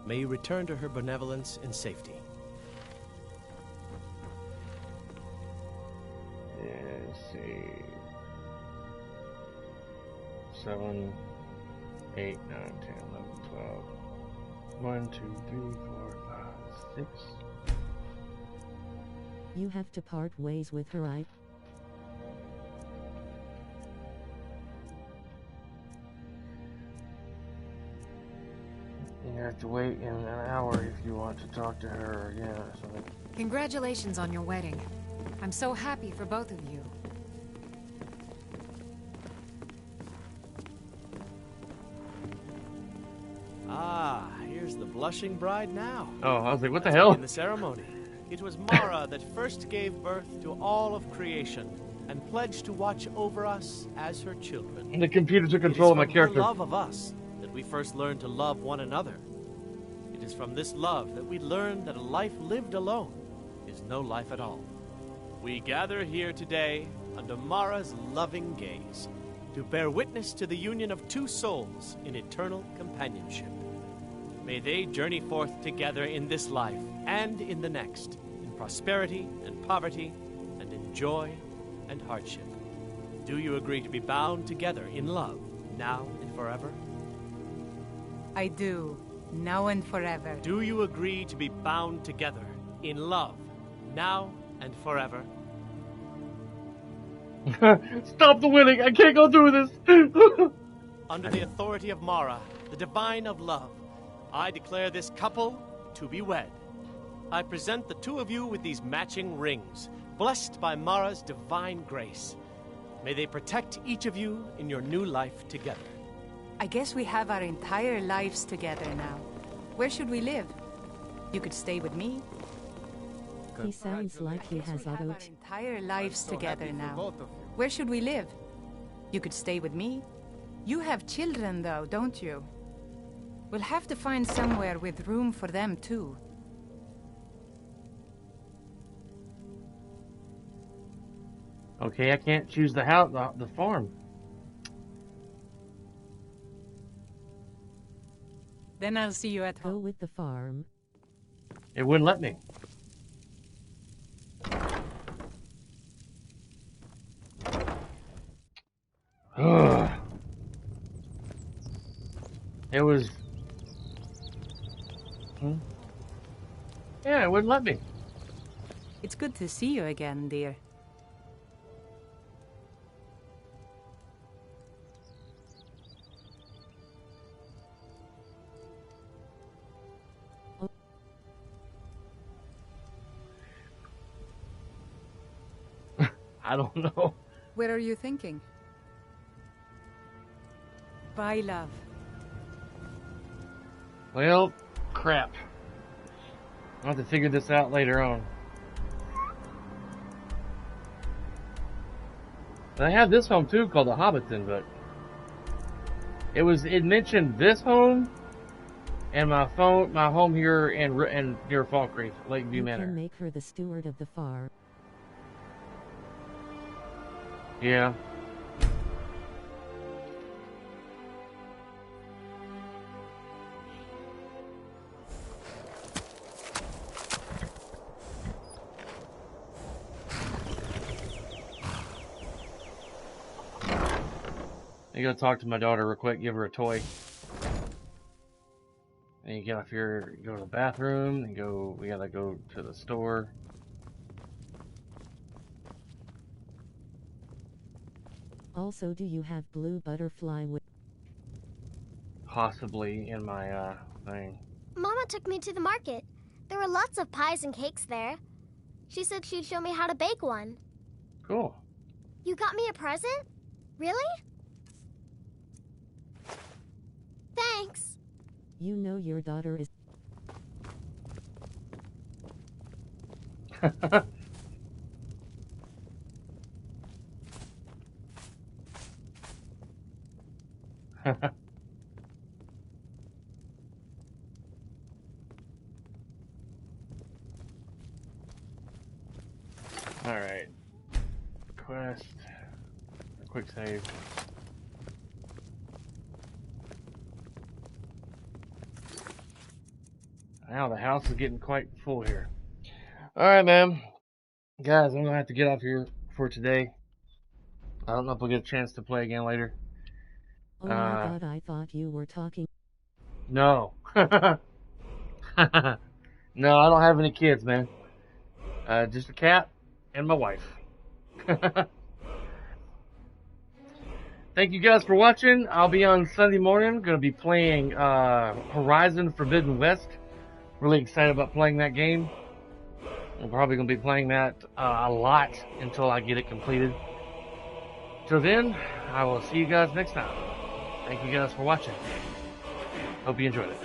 S8: May you return to her benevolence in safety.
S1: Let's see. 7, 8, 9, 10, 11, 12. 1, 2, 3, 4, 5, 6.
S2: You have to part ways with her, right?
S1: You have to wait in an hour if you want to talk to her again or something.
S10: Congratulations on your wedding. I'm so happy for both of you.
S8: Ah, here's the blushing bride now.
S1: Oh, I was like, what the
S8: Let's
S1: hell?
S8: begin the ceremony. It was Mara that first gave birth to all of creation and pledged to watch over us as her children.
S1: And the computer took control of my character.
S8: It is from her love of us that we first learned to love one another. It is from this love that we learned that a life lived alone is no life at all. We gather here today under Mara's loving gaze to bear witness to the union of two souls in eternal companionship. May they journey forth together in this life and in the next, in prosperity and poverty, and in joy and hardship. Do you agree to be bound together in love, now and forever?
S5: I do, now and forever.
S8: Do you agree to be bound together in love, now and forever?
S1: Stop the winning! I can't go through this!
S8: Under the authority of Mara, the divine of love, I declare this couple to be wed. I present the two of you with these matching rings, blessed by Mara's divine grace. May they protect each of you in your new life together.
S5: I guess we have our entire lives together now. Where should we live? You could stay with me.
S2: He sounds like he has auto.
S5: Our entire lives together now. Where should we live? You could stay with me. You have children, though, don't you? We'll have to find somewhere with room for them, too.
S1: Okay, I can't choose the house, the farm.
S5: Then I'll see you at home.
S2: Go with the farm.
S1: It wouldn't let me. Ugh. It was... Yeah, it wouldn't let me.
S5: It's good to see you again, dear.
S1: I don't know.
S5: Where are you thinking? Bye, love.
S1: Well, crap. I'll have to figure this out later on. I have this home too called the Hobbiton, but it mentioned this home and my home here in near Fall Creek, Lakeview Manor.
S2: You can make her the steward of the farm.
S1: Yeah. I gotta talk to my daughter real quick, give her a toy. And you get off here, go to the bathroom, and we gotta go to the store.
S2: Also, do you have blue butterfly with...
S1: Possibly in my, thing.
S13: Mama took me to the market. There were lots of pies and cakes there. She said she'd show me how to bake one.
S1: Cool.
S13: You got me a present? Really? Thanks.
S2: You know your daughter is...
S1: Alright. Quest. Quick save. Now the house is getting quite full here. Alright, man. Guys, I'm gonna have to get off here for today. I don't know if we'll get a chance to play again later.
S2: Oh my god, I thought you were talking...
S1: No. No, I don't have any kids, man. Just a cat and my wife. Thank you guys for watching. I'll be on Sunday morning. Going to be playing Horizon Forbidden West. Really excited about playing that game. I'm probably going to be playing that a lot until I get it completed. Till then, I will see you guys next time. Thank you guys for watching. Hope you enjoyed it.